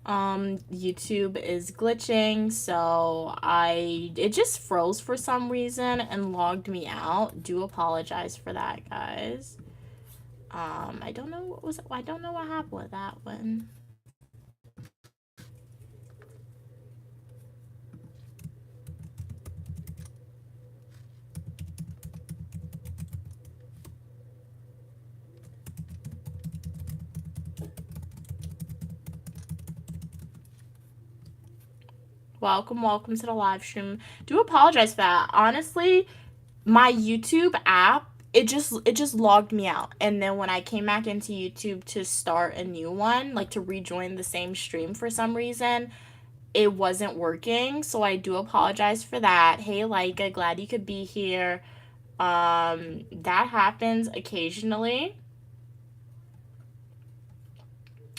YouTube is glitching, so it just froze for some reason and logged me out. Do apologize for that, guys. I don't know I don't know what happened with that one. Welcome to the live stream. Do apologize for that. Honestly, my YouTube app, it just logged me out. And then when I came back into YouTube to start a new one, like to rejoin the same stream for some reason, it wasn't working. So I do apologize for that. Hey Leica, glad you could be here. That happens occasionally.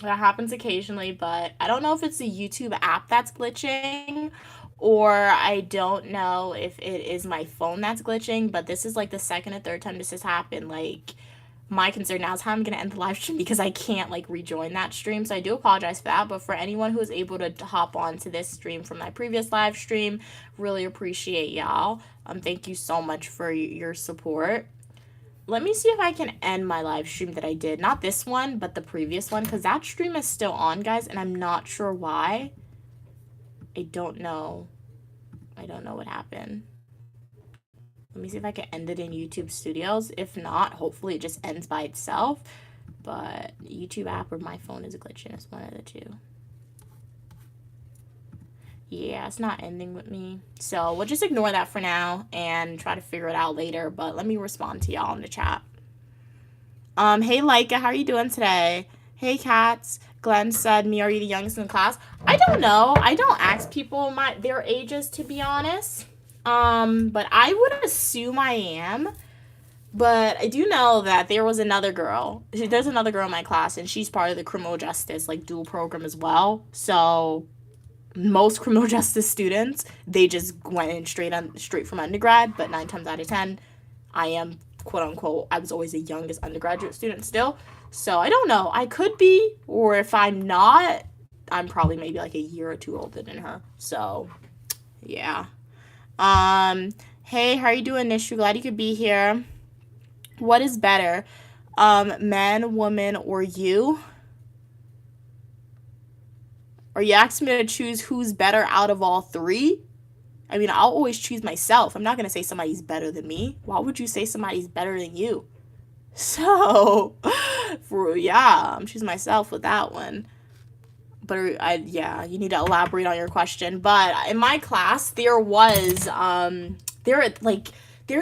That happens occasionally, but I don't know if it's the YouTube app that's glitching, or I don't know if it is my phone that's glitching, but this is like the second or third time this has happened. Like, my concern now is how I'm going to end the live stream because I can't like rejoin that stream. So I do apologize for that. But for anyone who is able to hop on to this stream from my previous live stream, really appreciate y'all. Thank you so much for your support. Let me see if I can end my live stream that I did. Not this one, but the previous one, because that stream is still on, guys, and I'm not sure why. I don't know. I don't know what happened. Let me see if I can end it in YouTube Studios. If not, hopefully it just ends by itself. But YouTube app or my phone is glitching. It's one of the two. Yeah, it's not ending with me. So we'll just ignore that for now and try to figure it out later. But let me respond to y'all in the chat. Hey Leica, how are you doing today? Hey Cats. Glenn said, "Me, are you the youngest in the class?" I don't know. I don't ask people their ages, to be honest. But I would assume I am. But I do know that there's another girl in my class, and she's part of the criminal justice like dual program as well. So most criminal justice students, they just went in straight from undergrad. But 9 times out of 10, I am quote unquote, I was always the youngest undergraduate student still. So I don't know. I could be, or if I'm not, I'm probably maybe like a year or two older than her. So yeah. Hey, how are you doing, Nishu? Glad you could be here. What is better? Men, woman, or you? Or you asked me to choose who's better out of all three? I mean, I'll always choose myself. I'm not going to say somebody's better than me. Why would you say somebody's better than you? So, I'm choosing myself with that one. But you need to elaborate on your question. But in my class, there's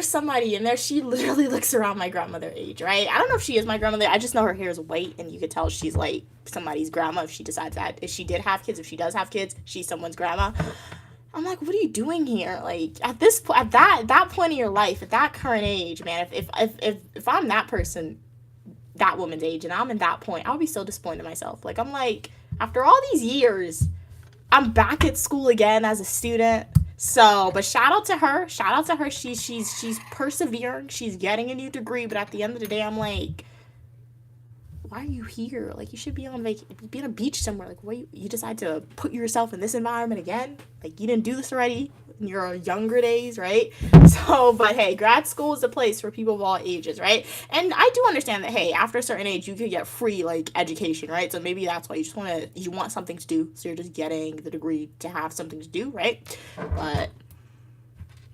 somebody in there. She literally looks around my grandmother age, right? I don't know if she is my grandmother. I just know her hair is white, and you could tell she's like somebody's grandma if she decides that. If she did have kids, if she does have kids, she's someone's grandma. I'm like, what are you doing here? Like at that point in your life, at that current age, man, if I'm that person, that woman's age, and I'm in that point, I'll be so disappointed in myself. Like, I'm like, after all these years, I'm back at school again as a student. So, but shout out to her. She's persevering. She's getting a new degree. But at the end of the day, I'm like, why are you here? Like, you should be on be on a beach somewhere. Like, why you decide to put yourself in this environment again? Like, you didn't do this already in your younger days, right? So, but hey, grad school is a place for people of all ages, right? And I do understand that, hey, after a certain age, you could get free like education, right? So maybe that's why you want something to do, so you're just getting the degree to have something to do, right? But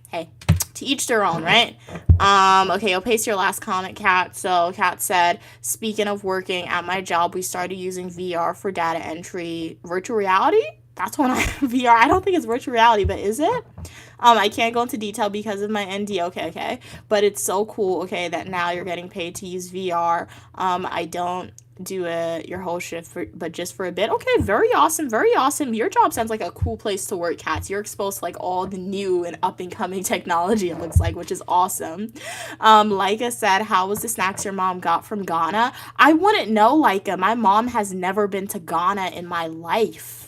hey, to each their own, right? Okay, I'll paste your last comment, Kat. So Kat said, "Speaking of working at my job, we started using VR for data entry. Virtual reality? That's when VR. I don't think it's virtual reality, but is it? I can't go into detail because of my ND. Okay. But it's so cool, okay, that now you're getting paid to use VR. I don't do your whole shift but just for a bit. Okay, very awesome. Your job sounds like a cool place to work, Cats. You're exposed to like all the new and up and coming technology, it looks like, which is awesome. Leica said, "How was the snacks your mom got from Ghana?" I wouldn't know, Leica. My mom has never been to Ghana in my life.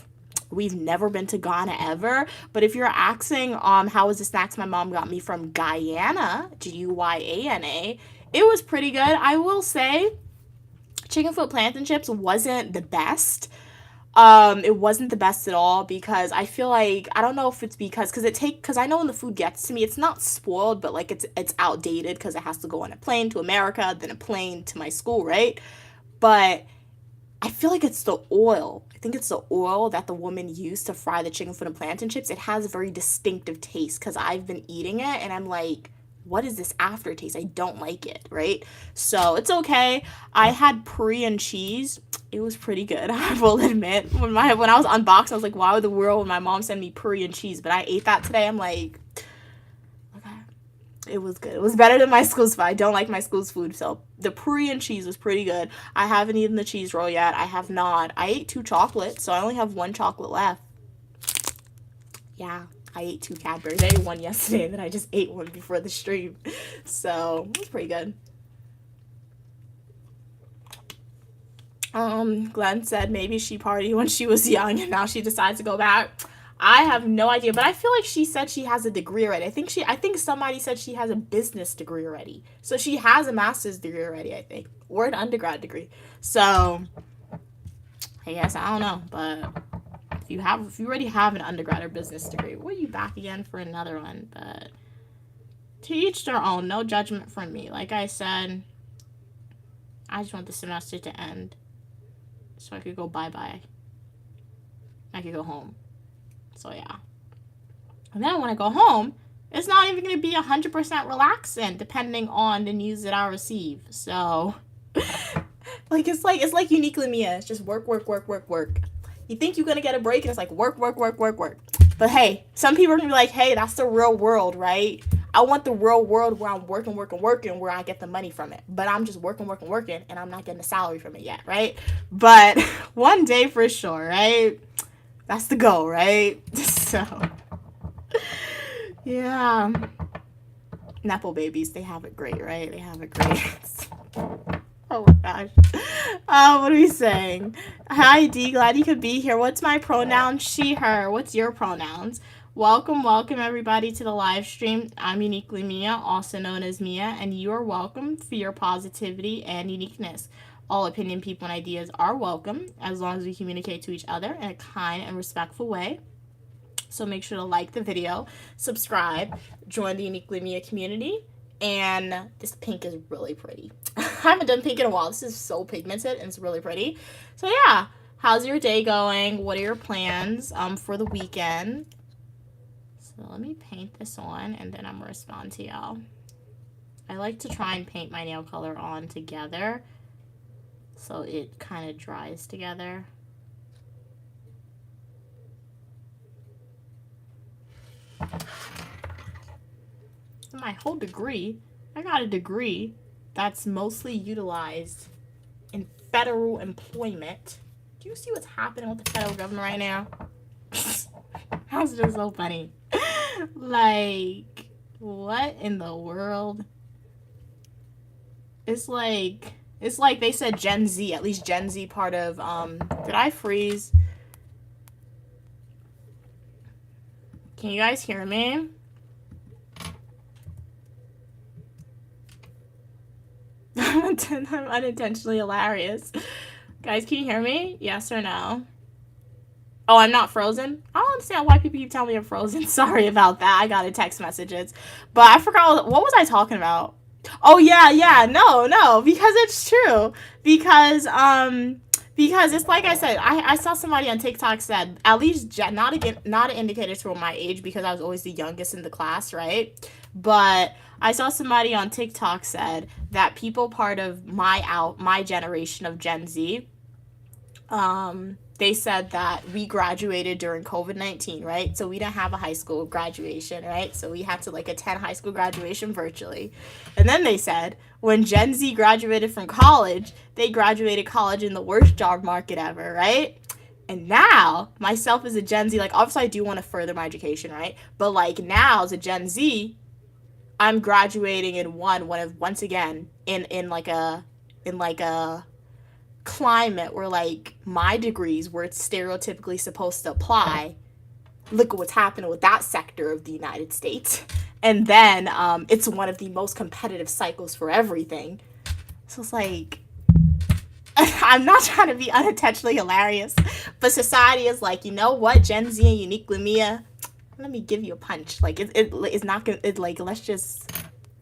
We've never been to Ghana ever. But if you're asking how was the snacks my mom got me from Guyana, Guyana, it was pretty good. I will say chicken foot plantain chips wasn't the best. It wasn't the best at all because I feel like I don't know if it's because I know when the food gets to me, it's not spoiled, but like it's outdated because it has to go on a plane to America, then a plane to my school, right? But I feel like it's the oil. I think it's the oil that the woman used to fry the chicken foot and plantain chips. It has a very distinctive taste because I've been eating it and I'm like, what is this aftertaste? I don't like it, right? So it's okay. I had brie and cheese. It was pretty good. I will admit. When I was unboxed, I was like, why would the world would my mom send me brie and cheese? But I ate that today. I'm like, okay, it was good. It was better than my school's food. I don't like my school's food, so the brie and cheese was pretty good. I haven't eaten the cheese roll yet. I have not. I ate 2 chocolates, so I only have 1 chocolate left. Yeah, I ate 2 Cadbury's. I ate 1 yesterday, and then I just ate 1 before the stream. So it was pretty good. Glenn said maybe she partied when she was young and now she decides to go back. I have no idea, but I feel like she said she has a degree already. I think somebody said she has a business degree already. So she has a master's degree already, I think, or an undergrad degree. So I guess I don't know, but if you already have an undergrad or business degree, what are you back again for another one? But to each their own, no judgment from me. Like I said, I just want the semester to end so I could go bye-bye. I could go home. So yeah. And then when I go home, it's not even going to be 100% relaxing depending on the news that I receive. So like it's like Uniquely Mia. It's just work, work, work, work, work. You think you're going to get a break and it's like work, work, work, work, work. But hey, some people are going to be like, hey, that's the real world, right? I want the real world where I'm working, working, working, where I get the money from it. But I'm just working, working, working, and I'm not getting a salary from it yet, right? But one day for sure, right? That's the goal, right? So, yeah. Nepo babies, they have it great, right? They have it great. Oh my gosh. What are we saying? Hi, D. Glad you could be here. What's my pronoun? She, her. What's your pronouns? Welcome, everybody to the live stream. I'm Uniquely Mia, also known as Mia, and you are welcome for your positivity and uniqueness. All opinion, people, and ideas are welcome as long as we communicate to each other in a kind and respectful way. So make sure to like the video, subscribe, join the Uniquely Mia community, and this pink is really pretty. I haven't done pink in a while. This is so pigmented and it's really pretty. So yeah, how's your day going? What are your plans for the weekend? So let me paint this on and then I'm going to respond to y'all. I like to try and paint my nail color on together so it kind of dries together. My whole degree, I got a degree that's mostly utilized in federal employment. Do you see what's happening with the federal government right now? That's just so funny. Like, what in the world? It's like they said Gen Z, at least Gen Z part of, did I freeze? Can you guys hear me? I'm unintentionally hilarious. Guys, can you hear me? Yes or no? Oh, I'm not frozen? I don't understand why people keep telling me I'm frozen. Sorry about that. I got a text messages. But I forgot, what was I talking about? Oh, yeah. No, because it's true. Because it's like I said, I saw somebody on TikTok said, at least not an indicator to my age because I was always the youngest in the class, right? But I saw somebody on TikTok said that people part of my generation of Gen Z, they said that we graduated during COVID-19, right? So we didn't have a high school graduation, right? So we had to attend high school graduation virtually. And then they said when Gen Z graduated from college, they graduated college in the worst job market ever, right? And now, myself as a Gen Z, obviously I do want to further my education, right? But now as a Gen Z, I'm graduating in once again in a climate where my degrees where it's stereotypically supposed to apply. Look at what's happening with that sector of the United States. And then it's one of the most competitive cycles for everything. So it's I'm not trying to be unintentionally hilarious, but society is like, you know what, Gen Z and uniquely Mia, let me give you a punch. Like it's not gonna. It's like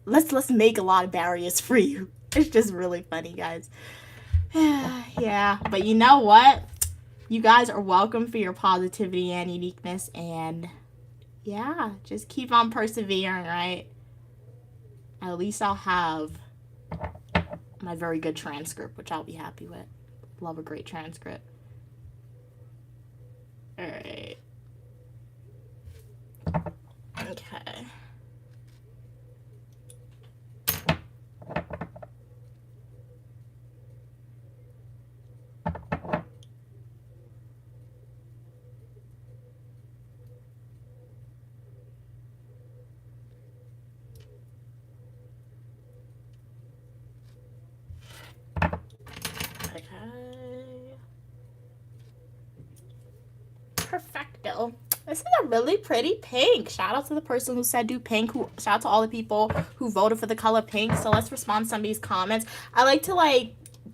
let's make a lot of barriers for you. It's just really funny, guys. Yeah, but you know what? You guys are welcome for your positivity and uniqueness, and yeah, just keep on persevering, right? At least I'll have my very good transcript, which I'll be happy with. Love a great transcript. All right. Okay. Okay. Perfecto. This is a really pretty pink. Shout out to the person who said do pink. Shout out to all the people who voted for the color pink. So let's respond to some of these comments. I like to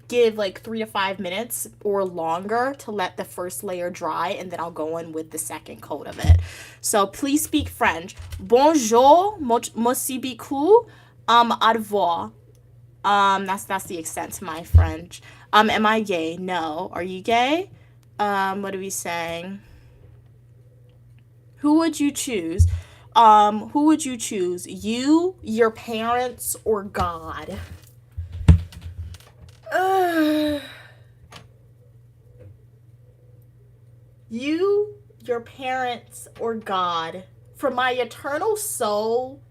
give 3 to 5 minutes or longer to let the first layer dry, and then I'll go in with the second coat of it. So please speak French. Bonjour, merci beaucoup. Au revoir. That's the extent to my French. Am I gay? No. Are you gay? What are we saying? Who would you choose? Who would you choose? You, your parents, or God? You, your parents, or God? For my eternal soul,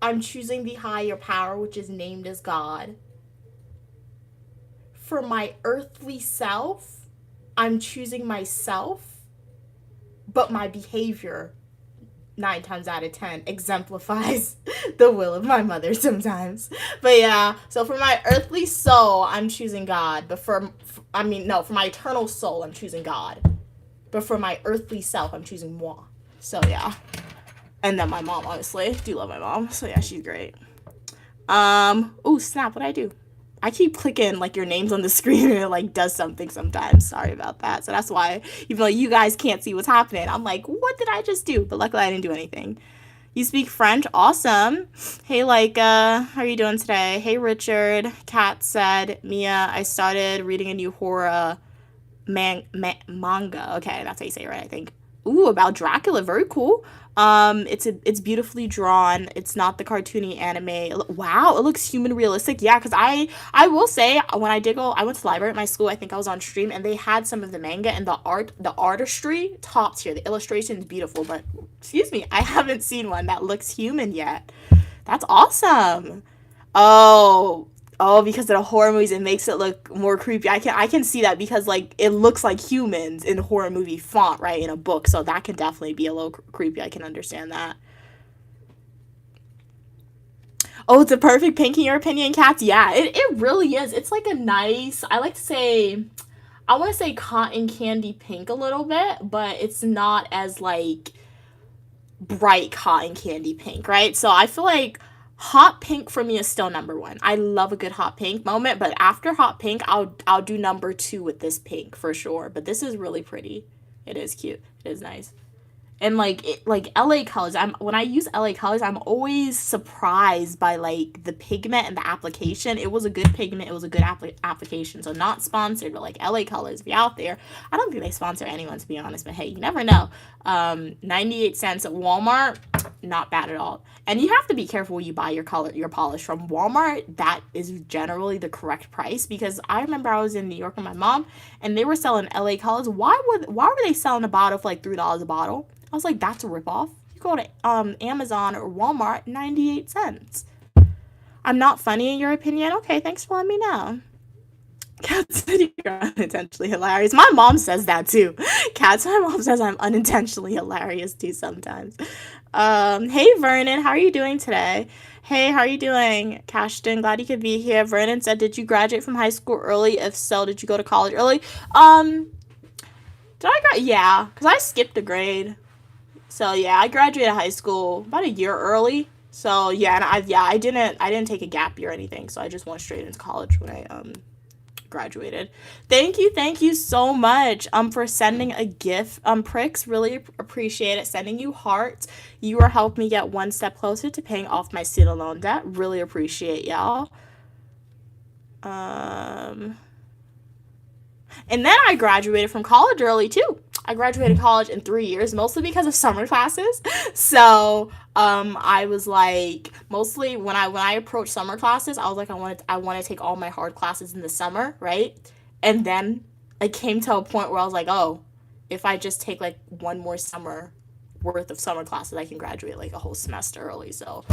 I'm choosing the higher power, which is named as God. For my earthly self, I'm choosing myself, but my behavior 9 times out of 10 exemplifies the will of my mother sometimes. But yeah, so for my earthly soul, I'm choosing God. But for my eternal soul, I'm choosing God. But for my earthly self, I'm choosing moi. So yeah. And then my mom, honestly. Do love my mom. So yeah, she's great. Oh, snap, what'd I do? I keep clicking your names on the screen and it does something sometimes. Sorry about that. So that's why, even though you guys can't see what's happening, I'm like, what did I just do? But luckily I didn't do anything. You speak French? Awesome. Hey, how are you doing today? Hey, Richard. Kat said, Mia, I started reading a new horror manga. Okay, that's how you say it, right? I think. Ooh, about Dracula. Very cool. It's beautifully drawn. It's not the cartoony anime. Wow, it looks human realistic. Yeah, because I will say when I went to the library at my school. I think I was on stream and they had some of the manga, and the artistry tops here. The illustration is beautiful, but excuse me, I haven't seen one that looks human yet. That's awesome. Oh, because of the horror movies, it makes it look more creepy. I can see that because it looks like humans in horror movie font, right, in a book. So that can definitely be a little creepy. I can understand that. Oh, it's a perfect pink in your opinion, Cats? Yeah, it really is. It's a nice, I like to say, I want to say cotton candy pink a little bit, but it's not as bright cotton candy pink, right? So I feel like hot pink for me is still number one. I love a good hot pink moment, but after hot pink, I'll do number two with this pink for sure. But this is really pretty. It is cute. It is nice. And LA colors, when I use LA colors, I'm always surprised by the pigment and the application. It was a good pigment, it was a good application. So not sponsored, but LA colors, if you're out there. I don't think they sponsor anyone, to be honest, but hey, you never know. 98 cents at Walmart, not bad at all. And you have to be careful when you buy your polish from Walmart. That is generally the correct price, because I remember I was in New York with my mom and they were selling LA colors. Why were they selling a bottle for $3 a bottle? I was like, that's a ripoff. You go to Amazon or Walmart, 98 cents. I'm not funny in your opinion? Okay, thanks for letting me know. Kat said you're unintentionally hilarious. My mom says that too. My mom says I'm unintentionally hilarious too sometimes. Hey Vernon, how are you doing today? Hey, how are you doing? Cashton, glad you could be here. Vernon said, did you graduate from high school early? If so, did you go to college early? Yeah, because I skipped a grade. So yeah, I graduated high school about a year early. So yeah, and I didn't take a gap year or anything. So I just went straight into college when I graduated. Thank you so much for sending a gift. Pricks, really appreciate it. Sending you hearts. You are helping me get one step closer to paying off my student loan debt. Really appreciate y'all. And then I graduated from college early too. I graduated college in 3 years, mostly because of summer classes. So I was like, mostly when I approached summer classes, I was like, I want to take all my hard classes in the summer, right? And then I came to a point where I was like, oh, if I just take like one more summer worth of summer classes, I can graduate like a whole semester early. So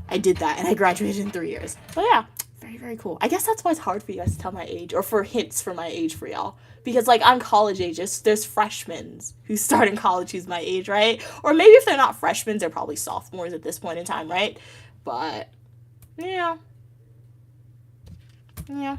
I did that, and I graduated in 3 years. So yeah, very, very cool. I guess that's why it's hard for you guys to tell my age, or for hints for my age for y'all. Because, like, I'm college age. There's freshmen who start in college who's my age, right? Or maybe if they're not freshmen, they're probably sophomores at this point in time, right? But, yeah. Yeah.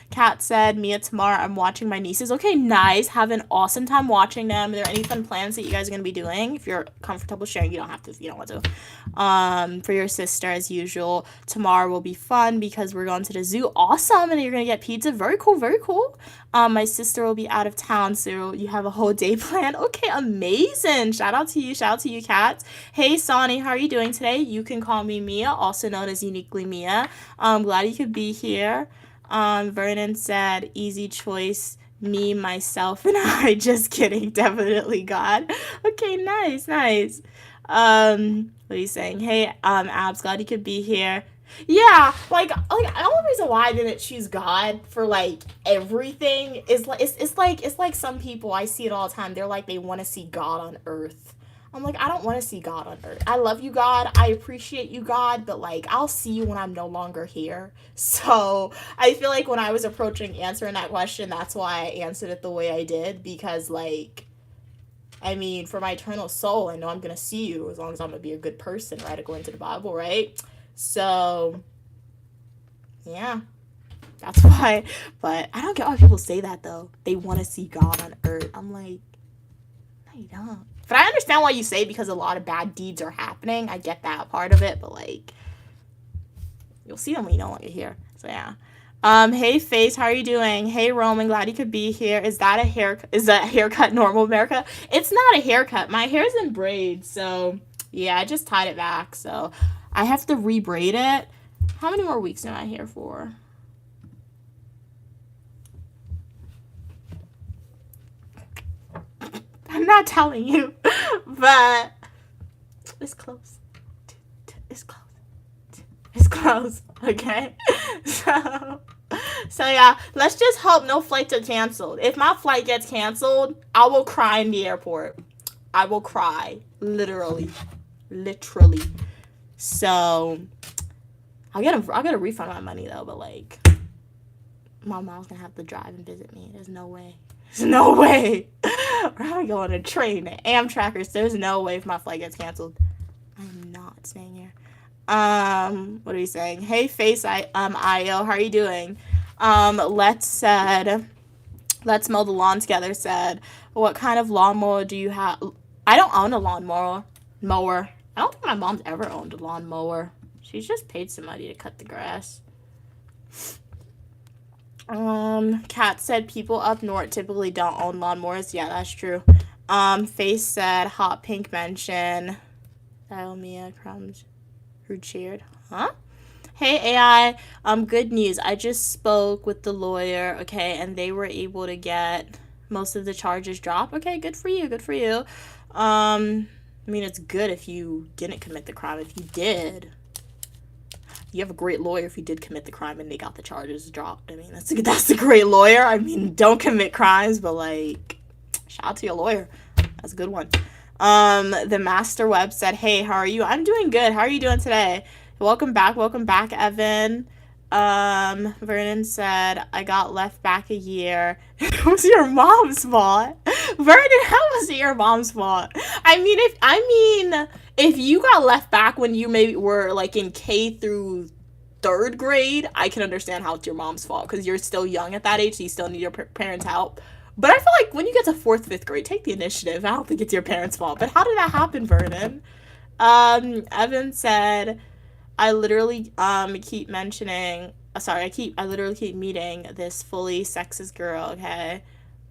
Kat said, Mia, tomorrow I'm watching my nieces. Okay, nice. Have an awesome time watching them. Are there any fun plans that you guys are going to be doing? If you're comfortable sharing, you don't have to if you don't want to. For your sister, as usual, tomorrow will be fun because we're going to the zoo. Awesome. And you're going to get pizza. Very cool, very cool. My sister will be out of town, so you have a whole day planned. Okay, amazing. Shout out to you, Kat. Hey, Sonny, how are you doing today? You can call me Mia, also known as Uniquely Mia. I'm glad you could be here. Vernon said, easy choice, me, myself, and I. Just kidding. Definitely God. Okay, nice. What are you saying? Hey, Abs, glad you could be here. Yeah, like the only reason why I didn't choose God for like everything is like it's like some people, I see it all the time. They're like, they want to see God on earth. I'm like, I don't want to see God on earth. I love you, God. I appreciate you, God. But, like, I'll see you when I'm no longer here. So I feel like when I was approaching answering that question, that's why I answered it the way I did. Because, like, I mean, for my eternal soul, I know I'm going to see you as long as I'm going to be a good person, right? According to the Bible, right? So, yeah. That's why. But I don't get why people say that, though. They want to see God on earth. I'm like, no, you don't. But I understand why you say, because a lot of bad deeds are happening. I get that part of it, but like, you'll see them when you no longer here. So yeah. Hey Face, how are you doing? Hey Roman, glad you could be here. Is that haircut normal, America? It's not a haircut. My hair's in braids, so yeah, I just tied it back. So I have to re-braid it. How many more weeks am I here for? I'm not telling you, but it's close. It's close. Okay? So yeah, let's just hope no flights are canceled. If my flight gets canceled, I will cry in the airport. I will cry. Literally. So, I'll get a refund on my money though, but like, my mom's gonna have to drive and visit me. There's no way. We're gonna go on a train to Amtrakers. There's no way if my flight gets canceled. I'm not staying here. What are you saying? Hey, Face, Io, how are you doing? Let's mow the lawn together said, what kind of lawnmower do you have? I don't own a lawnmower. I don't think my mom's ever owned a lawnmower. She's just paid somebody to cut the grass. Kat said people up north typically don't own lawnmowers. Yeah, that's true. Face said hot pink mention. Mia crumbs who cheered. Huh? Hey AI, good news. I just spoke with the lawyer, okay, and they were able to get most of the charges dropped. Okay, good for you. I mean, it's good if you didn't commit the crime. If you did, you have a great lawyer if you did commit the crime and they got the charges dropped. I mean, that's a great lawyer. I mean, don't commit crimes, but like, shout out to your lawyer. That's a good one. The Master Web said, hey, how are you? I'm doing good. How are you doing today? Welcome back, Evan. Vernon said, I got left back a year. It was your mom's fault. Vernon, how was it your mom's fault? I mean, if you got left back when you maybe were like in K through 3rd grade, I can understand how it's your mom's fault because you're still young at that age, so you still need your parents' help. But I feel like when you get to 4th, 5th grade, take the initiative. I don't think it's your parents' fault. But how did that happen, Vernon? Evan said, I literally keep mentioning sorry, I literally keep meeting this fully sexist girl, okay?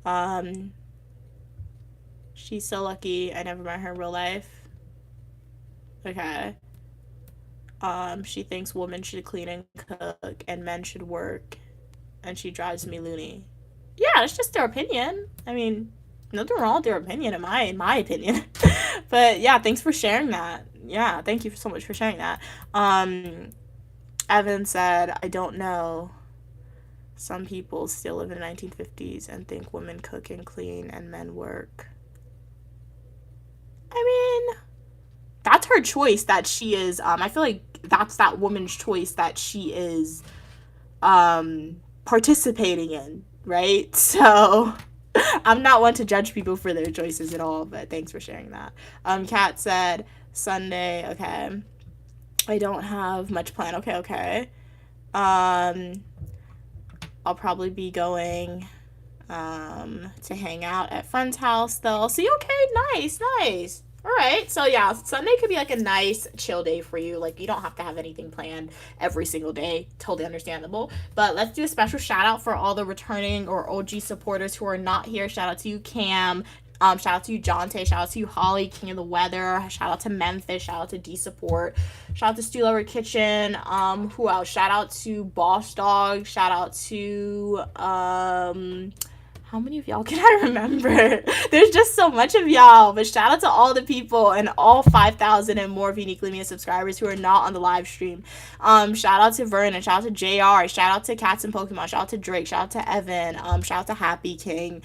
Um, she's so lucky I never met her in real life. Okay. She thinks women should clean and cook and men should work, and she drives me loony. Yeah, it's just their opinion. I mean, nothing wrong with their opinion in my opinion. But yeah, thanks for sharing that. Yeah, thank you so much for sharing that. Um, Evan said, I don't know. Some people still live in the 1950s and think women cook and clean and men work. I mean, that's her choice that she is. I feel like that's that woman's choice that she is participating in, right? So I'm not one to judge people for their choices at all, but thanks for sharing that. Kat said Sunday, okay. I don't have much plan. Okay, okay. I'll probably be going to hang out at friend's house though. See, okay, nice, nice. All right, so yeah, Sunday could be like a nice chill day for you. Like, you don't have to have anything planned every single day. Totally understandable. But let's do a special shout out for all the returning or OG supporters who are not here. Shout out to you, Cam. Shout out to you, Jonte. Shout out to you, Holly, King of the Weather. Shout out to Memphis. Shout out to D Support. Shout out to Stew Lover Kitchen. Who else? Shout out to Boss Dog. Shout out to how many of y'all can I remember? There's just so much of y'all. But shout out to all the people and all 5,000 and more of Uniquely Me subscribers who are not on the live stream. Shout out to Vernon. Shout out to JR. Shout out to Cats and Pokemon. Shout out to Drake. Shout out to Evan. Shout out to Happy King.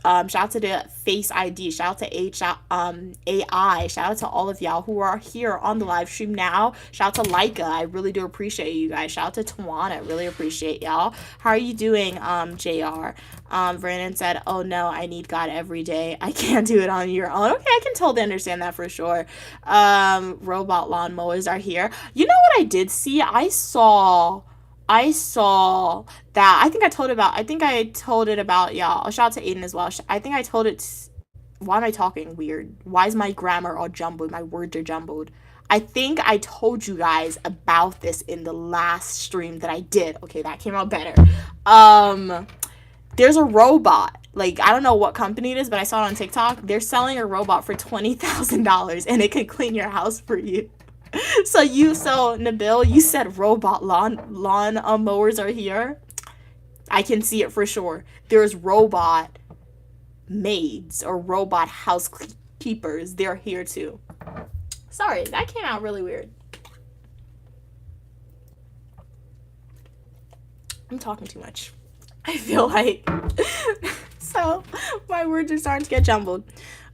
Shout out to the Face ID. Shout out to AI. Shout out to all of y'all who are here on the live stream now. Shout out to Leica. I really do appreciate you guys. Shout out to Tawana. Really appreciate y'all. How are you doing, JR? Vernon said, oh no, I need God every day. I can't do it on your own. Okay, I can totally understand that for sure. Robot lawnmowers are here. You know what I did see? I saw that. I think I told it about y'all. Shout out to Aiden as well. I think I told it. Why am I talking weird? Why is my grammar all jumbled? My words are jumbled. I think I told you guys about this in the last stream that I did. Okay, that came out better. There's a robot. Like, I don't know what company it is, but I saw it on TikTok. They're selling a robot for $20,000 and it can clean your house for you. So Nabil, you said robot lawn mowers are here. I can see it for sure. There's robot maids or robot housekeepers. They're here too. Sorry, that came out really weird. I'm talking too much. I feel like. So my words are starting to get jumbled.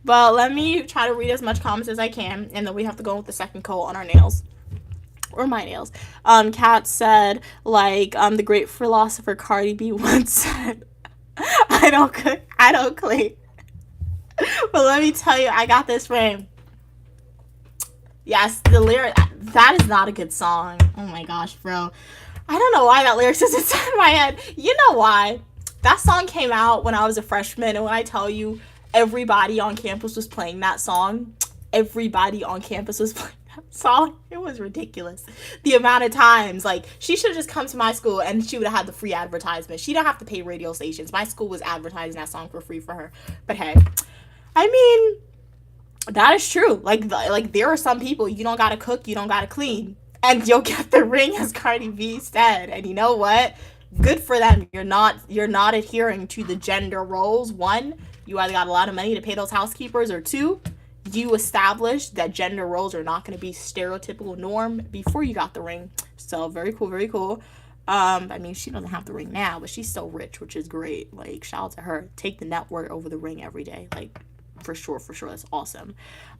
But let me try to read as much comments as I can, and then we have to go with the second coat on our nails. Or my nails. Kat said, like, the great philosopher Cardi B once said, I don't cook, I don't clean. But let me tell you, I got this frame. Yes, the lyric, that is not a good song. Oh my gosh, bro. I don't know why that lyric is inside my head. You know why? That song came out when I was a freshman, and when I tell you everybody on campus was playing that song, everybody on campus was playing that song. It was ridiculous. The amount of times, like, she should have just come to my school and she would have had the free advertisement. She didn't have to pay radio stations. My school was advertising that song for free for her. But hey, I mean, that is true. Like there are some people, you don't gotta cook, you don't gotta clean, and you'll get the ring, as Cardi B said. And you know what? Good for them. You're not adhering to the gender roles. One, you either got a lot of money to pay those housekeepers, or two, you established that gender roles are not going to be stereotypical norm before you got the ring. So very cool, very cool. I mean, she doesn't have the ring now, but she's still rich, which is great. Like, shout out to her. Take the network over the ring every day. Like, for sure. That's awesome.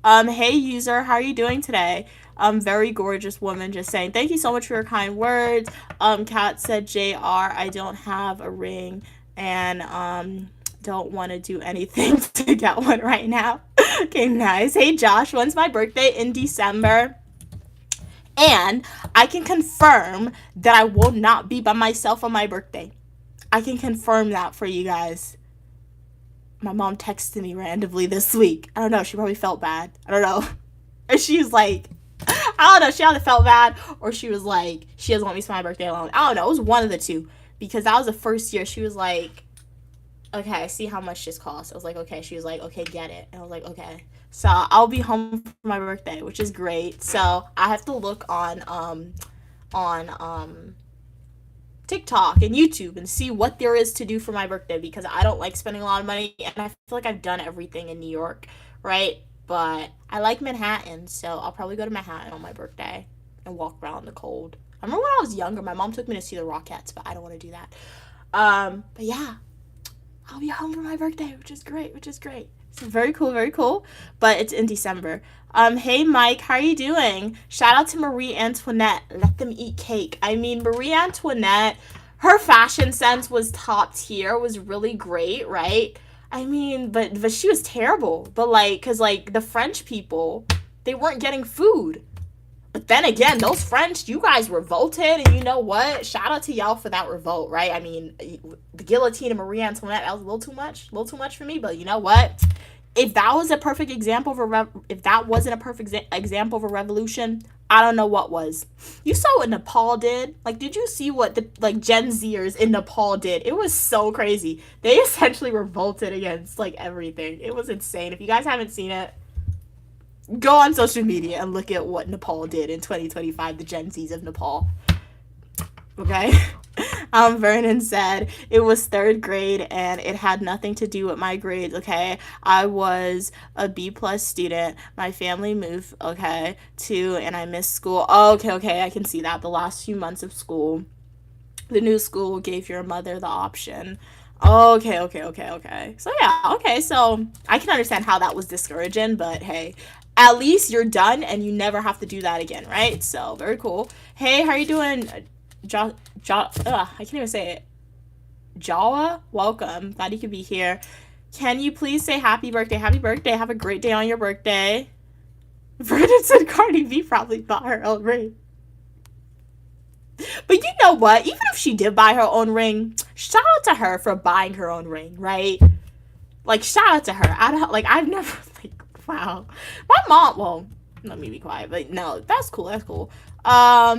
Hey user, how are you doing today? Very gorgeous woman, just saying. Thank you so much for your kind words. Kat said, JR, I don't have a ring and don't want to do anything to get one right now. Okay, nice. Hey Josh, when's my birthday? In December. And I can confirm that I will not be by myself on my birthday. I can confirm that for you guys. My mom texted me randomly this week. I don't know. She probably felt bad. I don't know. And she was like, I don't know. She either felt bad or she was like, she doesn't want me to spend my birthday alone. I don't know. It was one of the two because that was the first year. She was like, okay, I see how much this costs. I was like, okay. She was like, okay, get it. And I was like, okay. So I'll be home for my birthday, which is great. So I have to look on TikTok and YouTube and see what there is to do for my birthday because I don't like spending a lot of money and I feel like I've done everything in New York, right? But I like Manhattan, so I'll probably go to Manhattan on my birthday and walk around in the cold. I remember when I was younger, my mom took me to see the Rockettes, but I don't want to do that. But yeah, I'll be home for my birthday, which is great, which is great. So very cool, very cool. But it's in December. Hey Mike, how are you doing? Shout out to Marie Antoinette. Let them eat cake. I mean, Marie Antoinette, her fashion sense was top tier, was really great, right? I mean, but she was terrible. But like, cause like the French people, they weren't getting food. But then again, those French, you guys revolted, and you know what? Shout out to y'all for that revolt, right? I mean, the guillotine of Marie Antoinette, that was a little too much for me. But you know what? If that was a perfect example of if that wasn't a perfect example of a revolution, I don't know what was. You saw what Nepal did. Like, did you see what the like Gen Zers in Nepal did? It was so crazy. They essentially revolted against like everything. It was insane. If you guys haven't seen it, go on social media and look at what Nepal did in 2025, the Gen Zs of Nepal. Okay? Vernon said it was third grade and it had nothing to do with my grades, okay? I was a B plus student. My family moved, okay, too, and I missed school. Oh, okay, I can see that. The last few months of school. The new school gave your mother the option. Okay. So yeah, okay, so I can understand how that was discouraging, but hey, at least you're done and you never have to do that again, right? So very cool. Hey, how are you doing? I can't even say it. Jawa, welcome. Glad you could be here. Can you please say happy birthday? Happy birthday. Have a great day on your birthday. Vernon said Cardi B probably bought her own ring. But you know what? Even if she did buy her own ring, shout out to her for buying her own ring, right? Like, shout out to her. I've never, like, wow. My mom, well, let me be quiet, but no, that's cool. What are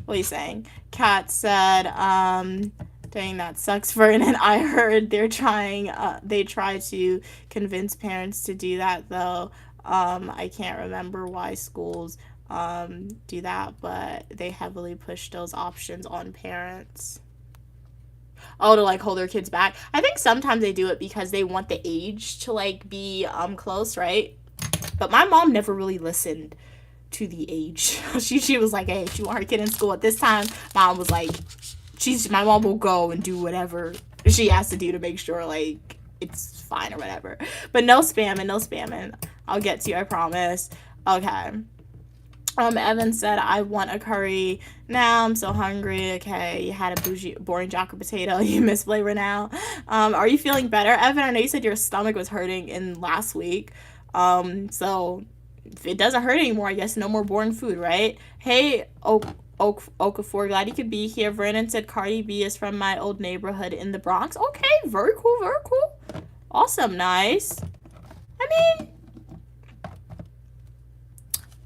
you saying? Kat said, dang, that sucks, Vernon. I heard they try to convince parents to do that, though. I can't remember why schools do that, but they heavily push those options on parents. Oh, to like hold their kids back. I think sometimes they do it because they want the age to like be close, right? But my mom never really listened to the age. She was like, hey, she want her kid in school at this time. Mom was like, my mom will go and do whatever she has to do to make sure like it's fine or whatever. But no spamming. I'll get to you, I promise. Okay. Evan said, I want a curry. Now I'm so hungry. Okay, you had a boring jacket potato. You miss flavor now. Are you feeling better, Evan? I know you said your stomach was hurting in last week. So if it doesn't hurt anymore, I guess no more boring food, right? Hey, Okafor, glad you could be here. Vernon said Cardi B is from my old neighborhood in the Bronx. Okay, very cool. Awesome, nice. I mean,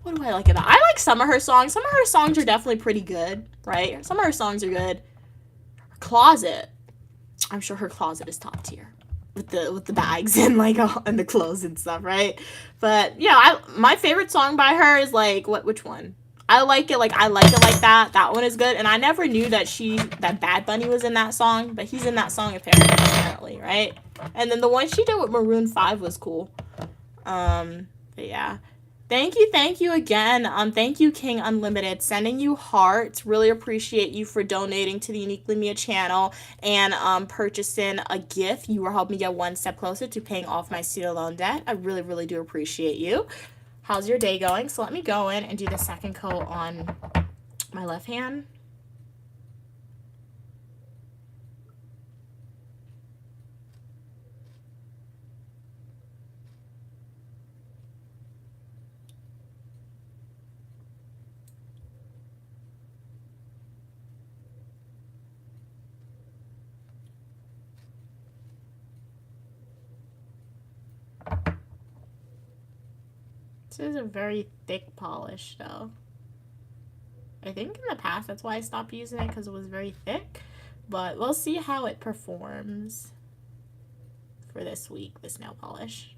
what do I like about? I like some of her songs. Some of her songs are definitely pretty good, right? Some of her songs are good. Her closet, I'm sure her closet is top tier with the bags and like and the clothes and stuff, right? But yeah, my favorite song by her is like which one? I like it like that. That one is good, and I never knew that Bad Bunny was in that song, but he's in that song apparently, right? And then the one she did with Maroon 5 was cool. But yeah. Thank you again. Thank you, King Unlimited. Sending you hearts. Really appreciate you for donating to the Uniquely Mia channel and purchasing a gift. You were helping me get one step closer to paying off my student loan debt. I really do appreciate you. How's your day going? So let me go in and do the second coat on my left hand. This is a very thick polish, though. I think in the past that's why I stopped using it, because it was very thick. But we'll see how it performs for this week, this nail polish.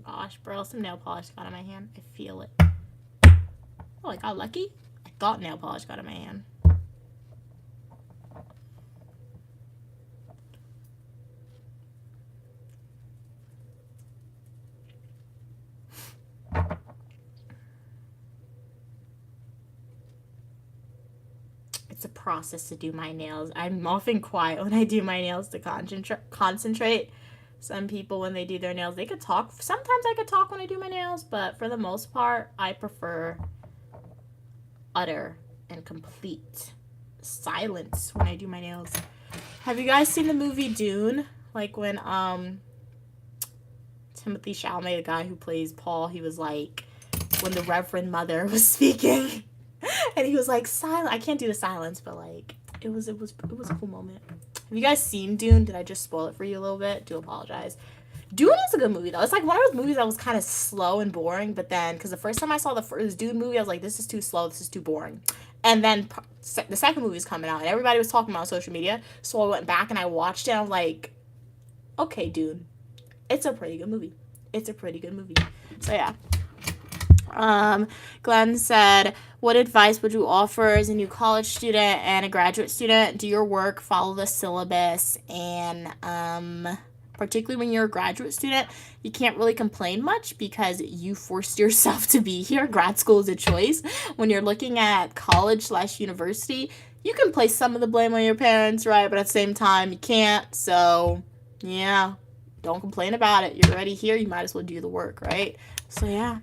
Gosh, bro, some nail polish got in my hand. I feel it. Oh, I got lucky. I thought nail polish got in my hand. It's a process to do my nails. I'm often quiet when I do my nails to concentrate. Some people, when they do their nails, they could talk. Sometimes I could talk when I do my nails, but for the most part, I prefer utter and complete silence when I do my nails. Have you guys seen the movie Dune? Like when Timothy Chalamet, the guy who plays Paul, he was like, when the Reverend Mother was speaking, and he was like silent. I can't do the silence, but like it was a cool moment. Have you guys seen Dune? Did I just spoil it for you a little bit? Do apologize. Dune is a good movie, though. It's like one of those movies that was kind of slow and boring, but then, because the first time I saw the first Dune movie, I was like, this is too slow, this is too boring. And then the second movie is coming out, and everybody was talking about it on social media, so I went back and I watched it, and I was like, okay, Dune. It's a pretty good movie. It's a pretty good movie. So, yeah. Glenn said, what advice would you offer as a new college student and a graduate student? Do your work, follow the syllabus, and particularly when you're a graduate student, you can't really complain much because you forced yourself to be here. Grad school is a choice. When you're looking at college/university, you can place some of the blame on your parents, right? But at the same time, you can't. So, yeah, don't complain about it. You're already here. You might as well do the work, right? So, yeah.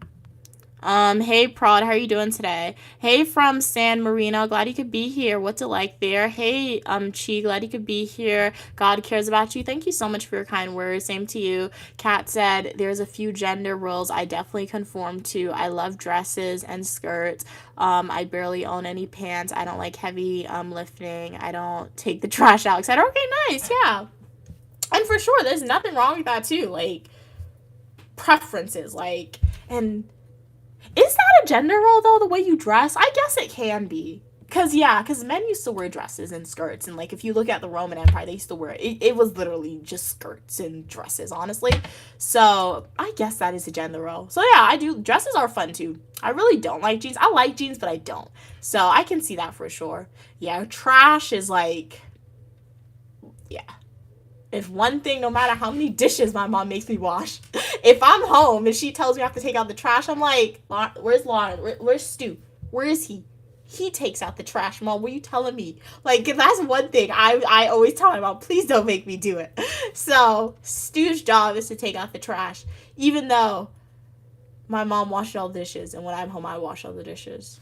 Hey Prod, how are you doing today? Hey from San Marino, glad you could be here. What's it like there? Hey, Chi, glad you could be here. God cares about you. Thank you so much for your kind words. Same to you. Kat said, there's a few gender roles I definitely conform to. I love dresses and skirts. I barely own any pants. I don't like heavy lifting. I don't take the trash out, etc. Okay, nice, yeah. And for sure, there's nothing wrong with that too. Like, preferences, like, and is that a gender role, though, the way you dress? I guess it can be. Because men used to wear dresses and skirts. And, like, if you look at the Roman Empire, they used to wear it. It was literally just skirts and dresses, honestly. So, I guess that is a gender role. So, yeah, I do. Dresses are fun, too. I really don't like jeans. I like jeans, but I don't. So, I can see that for sure. Yeah, trash is, like, yeah. If one thing, no matter how many dishes my mom makes me wash, if I'm home and she tells me I have to take out the trash, I'm like, where's Lauren? Where's Stu? Where is he? He takes out the trash, Mom. What are you telling me? Like, that's one thing I always tell my mom, please don't make me do it. So, Stu's job is to take out the trash, even though my mom washed all the dishes, and when I'm home, I wash all the dishes.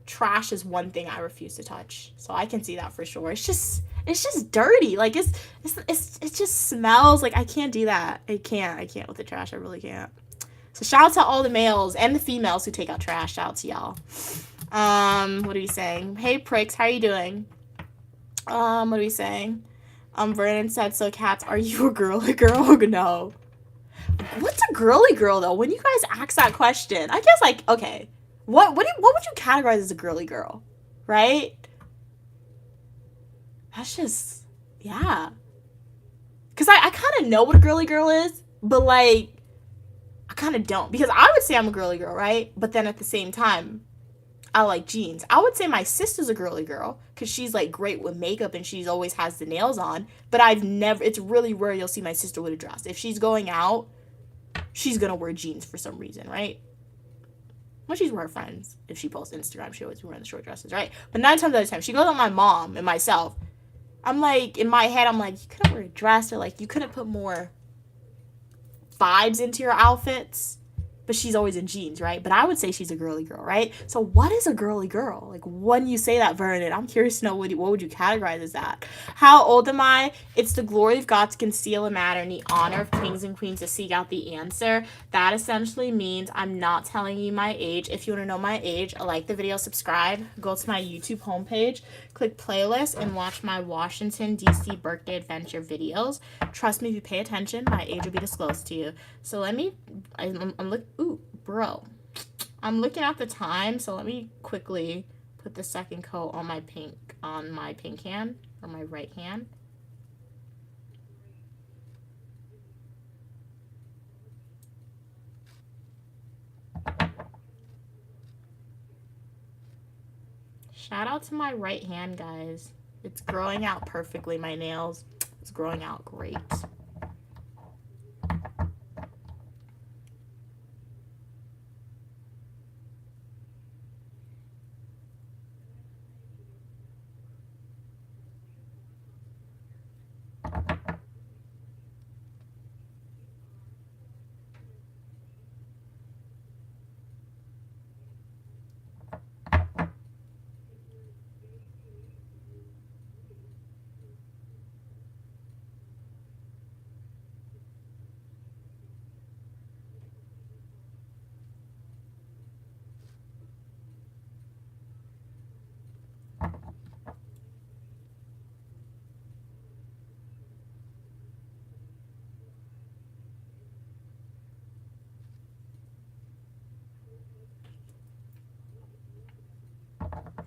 Trash is one thing I refuse to touch. So, I can see that for sure. It's just dirty. Like, it just smells. Like, I can't do that. I can't with the trash. I really can't. So shout out to all the males and the females who take out trash. Shout out to y'all. What are we saying? Hey pricks, how are you doing? What are we saying? Vernon said, so Cats, are you a girly girl? No. What's a girly girl though? When you guys ask that question, I guess, like, okay, what would you categorize as a girly girl? Right? That's just, yeah. Because I kind of know what a girly girl is, but, like, I kind of don't. Because I would say I'm a girly girl, right? But then at the same time, I like jeans. I would say my sister's a girly girl because she's, like, great with makeup and she's always has the nails on. But it's really rare you'll see my sister with a dress. If she's going out, she's going to wear jeans for some reason, right? When she's with her friends, if she posts Instagram, she always be wearing the short dresses, right? But 9 times out of 10, she goes on my mom and myself. I'm like, in my head, I'm like, you couldn't wear a dress, or like, you couldn't put more vibes into your outfits. but she's always in jeans, right? But I would say she's a girly girl, right? So what is a girly girl? Like, when you say that, Vernon, I'm curious to know what would you categorize as that? How old am I? It's the glory of God to conceal a matter and the honor of kings and queens to seek out the answer. That essentially means I'm not telling you my age. If you want to know my age, like the video, subscribe, go to my YouTube homepage, click playlist, and watch my Washington, D.C. birthday adventure videos. Trust me, if you pay attention, my age will be disclosed to you. So let me, I'm ooh, bro. I'm looking at the time, so let me quickly put the second coat on my pink hand, or my right hand. Shout out to my right hand, guys. It's growing out perfectly, my nails. It's growing out great.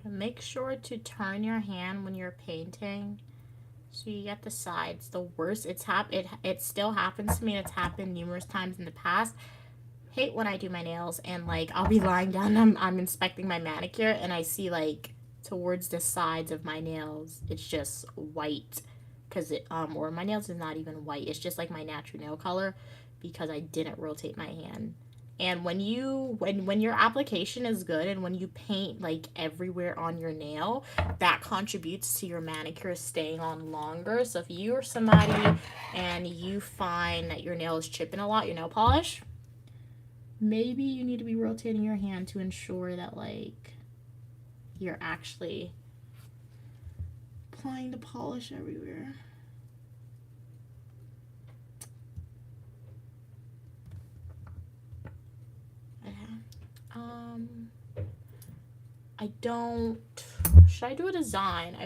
Make sure to turn your hand when you're painting so you get the sides. The worst, it still happens to me, and it's happened numerous times in the past. Hate when I do my nails and like I'll be lying down, I'm inspecting my manicure, and I see like towards the sides of my nails it's just white, because it or my nails is not even white, it's just like my natural nail color because I didn't rotate my hand. And when your application is good and when you paint like everywhere on your nail, that contributes to your manicure staying on longer. So if you're somebody and you find that your nail is chipping a lot, your nail polish, maybe you need to be rotating your hand to ensure that like you're actually applying the polish everywhere. Should I do a design?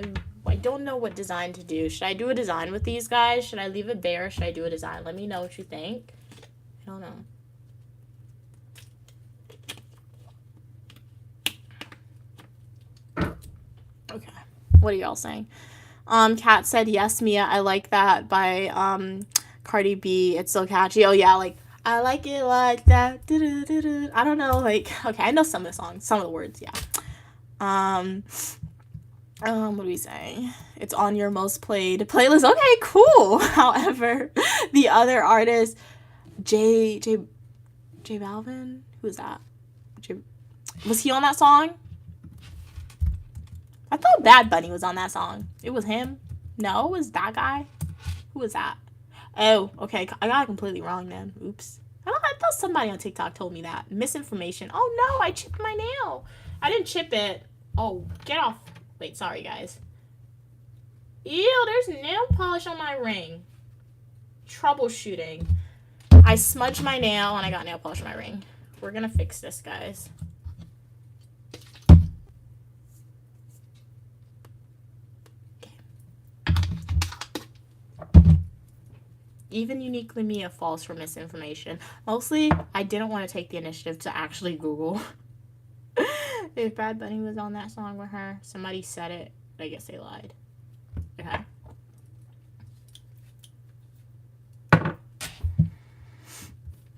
I don't know what design to do. Should I do a design with these guys? Should I leave it bare or should I do a design? Let me know what you think. I don't know. Okay. What are y'all saying? Kat said, yes, Mia, I like that by Cardi B. It's so catchy. Oh yeah, like I like it like that. I don't know, like, okay, I know some of the songs, some of the words, yeah. What are we saying? It's on your most played playlist. Okay, cool. However, the other artist, J Balvin, who is that? Was he on that song? I thought Bad Bunny was on that song. It was him. No, it was that guy. Who was that? Oh, okay. I got it completely wrong then. Oops. I thought somebody on TikTok told me that. Misinformation. Oh no, I chipped my nail. I didn't chip it. Oh, get off. Wait, sorry guys. Ew, there's nail polish on my ring. Troubleshooting. I smudged my nail and I got nail polish on my ring. We're gonna fix this, guys. Even Uniquely Mia falls for misinformation. Mostly, I didn't want to take the initiative to actually Google if Bad Bunny was on that song with her. Somebody said it, but I guess they lied. Okay.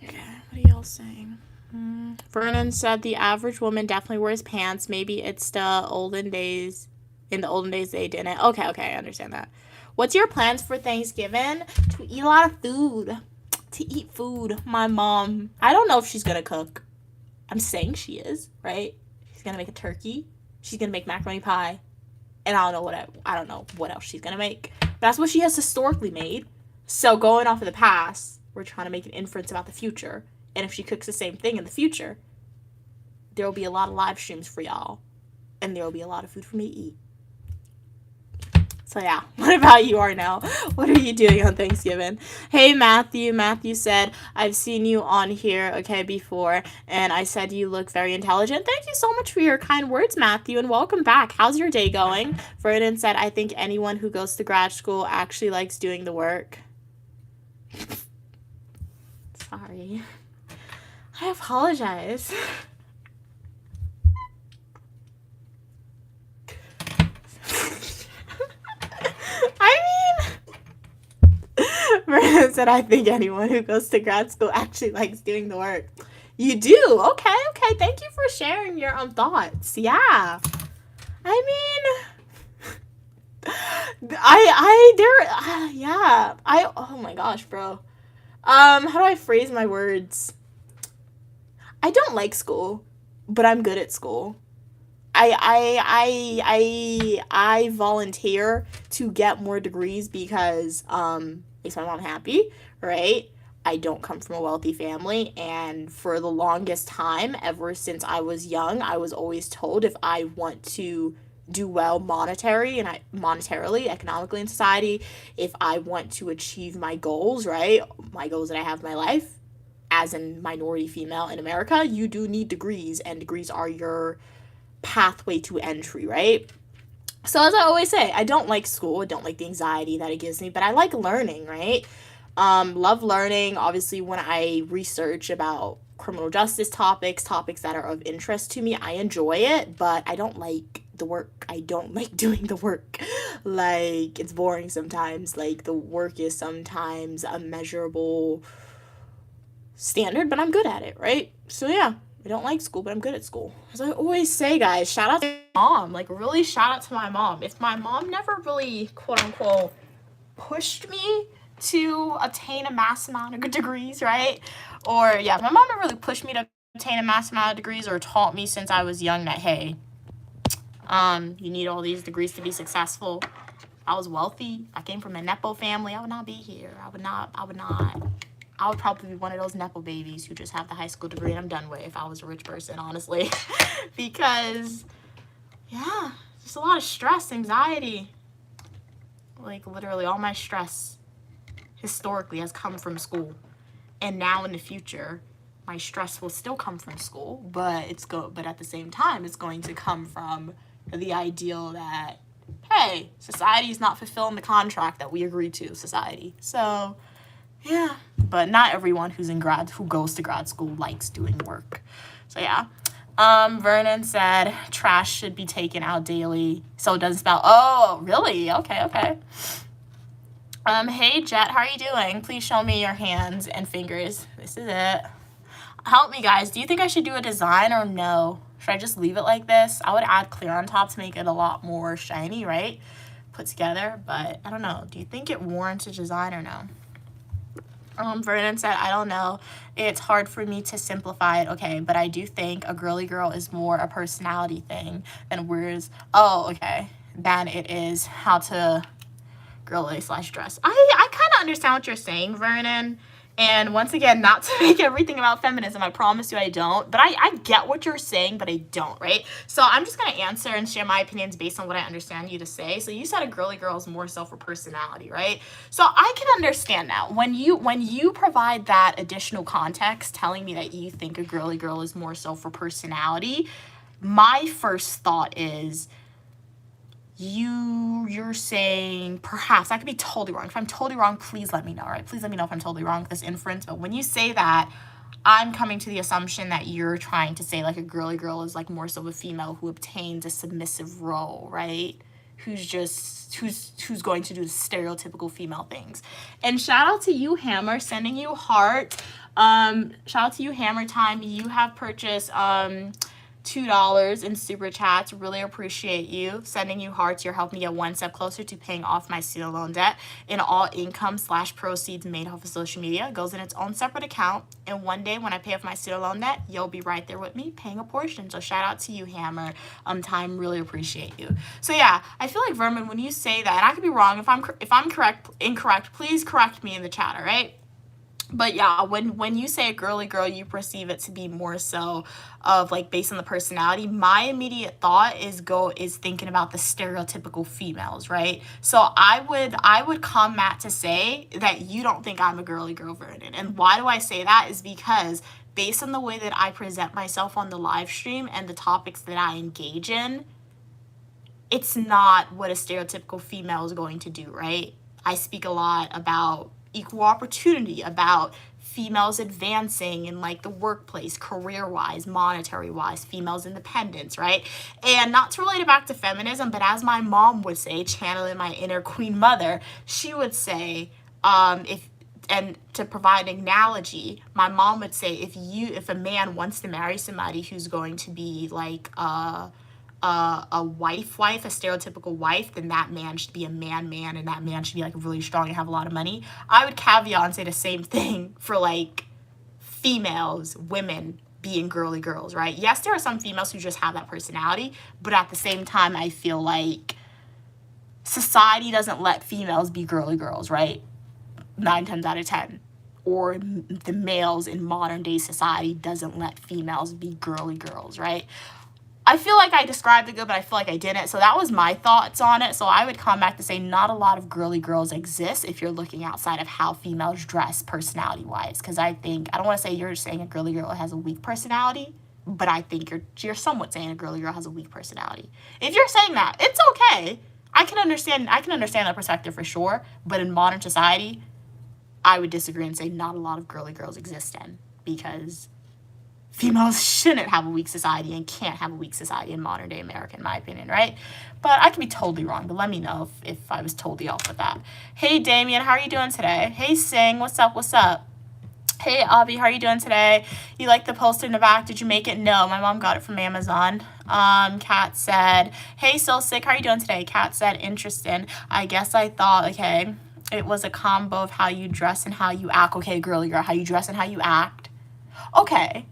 Okay, what are y'all saying? Vernon said the average woman definitely wears pants. Maybe it's the olden days. In the olden days, they didn't. Okay, I understand that. What's your plans for Thanksgiving? To eat a lot of food. To eat food. My mom, I don't know if she's gonna cook. I'm saying she is, right? She's gonna make a turkey. She's gonna make macaroni pie. And I don't know what else she's gonna make. But that's what she has historically made. So going off of the past, we're trying to make an inference about the future. And if she cooks the same thing in the future, there will be a lot of live streams for y'all. And there will be a lot of food for me to eat. So yeah, what about you, Arnell? What are you doing on Thanksgiving? Hey, Matthew. Matthew said, I've seen you on here, okay, before, and I said you look very intelligent. Thank you so much for your kind words, Matthew, and welcome back. How's your day going? Vernon said, I think anyone who goes to grad school actually likes doing the work. Sorry. I apologize. Vernon said, I think anyone who goes to grad school actually likes doing the work. You do? Okay. Thank you for sharing your thoughts. Yeah. I mean, oh my gosh, bro. How do I phrase my words? I don't like school, but I'm good at school. I volunteer to get more degrees because makes my mom happy, right? I don't come from a wealthy family, and for the longest time, ever since I was young, I was always told if I want to do well monetarily, economically in society, if I want to achieve my goals, right? My goals that I have in my life as a minority female in America, you do need degrees, and degrees are your pathway to entry, right? So as I always say, I don't like school. I don't like the anxiety that it gives me, but I like learning, right? Love learning. Obviously, when I research about criminal justice topics that are of interest to me, I enjoy it, but I don't like the work. I don't like doing the work. Like, it's boring sometimes. Like, the work is sometimes a measurable standard, but I'm good at it, right? So yeah. I don't like school, but I'm good at school. As I always say, guys, shout out to my mom. Like, really shout out to my mom. If my mom never really, quote unquote, pushed me to obtain a mass amount of degrees, right? Or, yeah, my mom never really pushed me to obtain a mass amount of degrees or taught me since I was young that, hey, you need all these degrees to be successful. I was wealthy. I came from a Nepo family. I would not be here. I would probably be one of those Nepo babies who just have the high school degree and I'm done with if I was a rich person, honestly. Because, yeah, just a lot of stress, anxiety. Like, literally, all my stress historically has come from school. And now in the future, my stress will still come from school, but at the same time, it's going to come from the ideal that, hey, society is not fulfilling the contract that we agreed to, society. So, yeah, but not everyone who goes to grad school likes doing work. So yeah. Vernon said trash should be taken out daily so it doesn't smell. Oh, really? Okay. Hey Jet, how are you doing? Please show me your hands and fingers. This is it. Help me, guys. Do you think I should do a design or no? Should I just leave it like this? I would add clear on top to make it a lot more shiny, right? Put together, but I don't know. Do you think it warrants a design or no? Vernon said, I don't know. It's hard for me to simplify it. Okay, but I do think a girly girl is more a personality thing than words. Oh, okay. Than it is how to girly/dress. I kind of understand what you're saying, Vernon. And once again, not to make everything about feminism, I promise you I don't. But I get what you're saying, but I don't, right? So I'm just going to answer and share my opinions based on what I understand you to say. So you said a girly girl is more so for personality, right? So I can understand now. When you provide that additional context, telling me that you think a girly girl is more so for personality, my first thought is you're saying, perhaps, I could be totally wrong. If I'm totally wrong, please let me know, right? Please let me know if I'm totally wrong with this inference. But when you say that, I'm coming to the assumption that you're trying to say like a girly girl is like more so a female who obtains a submissive role, right? Who's going to do the stereotypical female things. And shout out to you, Hammer, sending you heart. Shout out to you, Hammer Time. You have purchased $2 in super chats. Really appreciate you. Sending you hearts. You're helping me get one step closer to paying off my student loan debt. And all income/proceeds made off of social media goes in its own separate account. And one day when I pay off my student loan debt, you'll be right there with me paying a portion. So shout out to you, Hammer. Time, really appreciate you. So yeah, I feel like, Vermin, when you say that, and I could be wrong, if I'm incorrect, please correct me in the chat, all right? But yeah, when you say a girly girl, you perceive it to be more so of like based on the personality. My immediate thought is thinking about the stereotypical females, right? So I would come Matt to say that you don't think I'm a girly girl, Vernon. And why do I say that is because based on the way that I present myself on the live stream and the topics that I engage in, it's not what a stereotypical female is going to do, right? I speak a lot about equal opportunity, about females advancing in like the workplace, career wise, monetary wise, females independence, right? And not to relate it back to feminism, but as my mom would say, channeling my inner queen mother, she would say, if and to provide an analogy, my mom would say if a man wants to marry somebody who's going to be like a wife, a stereotypical wife, then that man should be a man, and that man should be like really strong and have a lot of money. I would caveat and say the same thing for like females, women being girly girls, right? Yes, there are some females who just have that personality, but at the same time, I feel like society doesn't let females be girly girls, right? 9 times out of 10. Or the males in modern day society doesn't let females be girly girls, right? I feel like I described it good, but I feel like I didn't. So that was my thoughts on it. So I would come back to say not a lot of girly girls exist if you're looking outside of how females dress personality-wise. Because I don't want to say you're saying a girly girl has a weak personality, but I think you're somewhat saying a girly girl has a weak personality. If you're saying that, it's okay. I can understand that perspective for sure. But in modern society, I would disagree and say not a lot of girly girls exist in, because females shouldn't have a weak society and can't have a weak society in modern day America, in my opinion, right? But I could be totally wrong, but let me know if I was totally off with that. Hey, Damien, how are you doing today? Hey, Sing, what's up? Hey, Avi, how are you doing today? You like the poster in the back? Did you make it? No, my mom got it from Amazon. Kat said, hey, so sick, how are you doing today? Kat said, interesting. I guess I thought, okay, it was a combo of how you dress and how you act. Okay, girly girl, how you dress and how you act. Okay,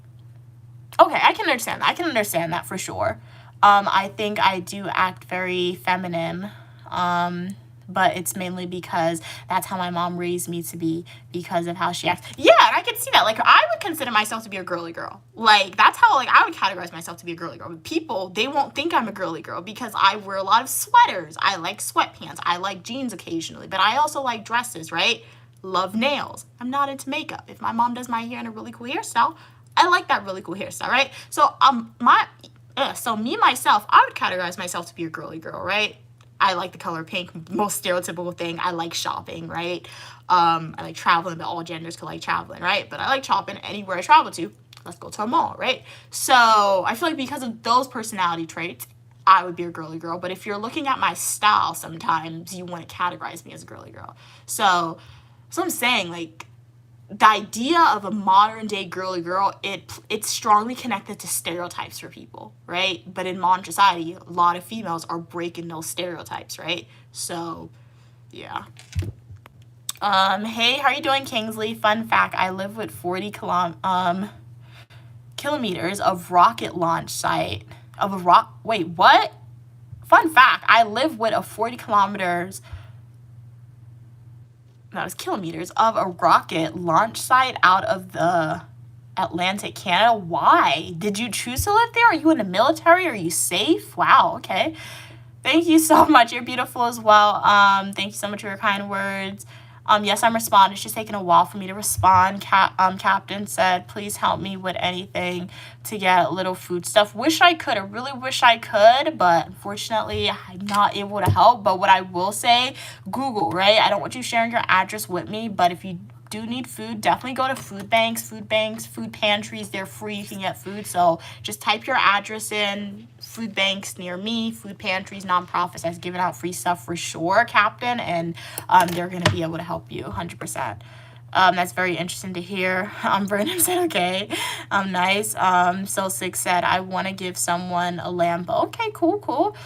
I can understand that. I can understand that for sure. I think I do act very feminine, but it's mainly because that's how my mom raised me to be, because of how she acts. Yeah, and I can see that. Like, I would consider myself to be a girly girl. Like, that's how, like, I would categorize myself to be a girly girl. People, they won't think I'm a girly girl because I wear a lot of sweaters. I like sweatpants. I like jeans occasionally, but I also like dresses, right? Love nails. I'm not into makeup. If my mom does my hair in a really cool hairstyle, I like that really cool hairstyle, right? So me myself, I would categorize myself to be a girly girl, right? I like the color pink, most stereotypical thing. I like shopping, right? I like traveling, but all genders could like traveling, right? But I like shopping anywhere I travel to. Let's go to a mall, right? So I feel like because of those personality traits, I would be a girly girl. But if you're looking at my style, sometimes you want to categorize me as a girly girl. So I'm saying, like, the idea of a modern day girly girl, it's strongly connected to stereotypes for people, right? But in modern society, a lot of females are breaking those stereotypes, right? So, yeah. Hey, how are you doing, Kingsley? Fun fact, I live with 40 kilometers of rocket launch site wait, what? Fun fact, I live with a 40 kilometers of a rocket launch site out of the Atlantic, Canada. Why? Did you choose to live there? Are you in the military? Are you safe? Wow, okay. Thank you so much. You're beautiful as well. Thank you so much for your kind words. Yes, I'm responding. It's just taking a while for me to respond. Captain said, please help me with anything to get a little food stuff. Wish I could. I really wish I could, but unfortunately, I'm not able to help. But what I will say, Google, right? I don't want you sharing your address with me, but if you do need food, definitely go to food pantries. They're free. You can get food. So just type your address in. Food banks near me, food pantries, nonprofits that's giving out free stuff for sure, Captain, and they're going to be able to help you 100%. That's very interesting to hear. Vernon said, okay, nice. So Six said, I want to give someone a Lambo. Okay, cool.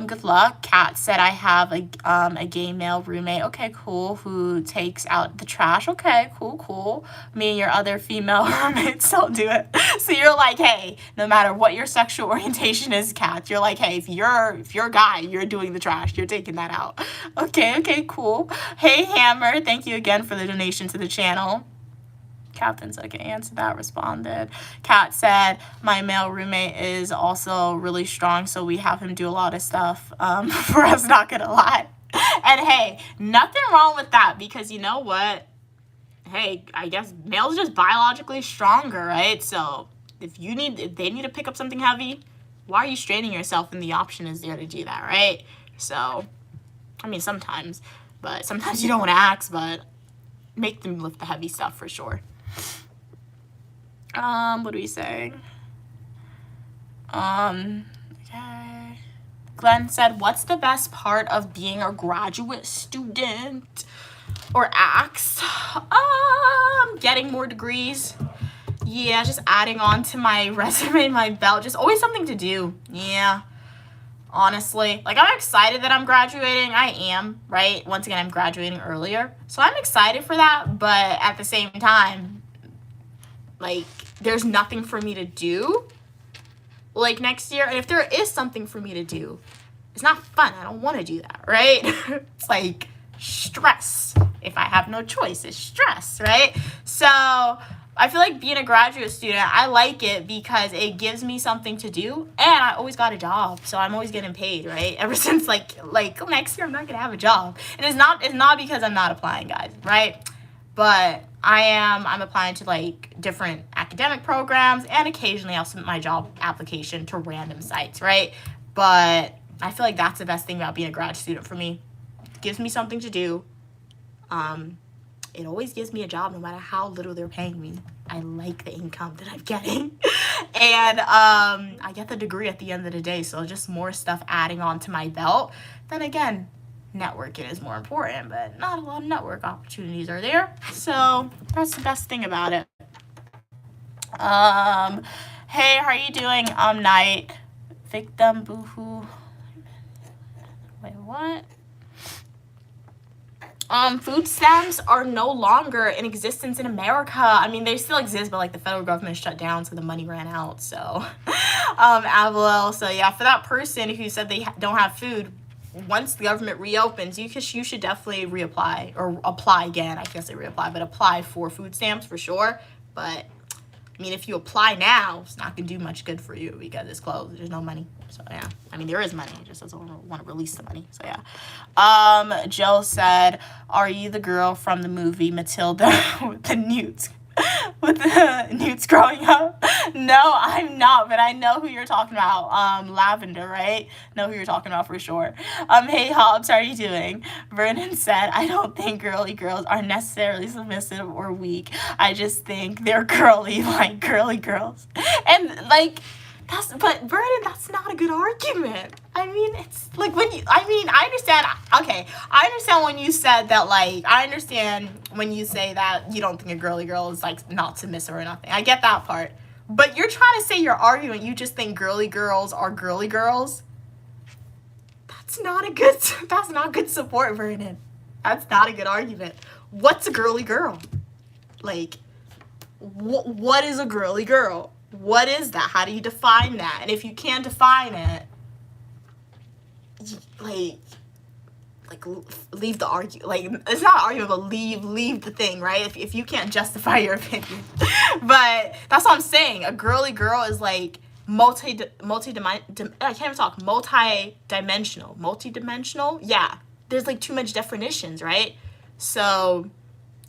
Good luck. Kat said, I have a gay male roommate. Okay, cool. Who takes out the trash. Okay, cool. Me and your other female roommates don't do it. So you're like, hey, no matter what your sexual orientation is, Kat, you're like, hey, if you're a guy, you're doing the trash. You're taking that out. Okay, cool. Hey, Hammer, thank you again for the donation to the channel. Captain said, can answer that, responded. Kat said, my male roommate is also really strong, so we have him do a lot of stuff for us, not gonna lie. And hey, nothing wrong with that, because you know what? Hey, I guess males just biologically stronger, right? So if they need to pick up something heavy, why are you straining yourself when the option is there to do that, right? So, I mean, sometimes you don't want to ask, but make them lift the heavy stuff for sure. What do we say? Okay. Glenn said, what's the best part of being a graduate student? Or asked, getting more degrees. Yeah, just adding on to my resume, my belt, just always something to do. Yeah, honestly. Like, I'm excited that I'm graduating. I am, right? Once again, I'm graduating earlier. So I'm excited for that, but at the same time, like, there's nothing for me to do, like, next year. And if there is something for me to do, it's not fun. I don't want to do that, right? It's like stress. If I have no choice, it's stress, right? So I feel like being a graduate student, I like it because it gives me something to do, and I always got a job, so I'm always getting paid, right? Ever since like next year, I'm not gonna have a job, and it's not because I'm not applying, guys, right? But I'm applying to like different academic programs, and occasionally I'll submit my job application to random sites, right? But I feel like that's the best thing about being a grad student for me. It gives me something to do. It always gives me a job no matter how little they're paying me. I like the income that I'm getting. And I get the degree at the end of the day, so just more stuff adding on to my belt. Then again, networking is more important, but not a lot of network opportunities are there. So that's the best thing about it. Hey, how are you doing? Night. Victim, boohoo. Wait, what? Food stamps are no longer in existence in America. I mean, they still exist, but like the federal government shut down, so the money ran out. So, Avalel. So yeah, for that person who said they don't have food, once the government reopens, you should definitely reapply or apply again. I can't say reapply, but apply for food stamps for sure. But I mean, if you apply now, it's not gonna do much good for you because it's closed. There's no money. So yeah, I mean, there is money. It just doesn't want to release the money. So yeah. Jill said, "Are you the girl from the movie Matilda with the newts?" With the newts growing up? No, I'm not, but I know who you're talking about. Lavender, right? Know who you're talking about for sure. Hey Hobbs, how are you doing? Vernon said, I don't think girly girls are necessarily submissive or weak. I just think they're girly like girly girls. And like, but Vernon, that's not a good argument. I mean, it's like I understand, okay, I understand when you said that, like, I understand when you say that you don't think a girly girl is, like, not submissive or nothing. I get that part. But you're trying to say your argument, you just think girly girls are girly girls? That's not good support, Vernon. That's not a good argument. What's a girly girl? Like, what is a girly girl? What is that? How do you define that? And if you can't define it, like leave the argument. Like, it's not an argument, but leave the thing, right? If you can't justify your opinion. But that's what I'm saying. A girly girl is like multi-dimensional. Yeah, there's like too much definitions, right? So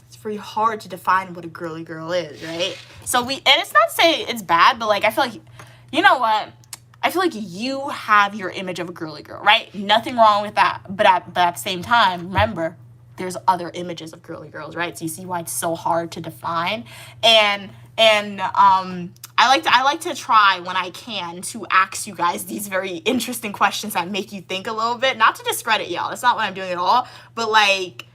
it's very hard to define what a girly girl is, right? So and it's not to say it's bad, but like, I feel like, you know what? I feel like you have your image of a girly girl, right? Nothing wrong with that. But at the same time, remember, there's other images of girly girls, right? So you see why it's so hard to define. And I like to try when I can to ask you guys these very interesting questions that make you think a little bit. Not to discredit y'all. That's not what I'm doing at all. But like,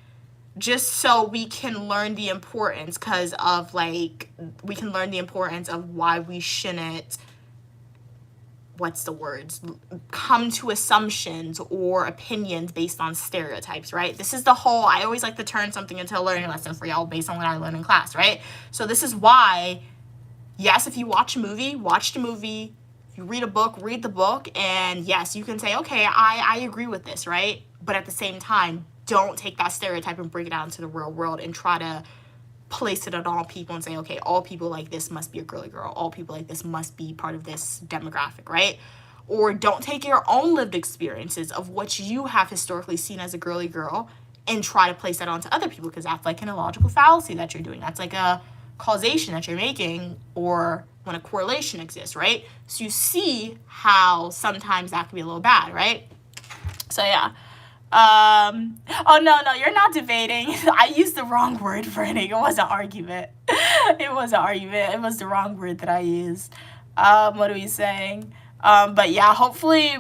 just so we can learn the importance, we can learn the importance of why we shouldn't, come to assumptions or opinions based on stereotypes, right? This is the whole, I always like to turn something into a learning lesson for y'all based on what I learned in class, right? So this is why, yes, if you watch the movie. If you read a book, read the book. And yes, you can say, okay, I agree with this, right? But at the same time, don't take that stereotype and bring it out into the real world and try to place it on all people and say, okay, all people like this must be a girly girl. All people like this must be part of this demographic, right? Or don't take your own lived experiences of what you have historically seen as a girly girl and try to place that onto other people, because that's like an illogical fallacy that you're doing. That's like a causation that you're making, or when a correlation exists, right? So you see how sometimes that can be a little bad, right? So yeah. Oh no, you're not debating. I used the wrong word for it. It wasn't argument. It wasn't argument. It was the wrong word that I used. What are we saying? But yeah, hopefully,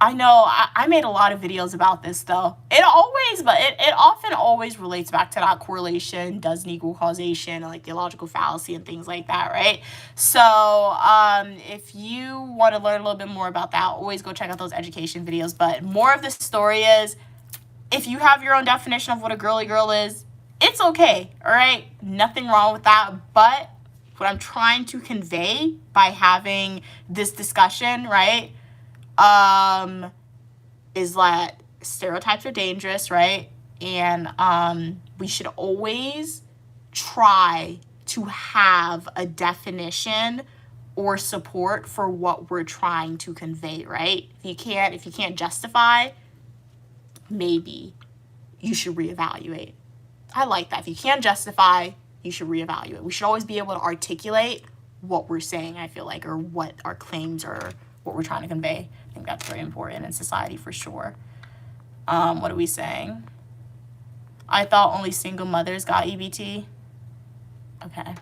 I know I made a lot of videos about this though. It often always relates back to that correlation doesn't equal causation, like the logical fallacy and things like that, right? So, if you want to learn a little bit more about that, always go check out those education videos. But more of the story is, if you have your own definition of what a girly girl is, it's okay, all right? Nothing wrong with that, but what I'm trying to convey by having this discussion, right, is that stereotypes are dangerous, right? And we should always try to have a definition or support for what we're trying to convey, right? If you can't justify, maybe you should reevaluate. I like that. If you can't justify, you should reevaluate. We should always be able to articulate what we're saying, I feel like, or what our claims or what we're trying to convey. I think that's very important in society for sure. What are we saying? I thought only single mothers got EBT. Okay.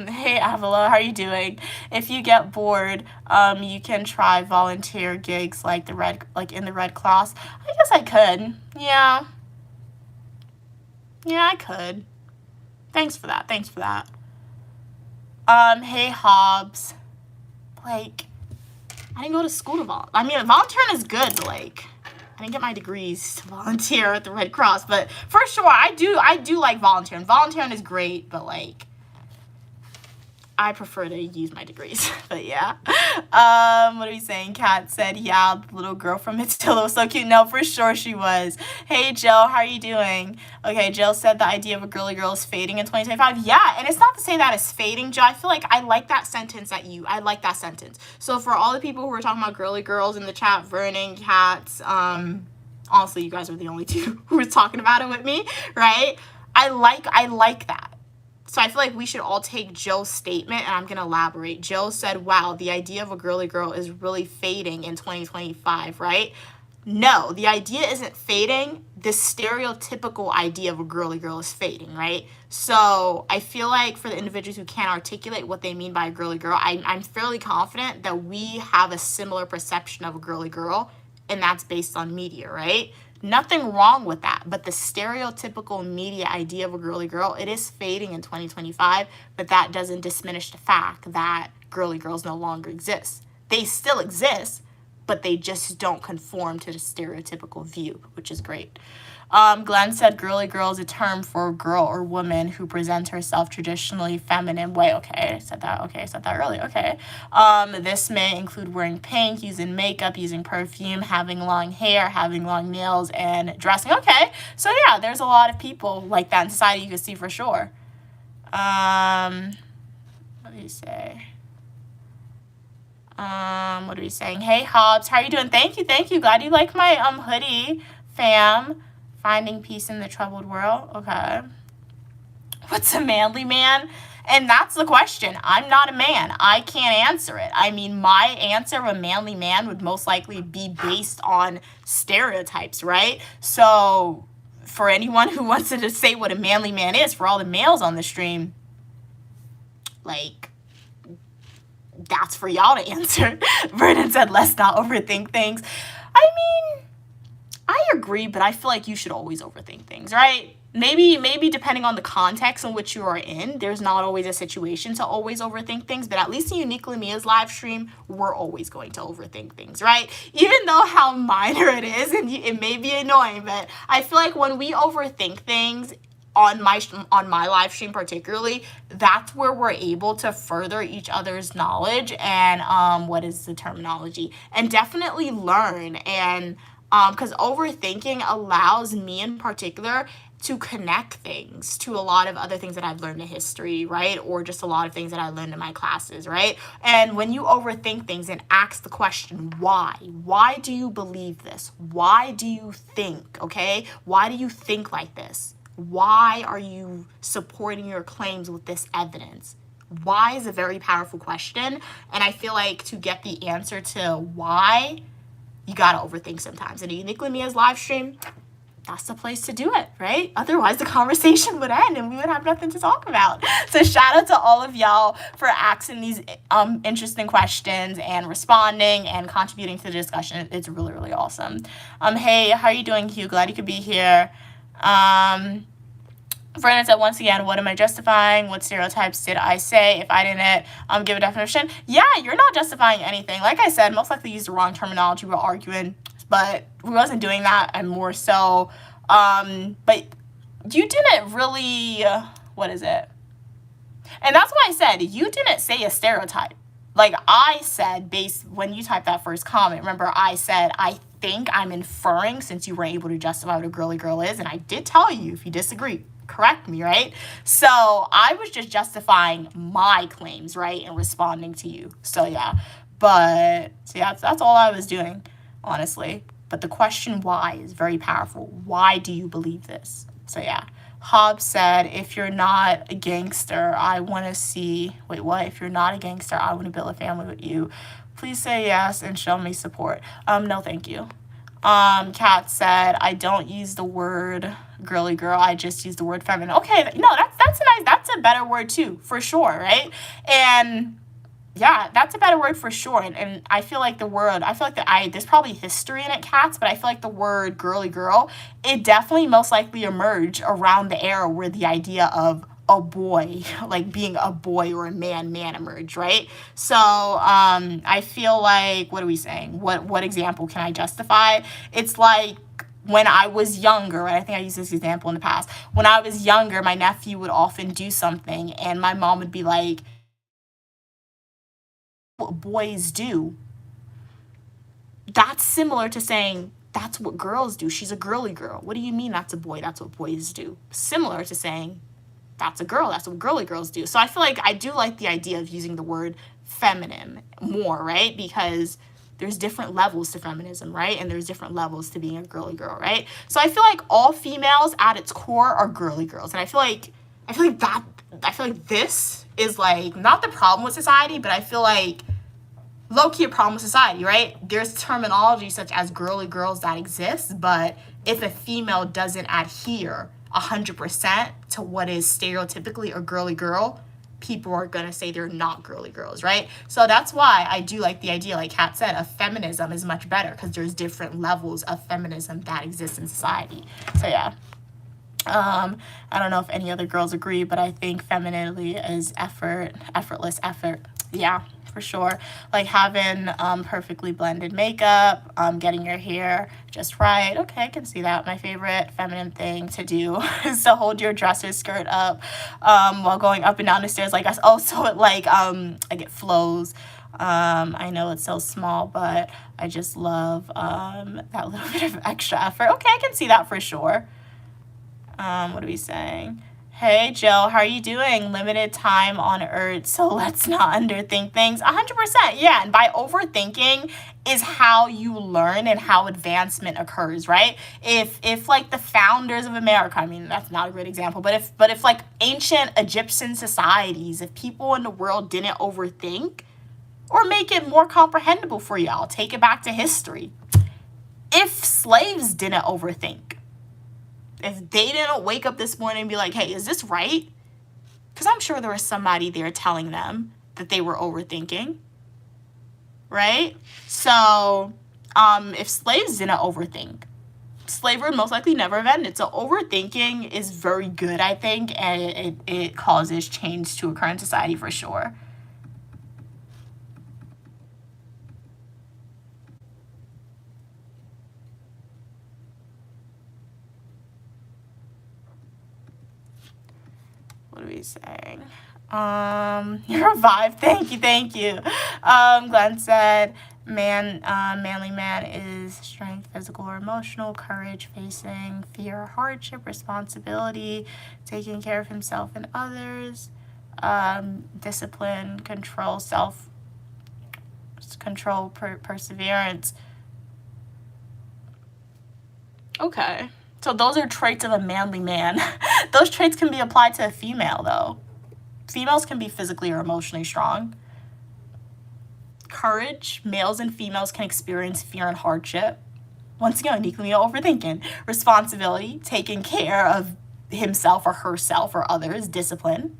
Hey Avila, how are you doing? If you get bored, you can try volunteer gigs like in the Red Cross. I guess I could. Yeah, I could. Thanks for that. Hey Hobbs. Like, I didn't go to school to volunteer. I mean, volunteering is good, but like, I didn't get my degrees to volunteer at the Red Cross. But for sure, I do like volunteering. Volunteering is great, but like, I prefer to use my degrees, but yeah. What are we saying? Kat said, yeah, the little girl from Matilda was so cute. No, for sure she was. Hey, Jill, how are you doing? Okay, Jill said the idea of a girly girl is fading in 2025. Yeah, and it's not to say that it's fading, Jill. I feel like I like that sentence I like that sentence. So for all the people who are talking about girly girls in the chat, Vernon, Katz, honestly, you guys are the only two who are talking about it with me, right? I like that. So I feel like we should all take Joe's statement, and I'm going to elaborate. Joe said, wow, the idea of a girly girl is really fading in 2025, right? No, the idea isn't fading. The stereotypical idea of a girly girl is fading, right? So I feel like for the individuals who can't articulate what they mean by a girly girl, I'm fairly confident that we have a similar perception of a girly girl, and that's based on media, right? Nothing wrong with that, but the stereotypical media idea of a girly girl, it is fading in 2025, but that doesn't diminish the fact that girly girls no longer exist. They still exist, but they just don't conform to the stereotypical view, which is great. Glenn said girly girl is a term for a girl or woman who presents herself traditionally feminine way. Okay, I said that earlier. Okay. This may include wearing pink, using makeup, using perfume, having long hair, having long nails, and dressing. Okay, so yeah, there's a lot of people like that in society, you can see for sure. What do you say? What are we saying? Hey Hobbs, how are you doing? Thank you. Glad you like my hoodie, fam. Finding peace in the troubled world. Okay. What's a manly man? And that's the question. I'm not a man. I can't answer it. I mean, my answer of a manly man would most likely be based on stereotypes, right? So for anyone who wants to say what a manly man is, for all the males on the stream, like, that's for y'all to answer. Vernon said, let's not overthink things. I mean, I agree, but I feel like you should always overthink things, right? Maybe depending on the context in which you are in, there's not always a situation to always overthink things, but at least in Uniquely Mia's live stream, we're always going to overthink things, right? Even though how minor it is, and it may be annoying, but I feel like when we overthink things, on my live stream particularly, that's where we're able to further each other's knowledge and what is the terminology, and definitely learn. And because overthinking allows me in particular, to connect things to a lot of other things that I've learned in history, right? Or just a lot of things that I learned in my classes, right? And when you overthink things and ask the question, why? Why do you believe this? Why do you think, okay? Why do you think like this? Why are you supporting your claims with this evidence? Why is a very powerful question. And I feel like to get the answer to why, you gotta overthink sometimes. And Uniquely Mia's live stream, that's the place to do it, right? Otherwise, the conversation would end and we would have nothing to talk about. So shout out to all of y'all for asking these interesting questions and responding and contributing to the discussion. It's really, really awesome. Hey, how are you doing, Hugh? Glad you could be here. Brandon said, once again, what am I justifying? What stereotypes did I say? If I didn't give a definition, yeah, you're not justifying anything. Like I said, most likely used the wrong terminology. We're arguing, but we wasn't doing that, and more so, but you didn't really, what is it? And that's why I said, you didn't say a stereotype. Like I said, when you typed that first comment, remember I said, I think I'm inferring, since you weren't able to justify what a girly girl is, and I did tell you, if you disagree, correct me, right? So I was just justifying my claims, right, and responding to you. So yeah, that's all I was doing, honestly. But the question why is very powerful. Why do you believe this? So yeah. Hobbs said, if you're not a gangster, I want to see... Wait, what? If you're not a gangster, I want to build a family with you. Please say yes and show me support. No, thank you. Kat said, I don't use the word girly girl. I just use the word feminine. Okay, no, that's a better word too, for sure, right? And... yeah, that's a better word for sure. And I feel like there's probably history in it, Cats, but I feel like the word girly girl, it definitely most likely emerged around the era where the idea of a boy, like being a boy or a man emerged, right? So I feel like, what are we saying? What example can I justify? It's like, when I was younger, right? I think I used this example in the past. When I was younger, my nephew would often do something and my mom would be like, what boys do. That's similar to saying that's what girls do. She's a girly girl. What do you mean that's a boy? That's what boys do. Similar to saying that's a girl. That's what girly girls do. So I feel like I do like the idea of using the word feminine more, right? Because there's different levels to feminism, right? And there's different levels to being a girly girl, right? So I feel like all females at its core are girly girls. And I feel like this is like not the problem with society, but I feel like low-key a problem with society, right? There's terminology such as girly girls that exists, but if a female doesn't adhere 100% to what is stereotypically a girly girl, people are gonna say they're not girly girls, right? So that's why I do like the idea, like Kat said, of feminism is much better because there's different levels of feminism that exist in society. So yeah. I don't know if any other girls agree, but I think femininity is effortless effort. Yeah, for sure. Like having perfectly blended makeup, getting your hair just right. Okay, I can see that. My favorite feminine thing to do is to hold your dresser skirt up while going up and down the stairs like us. Oh, so it like it flows. I know it's so small, but I just love that little bit of extra effort. Okay, I can see that for sure. What are we saying? Hey, Jill, how are you doing? Limited time on Earth, so let's not underthink things. 100%, yeah. And by overthinking is how you learn and how advancement occurs, right? If like the founders of America, I mean, that's not a great example, but if like ancient Egyptian societies, if people in the world didn't overthink or make it more comprehensible for y'all, take it back to history. If slaves didn't overthink, if they didn't wake up this morning and be like, hey, is this right? Because I'm sure there was somebody there telling them that they were overthinking, right? So if slaves didn't overthink, slavery most likely never have ended. So overthinking is very good, I think, and it causes change to occur in society for sure. What are we saying? You're a vibe. Thank you. Glenn said, manly man is strength, physical or emotional, courage, facing fear, hardship, responsibility, taking care of himself and others, discipline, control, self-control, perseverance. Okay. So those are traits of a manly man. Those traits can be applied to a female, though. Females can be physically or emotionally strong. Courage, males and females can experience fear and hardship. Once again, uniquely overthinking. Responsibility, taking care of himself or herself or others. Discipline.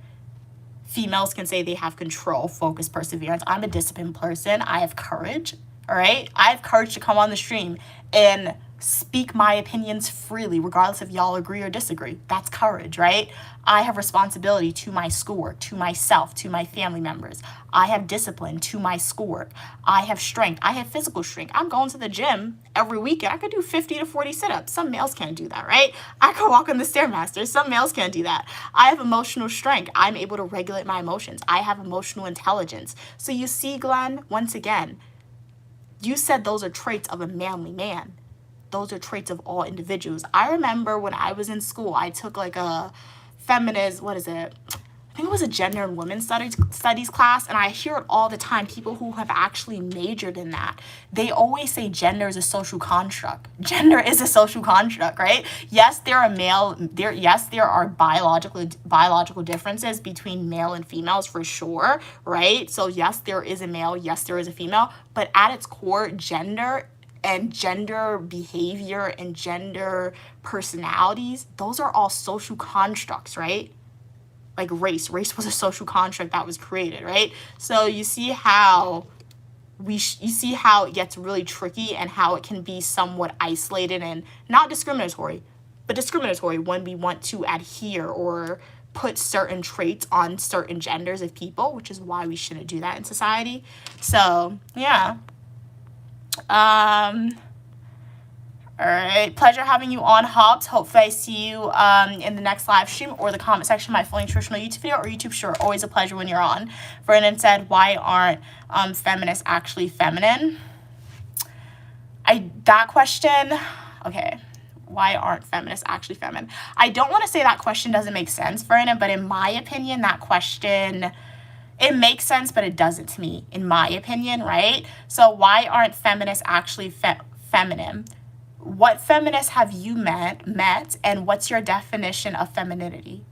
Females can say they have control, focus, perseverance. I'm a disciplined person. I have courage. All right? I have courage to come on the stream and speak my opinions freely, regardless if y'all agree or disagree. That's courage, right? I have responsibility to my schoolwork, to myself, to my family members. I have discipline to my schoolwork. I have strength. I have physical strength. I'm going to the gym every weekend. I could do 50 to 40 sit-ups. Some males can't do that, right? I could walk on the Stairmaster. Some males can't do that. I have emotional strength. I'm able to regulate my emotions. I have emotional intelligence. So you see, Glenn, once again, you said those are traits of a manly man. Those are traits of all individuals. I remember when I was in school, I took like a feminist, I think it was a gender and women's studies class, and I hear it all the time, people who have actually majored in that. They always say gender is a social construct. Gender is a social construct, right? Yes, there are biological differences between male and females for sure, right? So yes, there is a male, yes, there is a female, but at its core, gender and gender behavior and gender personalities, those are all social constructs, right? Like race was a social construct that was created, right? So you see how you see how it gets really tricky and how it can be somewhat isolated and not discriminatory, but discriminatory when we want to adhere or put certain traits on certain genders of people, which is why we shouldn't do that in society. So yeah. All right, pleasure having you on, Hobbs. Hopefully I see you in the next live stream or the comment section of my fully nutritional YouTube video or YouTube short. Always a pleasure when you're on. Vernon said, why aren't feminists actually feminine? That question, okay. Why aren't feminists actually feminine? I don't want to say that question doesn't make sense, Vernon, but in my opinion, that question, it makes sense, but it doesn't to me, in my opinion, right? So why aren't feminists actually feminine? What feminists have you met, and what's your definition of femininity?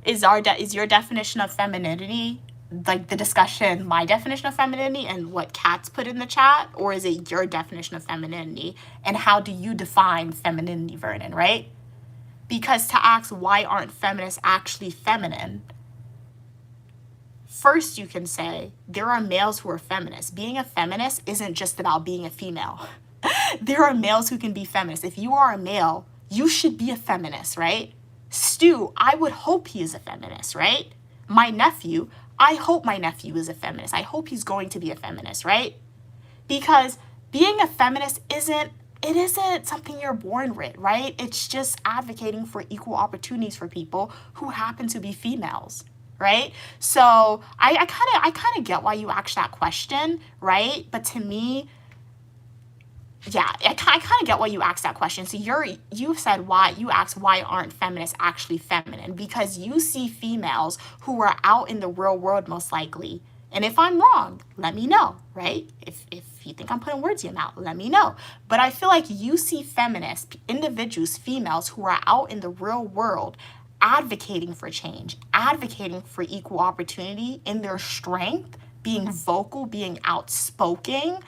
Is your definition of femininity, like the discussion, my definition of femininity and what Kat's put in the chat, or is it your definition of femininity? And how do you define femininity, Vernon, right? Because to ask why aren't feminists actually feminine, first you can say there are males who are feminists. Being a feminist isn't just about being a female. There are males who can be feminists. If you are a male, you should be a feminist, right? Stu, I would hope he is a feminist, right? My nephew, I hope my nephew is a feminist. I hope he's going to be a feminist, right? Because being a feminist isn't something you're born with, right? It's just advocating for equal opportunities for people who happen to be females, right? So I kind of get why you asked that question, right? But to me, yeah, I kind of get why you asked that question. So you said why aren't feminists actually feminine? Because you see females who are out in the real world most likely. And if I'm wrong, let me know, right? If you think I'm putting words in your mouth, let me know. But I feel like you see feminists, individuals, females who are out in the real world advocating for change, advocating for equal opportunity in their strength, being vocal, being outspoken,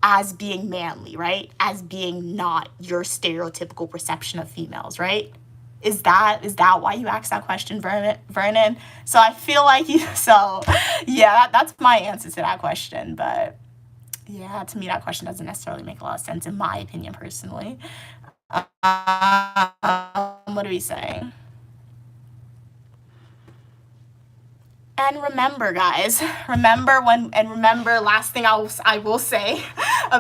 as being manly, right? As being not your stereotypical perception of females, right? Is that why you asked that question, Vernon? So I feel like that's my answer to that question. But yeah, to me, that question doesn't necessarily make a lot of sense in my opinion, personally. What are we saying? And remember, guys, last thing I will say,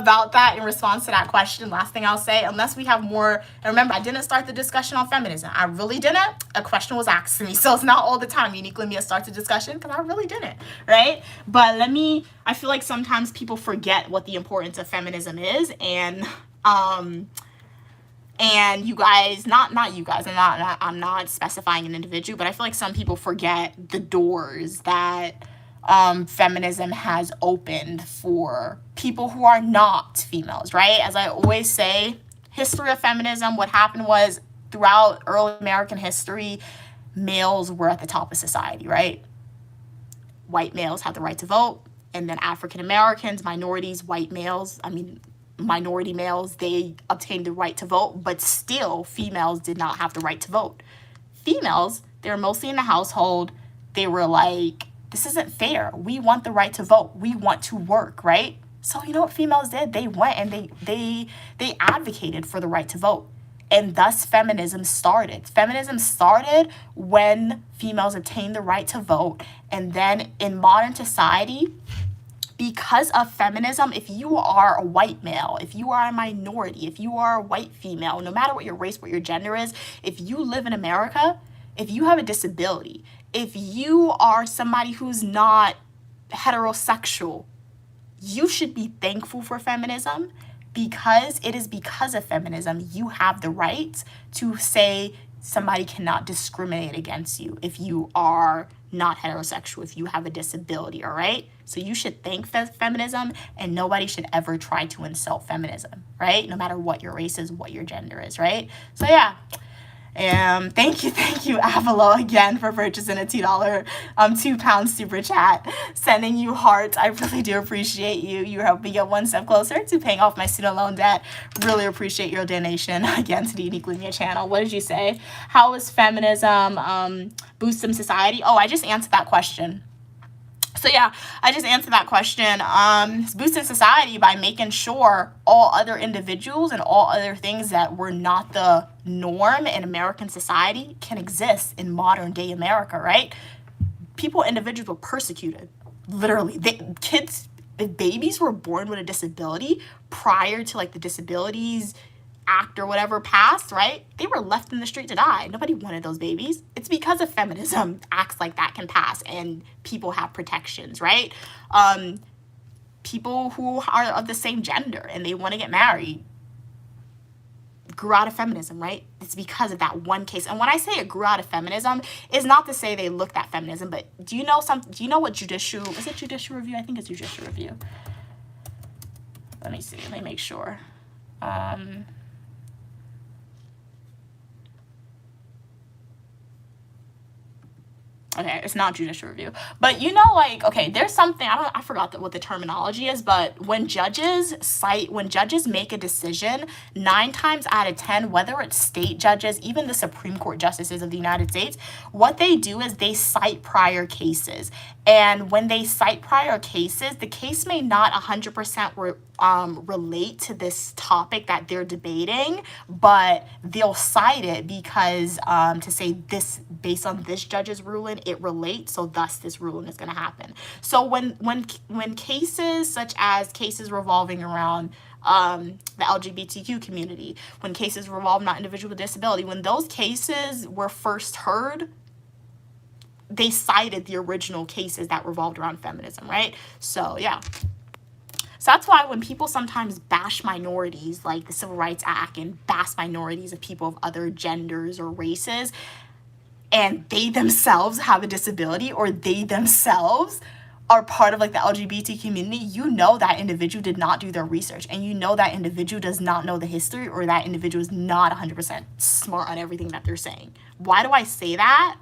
about that in response to that question. Last thing I'll say, unless we have more, and remember, I didn't start the discussion on feminism. I really didn't. A question was asked to me, so it's not all the time Uniquely Mia starts a discussion, because I really didn't, right? But I feel like sometimes people forget what the importance of feminism is, and you guys, not you guys, I'm not specifying an individual, but I feel like some people forget the doors that feminism has opened for people who are not females, right? As I always say, history of feminism, what happened was throughout early American history, males were at the top of society, right? White males had the right to vote, and then African Americans, minorities, minority males, they obtained the right to vote, but still females did not have the right to vote. Females, they were mostly in the household. They were like, this isn't fair. We want the right to vote. We want to work, right? So you know what females did? They went and they advocated for the right to vote. And thus feminism started. Feminism started when females obtained the right to vote. And then in modern society, because of feminism, if you are a white male, if you are a minority, if you are a white female, no matter what your race, what your gender is, if you live in America, if you have a disability, if you are somebody who's not heterosexual, you should be thankful for feminism, because it is because of feminism you have the right to say somebody cannot discriminate against you if you are not heterosexual, if you have a disability, all right? So you should thank feminism, and nobody should ever try to insult feminism, right? No matter what your race is, what your gender is, right? So yeah. Thank you, Avalo, again for purchasing a $2, £2 super chat, sending you hearts. I really do appreciate you. You helped me get one step closer to paying off my student loan debt. Really appreciate your donation again to the Uniquely Mia channel. What did you say? How is feminism boosting society? Oh, I just answered that question. So yeah, I just answered that question. It's boosting society by making sure all other individuals and all other things that were not the norm in American society can exist in modern day America, right? Individuals were persecuted. Literally, babies were born with a disability prior to like the Disabilities Act or whatever passed, right? They were left in the street to die. Nobody wanted those babies. It's because of feminism acts like that can pass and people have protections, right? People who are of the same gender and they want to get married grew out of feminism, right? It's because of that one case. And when I say it grew out of feminism, it's not to say they looked at feminism, but do you know what judicial review? I think it's judicial review. Let me see. Let me make sure. Okay, it's not judicial review. But there's something, I forgot what the terminology is, but when judges make a decision, 9 times out of 10, whether it's state judges, even the Supreme Court justices of the United States, what they do is they cite prior cases. And when they cite prior cases, the case may not 100% relate to this topic that they're debating, but they'll cite it because to say this, based on this judge's ruling, it relates, so thus this ruling is going to happen. So when cases such as cases revolving around the LGBTQ community, when cases revolve around individuals with disability, when those cases were first heard, they cited the original cases that revolved around feminism, right? So yeah. So that's why when people sometimes bash minorities like the Civil Rights Act and bash minorities of people of other genders or races, and they themselves have a disability or they themselves are part of like the LGBT community, you know that individual did not do their research, and you know that individual does not know the history, or that individual is not 100% smart on everything that they're saying. Why do I say that?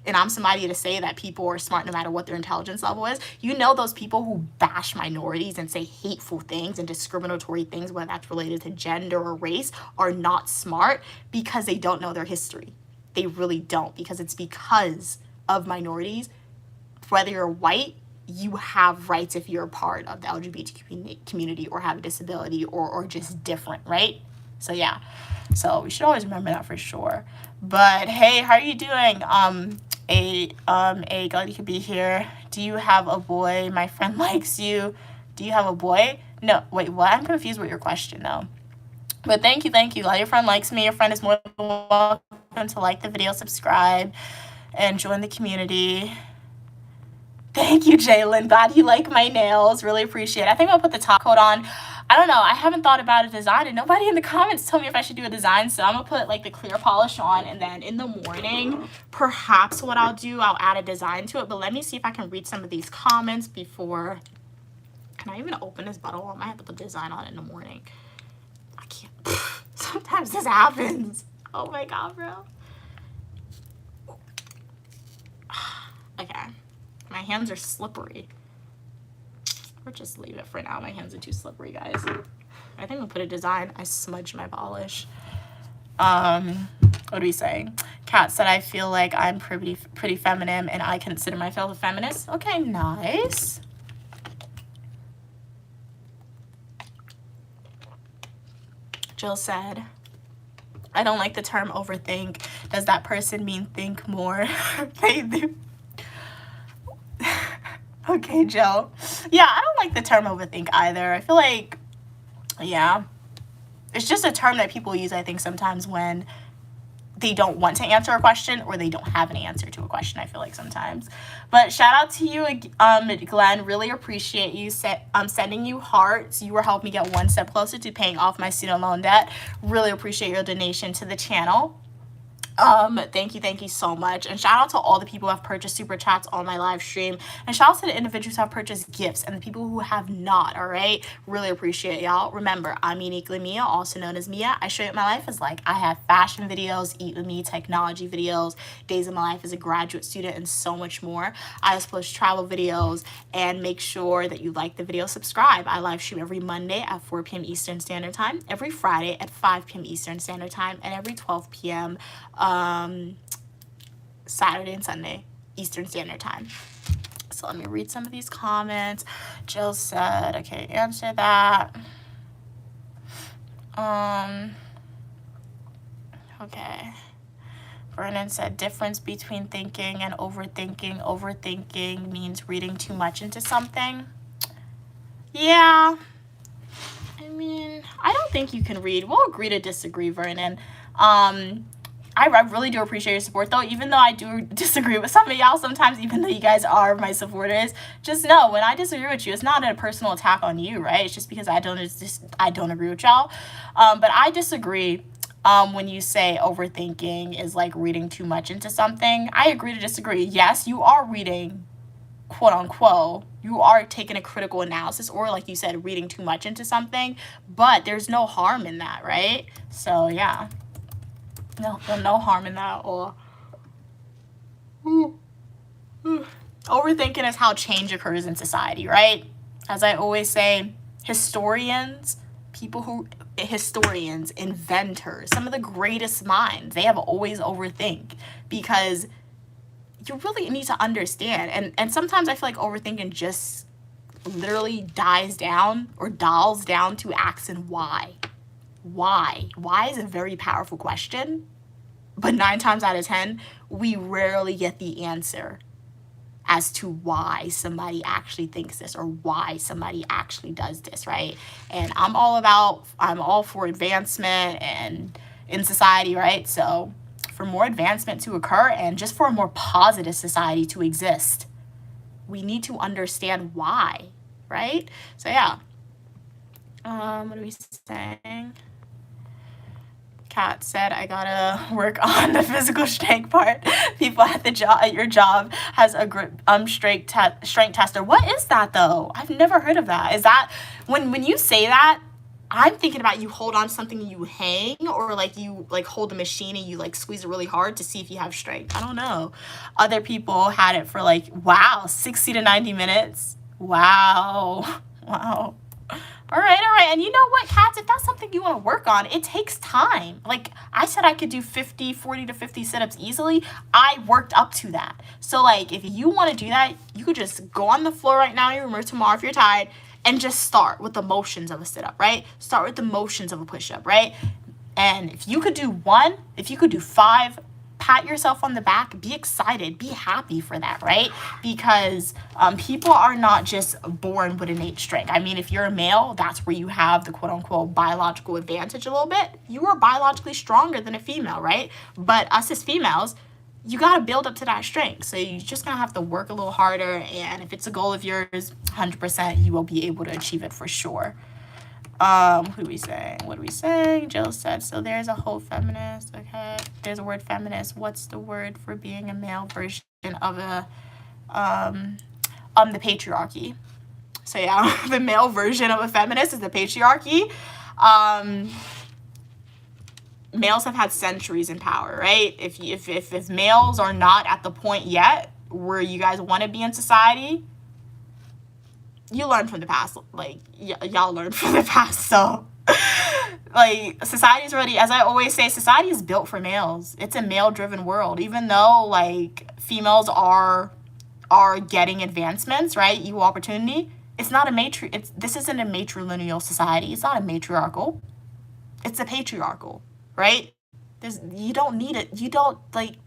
And I'm somebody to say that people are smart no matter what their intelligence level is. You know those people who bash minorities and say hateful things and discriminatory things, whether that's related to gender or race, are not smart because they don't know their history. They really don't, because it's because of minorities. Whether you're white, you have rights if you're a part of the LGBT community or have a disability or just different, right? So yeah, so we should always remember that for sure. But hey, how are you doing? Glad you could be here. Do you have a boy? My friend likes you. Do you have a boy? No, wait, what? I'm confused with your question, though. But thank you, thank you. Glad your friend likes me. Your friend is more than welcome to like the video, subscribe, and join the community. Thank you, Jalen. Glad you like my nails. Really appreciate it. I think I'll put the top coat on. I don't know. I haven't thought about a design, and nobody in the comments told me if I should do a design, so I'm going to put, like, the clear polish on, and then in the morning, perhaps what I'll do, I'll add a design to it. But let me see if I can read some of these comments before. Can I even open this bottle? I might have to put the design on in the morning. I can't. Sometimes this happens. Oh, my God, bro. Okay. My hands are slippery. Or just leave it for now. My hands are too slippery, guys. I think I'll put a design. I smudged my polish. What do we say? Kat said, I feel like I'm pretty feminine and I consider myself a feminist. Okay, nice. Jill said, I don't like the term overthink. Does that person mean think more? They do. Okay, Jill. Yeah, I don't like the term overthink either. I feel like, yeah, it's just a term that people use, I think, sometimes when they don't want to answer a question or they don't have an answer to a question, I feel like sometimes. But shout out to you, Glenn. Really appreciate you sending you hearts. You were helping me get one step closer to paying off my student loan debt. Really appreciate your donation to the channel. Thank you so much. And shout out to all the people who have purchased super chats on my live stream, and shout out to the individuals who have purchased gifts and the people who have not. All right, really appreciate y'all. Remember, I'm Uniquely Mia, also known as Mia. I show you what my life is like. I have fashion videos, eat with me, technology videos, days of my life as a graduate student, and so much more. I also post travel videos, and make sure that you like the video, subscribe. I live stream every Monday at 4 p.m. Eastern Standard Time, every Friday at 5 p.m. Eastern Standard Time, and every 12 p.m. Saturday and Sunday Eastern Standard Time. So let me read some of these comments. Jill said, okay, answer that. Okay. Vernon said, difference between thinking and overthinking. Overthinking means reading too much into something. Yeah. I mean, I don't think you can read. We'll agree to disagree, Vernon. I really do appreciate your support, though, even though I do disagree with some of y'all sometimes, even though you guys are my supporters. Just know, when I disagree with you, it's not a personal attack on you, right? It's just because I don't agree with y'all. But I disagree when you say overthinking is like reading too much into something. I agree to disagree. Yes, you are reading, quote unquote, you are taking a critical analysis, or like you said, reading too much into something, but there's no harm in that, right? So yeah. No harm in that at all. Overthinking is how change occurs in society, right? As I always say, historians, inventors, some of the greatest minds, they have always overthink, because you really need to understand. And sometimes I feel like overthinking just literally dies down or dolls down to asking why. Why is a very powerful question, but 9 times out of 10 we rarely get the answer as to why somebody actually thinks this or why somebody actually does this, right? And I'm all for advancement and in society, right? So for more advancement to occur and just for a more positive society to exist, we need to understand why, right? So yeah. What are we saying? Kat said, I gotta work on the physical strength part. People at your job has a strength tester. What is that though? I've never heard of that. Is that when you say that, I'm thinking about you hold on to something and you hang, or like you like hold the machine and you like squeeze it really hard to see if you have strength. I don't know. Other people had it for like, wow, 60 to 90 minutes. Wow. All right. And you know what, Cats? If that's something you want to work on, it takes time. Like I said, I could do 40 to 50 sit-ups easily. I worked up to that. So like, if you want to do that, you could just go on the floor right now in your room, or tomorrow if you're tired, and just start with the motions of a sit-up, right? Start with the motions of a push-up, right? And if you could do 5 pat yourself on the back, be excited, be happy for that, right? Because people are not just born with innate strength. I mean, if you're a male, that's where you have the quote unquote biological advantage a little bit. You are biologically stronger than a female, right? But us as females, you got to build up to that strength. So you're just going to have to work a little harder. And if it's a goal of yours, 100%, you will be able to achieve it for sure. Who are we saying? What are we saying? Jill said, so there's a whole feminist. Okay. There's a word feminist. What's the word for being a male version of the patriarchy? So yeah, the male version of a feminist is the patriarchy. Males have had centuries in power, right? If males are not at the point yet where you guys want to be in society, you learn from the past. Like, y'all learn from the past. So, like, society is already, as I always say, society is built for males. It's a male-driven world. Even though, like, females are getting advancements, right? Equal opportunity. It's not this isn't a matrilineal society. It's not a matriarchal. It's a patriarchal. Right? You don't need it. You don't, like,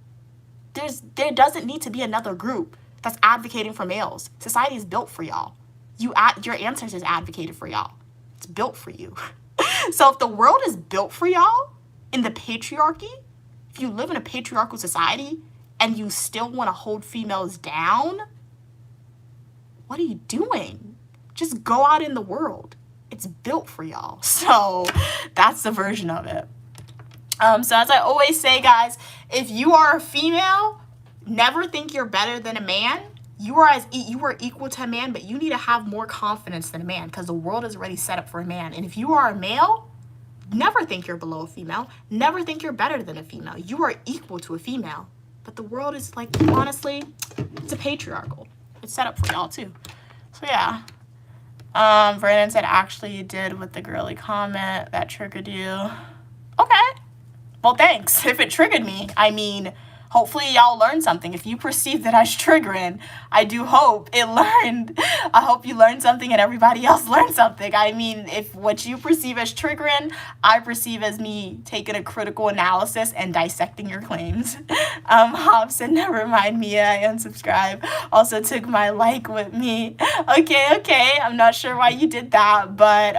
there doesn't need to be another group that's advocating for males. Society is built for y'all. Your ancestors advocated for y'all. It's built for you. So if the world is built for y'all in the patriarchy, if you live in a patriarchal society and you still want to hold females down, what are you doing? Just go out in the world. It's built for y'all. So that's the version of it. So as I always say, guys, if you are a female, never think you're better than a man. You are equal to a man, but you need to have more confidence than a man because the world is already set up for a man. And if you are a male, never think you're below a female. Never think you're better than a female. You are equal to a female. But the world is, like, honestly, it's a patriarchal. It's set up for y'all too. So yeah. Vernon said, actually you did with the girly comment that triggered you. Okay. Well, thanks. If it triggered me, I mean, hopefully y'all learned something. If you perceive that as triggering, I do hope I hope you learned something and everybody else learned something. I mean, if what you perceive as triggering, I perceive as me taking a critical analysis and dissecting your claims. Hobbs said, never mind, Mia, I unsubscribe. Also took my like with me. Okay. I'm not sure why you did that, but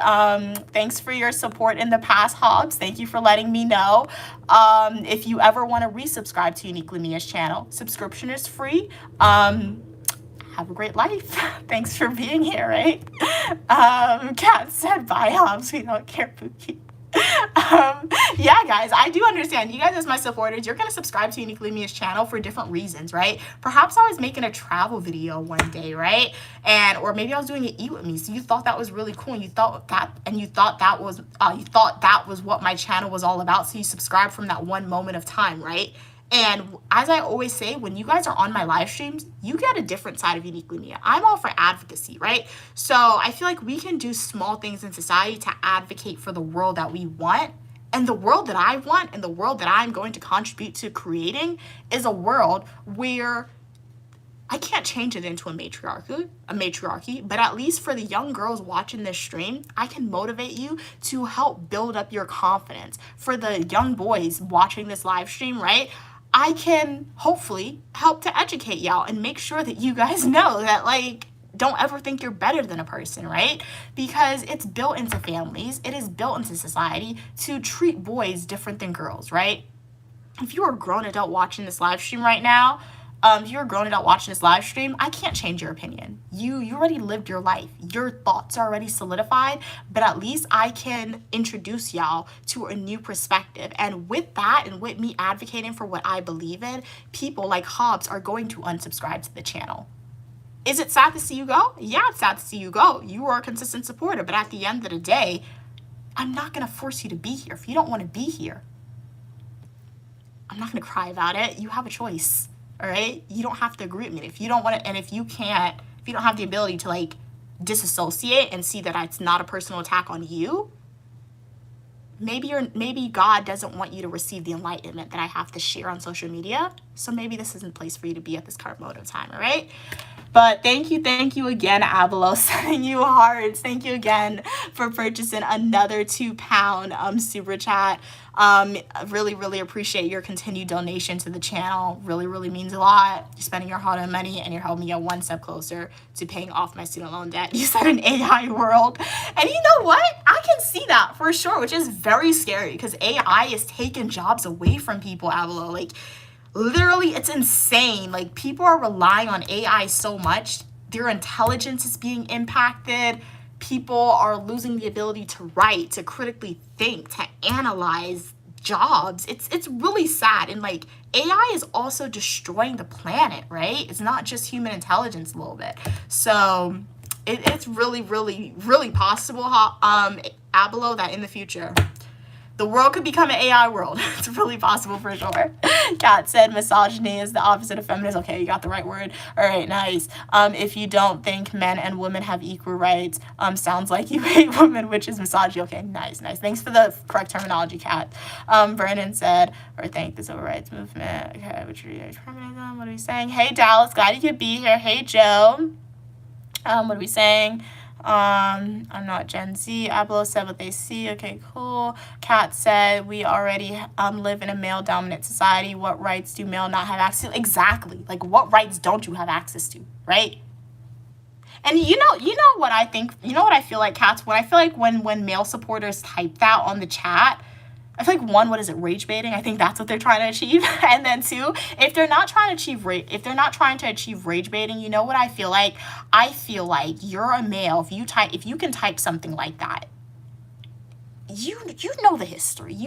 thanks for your support in the past, Hobbs. Thank you for letting me know. If you ever want to resubscribe to Uniquely Mia's channel, subscription is free. Have a great life. Thanks for being here, right? Kat said, bye, Hobbs. We don't care, Pookie. Yeah, guys, I do understand. You guys as my supporters, you're going to subscribe to Uniquely Mia's channel for different reasons, right? Perhaps I was making a travel video one day, right? Or maybe I was doing an eat with me. So you thought that was really cool. And you thought that was what my channel was all about. So you subscribed from that one moment of time, right? And as I always say, when you guys are on my live streams, you get a different side of Uniquely Mia. I'm all for advocacy, right? So I feel like we can do small things in society to advocate for the world that we want. And the world that I want and the world that I'm going to contribute to creating is a world where I can't change it into a matriarchy, but at least for the young girls watching this stream, I can motivate you to help build up your confidence. For the young boys watching this live stream, right? I can hopefully help to educate y'all and make sure that you guys know that, like, don't ever think you're better than a person, right? Because it's built into families, it is built into society to treat boys different than girls, right? If you're a grown adult watching this live stream right now, I can't change your opinion. You already lived your life. Your thoughts are already solidified, but at least I can introduce y'all to a new perspective. And with that, and with me advocating for what I believe in, people like Hobbs are going to unsubscribe to the channel. Is it sad to see you go? Yeah, it's sad to see you go. You are a consistent supporter, but at the end of the day, I'm not going to force you to be here. If you don't want to be here, I'm not going to cry about it. You have a choice. All right, you don't have to agree with me. If you don't want to, and if you don't have the ability to, like, disassociate and see that it's not a personal attack on you, maybe God doesn't want you to receive the enlightenment that I have to share on social media. So maybe this isn't the place for you to be at this current moment of time. All right. But thank you again, Avalo, sending you hearts. Thank you again for purchasing another £2 super chat. I really, really appreciate your continued donation to the channel. Really, really means a lot. You're spending your hard-earned money and you're helping me get one step closer to paying off my student loan debt. You said an AI world. And you know what? I can see that for sure, which is very scary because AI is taking jobs away from people, Avalo. Like, literally, it's insane. Like, people are relying on AI so much. Their intelligence is being impacted. People are losing the ability to write, to critically think, to analyze jobs. It's really sad. And like, AI is also destroying the planet, right? It's not just human intelligence a little bit. So it's really, really, really possible, Abelo, that in the future the world could become an AI world. It's really possible for sure. Kat said misogyny is the opposite of feminism. Okay, you got the right word. All right, nice. If you don't think men and women have equal rights, sounds like you hate women, which is misogyny. Okay, nice. Thanks for the correct terminology, Kat. Vernon said, or thank the civil rights movement. Okay, which feminism? What are we saying? Hey, Dallas, glad you could be here. Hey, Joe. What are we saying? I'm not Gen Z. Ablo said what they see. Okay, cool. Kat said we already live in a male dominant society. What rights do male not have access to? Exactly. Like, what rights don't you have access to, right? And you know what I think, you know what I feel like, Kat? When I feel like when male supporters type that on the chat, I feel like, one, what is it, rage baiting? I think that's what they're trying to achieve. And then two, if they're not trying to achieve rage baiting, you know what I feel like? I feel like you're a male. If you can type something like that, you know the history.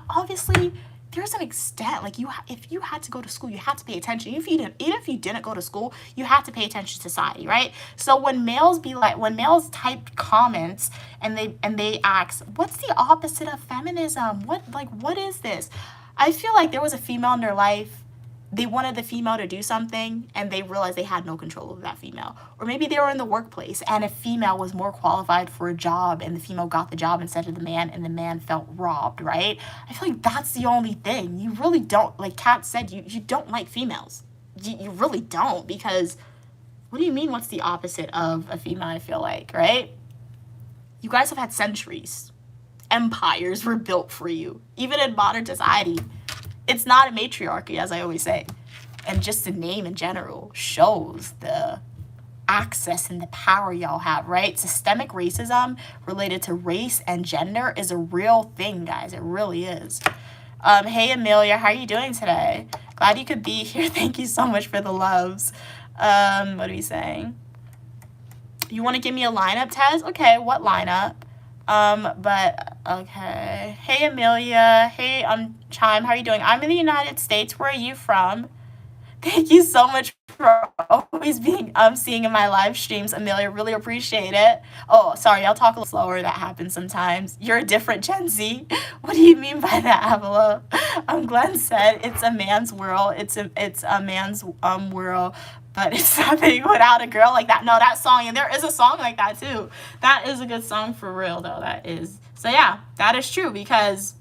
Obviously there's an extent, like, if you had to go to school, you had to pay attention. Even if you didn't go to school, you had to pay attention to society, right? So when males type comments and they ask, what's the opposite of feminism? What is this? I feel like there was a female in their life. They wanted the female to do something and they realized they had no control over that female. Or maybe they were in the workplace and a female was more qualified for a job and the female got the job instead of the man and the man felt robbed, right? I feel like that's the only thing. You really don't, like Kat said, you don't like females. You really don't, because what do you mean what's the opposite of a female, I feel like, right? You guys have had centuries. Empires were built for you. Even in modern society, it's not a matriarchy, as I always say. And just the name in general shows the access and the power y'all have, right? Systemic racism related to race and gender is a real thing, guys. It really is. Hey, Amelia, how are you doing today? Glad you could be here. Thank you so much for the loves. What are we saying? You want to give me a lineup, Tez? Okay, what lineup? But okay. Hey, Amelia. Hey, Chime. How are you doing? I'm in the United States. Where are you from? Thank you so much for always being seeing in my live streams, Amelia. Really appreciate it. Oh, sorry, I'll talk a little slower. That happens sometimes. You're a different Gen Z. What do you mean by that, Avila? Glenn said it's a man's world. It's a man's world. But it's nothing without a girl like that. No, that song, and there is a song like that too. That is a good song for real, though. That is. So yeah, that is true, because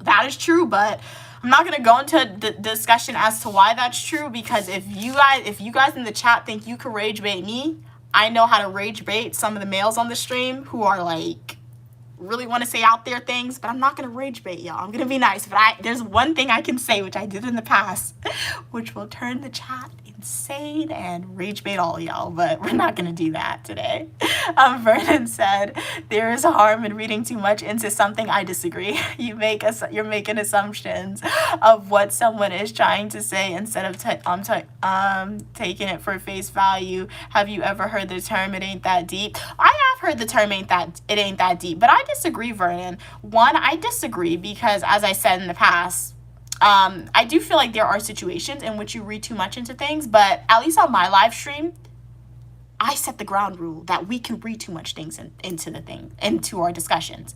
that is true. But I'm not gonna go into the discussion as to why that's true, because if you guys in the chat think you can rage bait me, I know how to rage bait some of the males on the stream who are like really want to say out there things, but I'm not gonna rage bait y'all. I'm gonna be nice, but there's one thing I can say, which I did in the past, which will turn the chat insane and rage bait all y'all, but we're not gonna do that today. Vernon said there is harm in reading too much into something. I disagree. You're making assumptions of what someone is trying to say instead of taking it for face value. Have you ever heard the term "it ain't that deep"? I have heard the term "it ain't that deep," but I disagree, Vernon. One, I disagree because, as I said in the past, I do feel like there are situations in which you read too much into things, but at least on my live stream, I set the ground rule that we can read too much things into our discussions.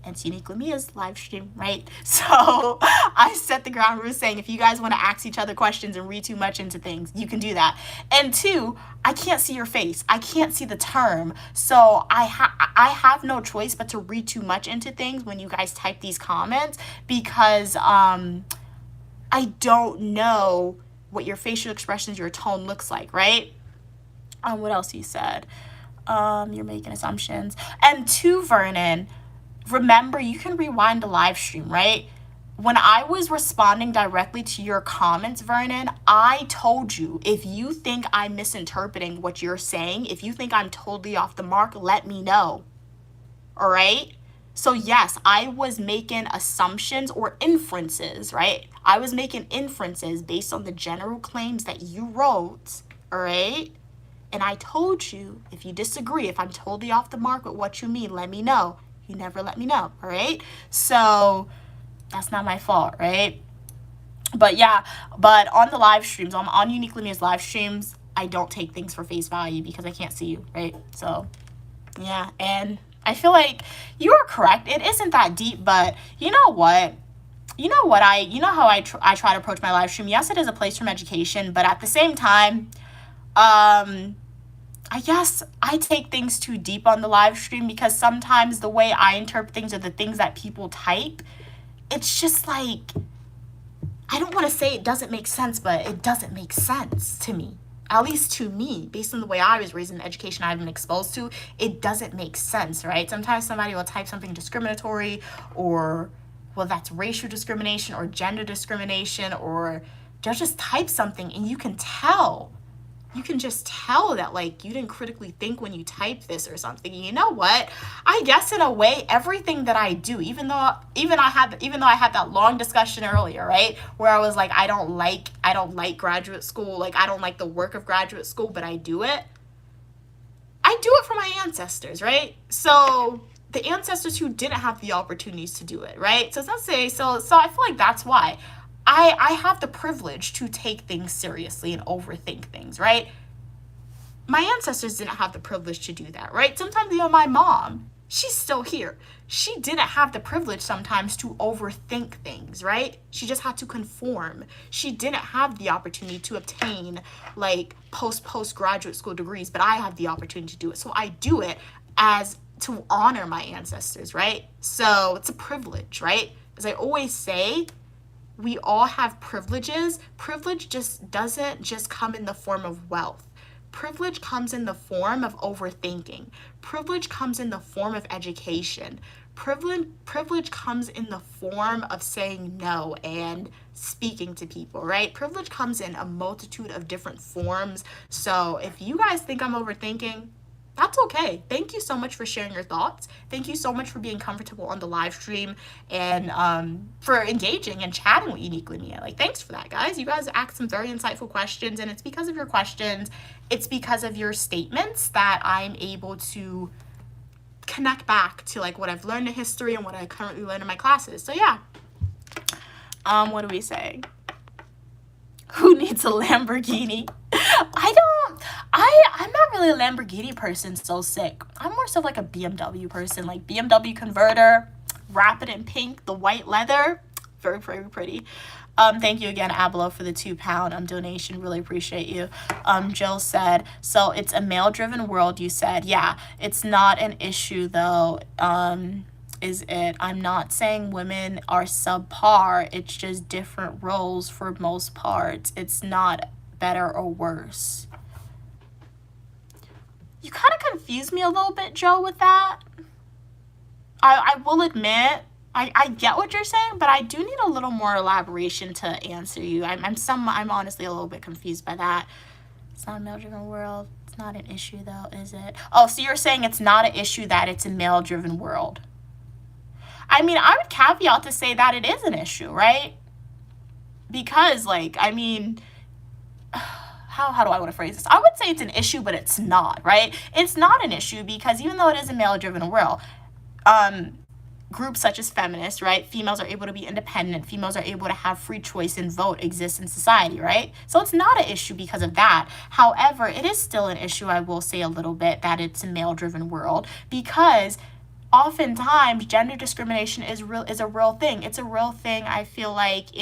And it's Unique Lamia's live stream, right? So I set the ground rule saying if you guys want to ask each other questions and read too much into things, you can do that. And two, I can't see your face. I can't see the term. So I have no choice but to read too much into things when you guys type these comments, because I don't know what your facial expressions, your tone looks like, right? What else he said? You're making assumptions. And two, Vernon, remember, you can rewind the live stream, right? When I was responding directly to your comments, Vernon, I told you, if you think I'm misinterpreting what you're saying, if you think I'm totally off the mark, let me know. All right? So yes, I was making assumptions or inferences, right? I was making inferences based on the general claims that you wrote, all right? And I told you, if you disagree, if I'm totally off the mark with what you mean, let me know. You never let me know, all right? So that's not my fault, right? But yeah, but on the live streams, on Unique Lumia's live streams, I don't take things for face value because I can't see you, right? So yeah, and I feel like you are correct. It isn't that deep, but you know what? You know how I try to approach my live stream. Yes, it is a place from education, but at the same time, I guess I take things too deep on the live stream because sometimes the way I interpret things or the things that people type, it's just like, I don't want to say it doesn't make sense, but it doesn't make sense to me. At least to me, based on the way I was raised in the education I've been exposed to, it doesn't make sense, right? Sometimes somebody will type something discriminatory, or, well, that's racial discrimination or gender discrimination, or they'll just type something and you can tell. You can just tell that, like, you didn't critically think when you type this or something. You know what? I guess in a way, everything that I do, even though I had that long discussion earlier, right, where I was like, I don't like graduate school, like I don't like the work of graduate school, but I do it. I do it for my ancestors, right? So the ancestors who didn't have the opportunities to do it, right? So let's say, so I feel like that's why. I have the privilege to take things seriously and overthink things, right? My ancestors didn't have the privilege to do that, right? Sometimes, you know, my mom, she's still here. She didn't have the privilege sometimes to overthink things, right? She just had to conform. She didn't have the opportunity to obtain like postgraduate school degrees, but I have the opportunity to do it. So I do it as to honor my ancestors, right? So it's a privilege, right? As I always say, we all have privileges. Privilege just doesn't just come in the form of wealth. Privilege comes in the form of overthinking. Privilege comes in the form of education. Privilege comes in the form of saying no and speaking to people, right? Privilege comes in a multitude of different forms. So if you guys think I'm overthinking, that's okay. Thank you so much for sharing your thoughts. Thank you so much for being comfortable on the live stream and for engaging and chatting with Unique Lumia. Like, thanks for that, guys. You guys asked some very insightful questions, and it's because of your questions, it's because of your statements that I'm able to connect back to like what I've learned in history and what I currently learn in my classes. So yeah. What are we saying? Who needs a Lamborghini? I'm not really a Lamborghini person, so sick. I'm more so like a BMW person, like BMW converter, wrap it in pink, the white leather. Very, very pretty. Thank you again, Abelo, for the £2 donation. Really appreciate you. Jill said, so it's a male-driven world, you said. Yeah, it's not an issue, though, is it? I'm not saying women are subpar. It's just different roles for most parts. It's not better or worse. You kind of confused me a little bit, Joe, with that. I will admit, I get what you're saying, but I do need a little more elaboration to answer you. I'm honestly a little bit confused by that. It's not a male-driven world. It's not an issue, though, is it? Oh, so you're saying it's not an issue that it's a male-driven world. I mean, I would caveat to say that it is an issue, right? Because, like, I mean, how do I want to phrase this? I would say it's an issue, but it's not, right? It's not an issue because even though it is a male-driven world, groups such as feminists, right? Females are able to be independent. Females are able to have free choice and vote exist in society, right? So it's not an issue because of that. However, it is still an issue, I will say a little bit, that it's a male-driven world because oftentimes gender discrimination is a real thing. It's a real thing. I feel like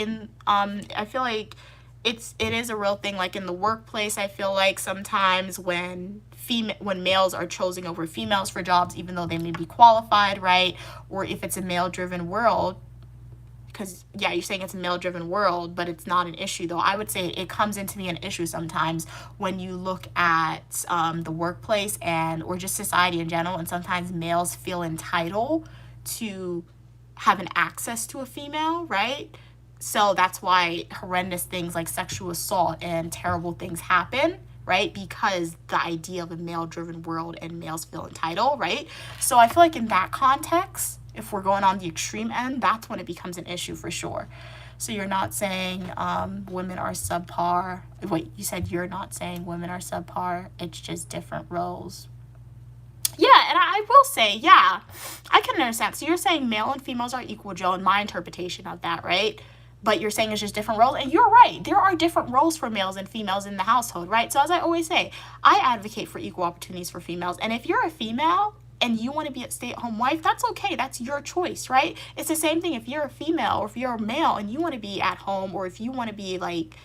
it is a real thing, like in the workplace. I feel like sometimes when males are chosen over females for jobs, even though they may be qualified, right? Or if it's a male-driven world, because yeah, you're saying it's a male driven world, but it's not an issue though. I would say it comes into being an issue sometimes when you look at the workplace and or just society in general, and sometimes males feel entitled to have an access to a female, right? So that's why horrendous things like sexual assault and terrible things happen, right? Because the idea of a male driven world and males feel entitled, right? So I feel like in that context, if we're going on the extreme end, that's when it becomes an issue for sure. So you're not saying women are subpar. Wait, you said you're not saying women are subpar. It's just different roles. Yeah, and I will say, yeah, I can understand. So you're saying male and females are equal, Joe, in my interpretation of that, right? But you're saying it's just different roles. And you're right. There are different roles for males and females in the household, right? So as I always say, I advocate for equal opportunities for females. And if you're a female and you want to be a stay-at-home wife, that's okay. That's your choice, right? It's the same thing if you're a female or if you're a male and you want to be at home, or if you want to be like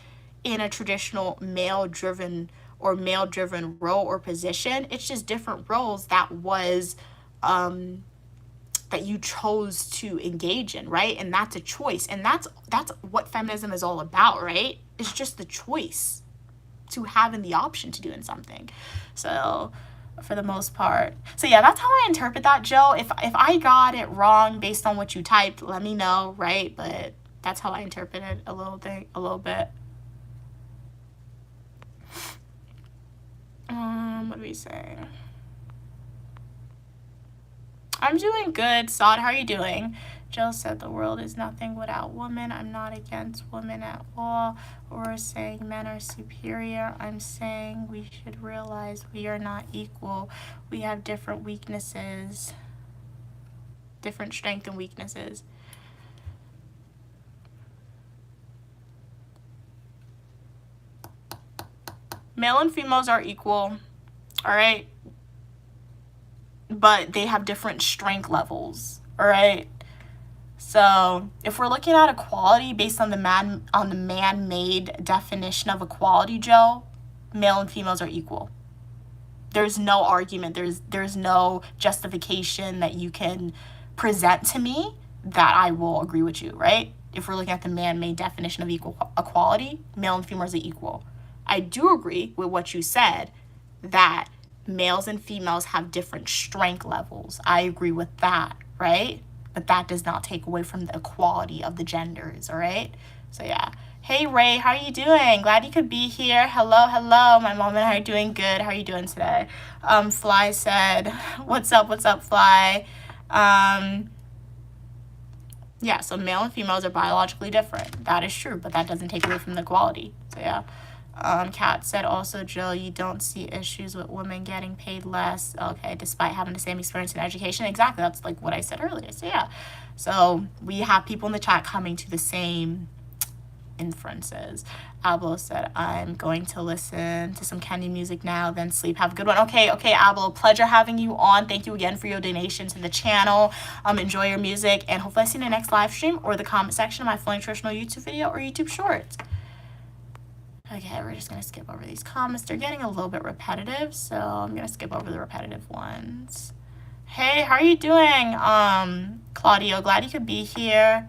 in a traditional male-driven role or position. It's just different roles that was that you chose to engage in, right? And that's a choice. And that's what feminism is all about, right? It's just the choice to having the option to doing something. So for the most part. So yeah, that's how I interpret that, Joe. If I got it wrong based on what you typed, let me know, right? But that's how I interpret it a little bit. What do we say? I'm doing good. Saad, how are you doing? Jill said the world is nothing without women. I'm not against women at all or saying men are superior. I'm saying we should realize we are not equal. We have different weaknesses, different strengths and weaknesses. Male and females are equal, all right? But they have different strength levels, all right? So if we're looking at equality based on the man-made definition of equality, Joe, male and females are equal. There's no argument. There's no justification that you can present to me that I will agree with you, right? If we're looking at the man-made definition of equality, male and females are equal. I do agree with what you said, that males and females have different strength levels. I agree with that, right? But that does not take away from the equality of the genders, all right? So yeah. Hey Ray, how are you doing? Glad you could be here. Hello, my mom and I are doing good. How are you doing today? Fly said, what's up, Fly? Yeah, so male and females are biologically different. That is true, but that doesn't take away from the equality. So yeah. Kat said also, Jill, you don't see issues with women getting paid less, okay, despite having the same experience in education. Exactly, that's like what I said earlier. So yeah, so we have people in the chat coming to the same inferences. Ablo said, I'm going to listen to some Kenny music now, then sleep. Have a good one. Okay, Ablo, pleasure having you on. Thank you again for your donation to the channel. Enjoy your music, and hopefully I see you in the next live stream or the comment section of my Fully Nutritional YouTube video or YouTube Shorts. Okay, we're just going to skip over these comments. They're getting a little bit repetitive, so I'm going to skip over the repetitive ones. Hey, how are you doing, Claudio? Glad you could be here.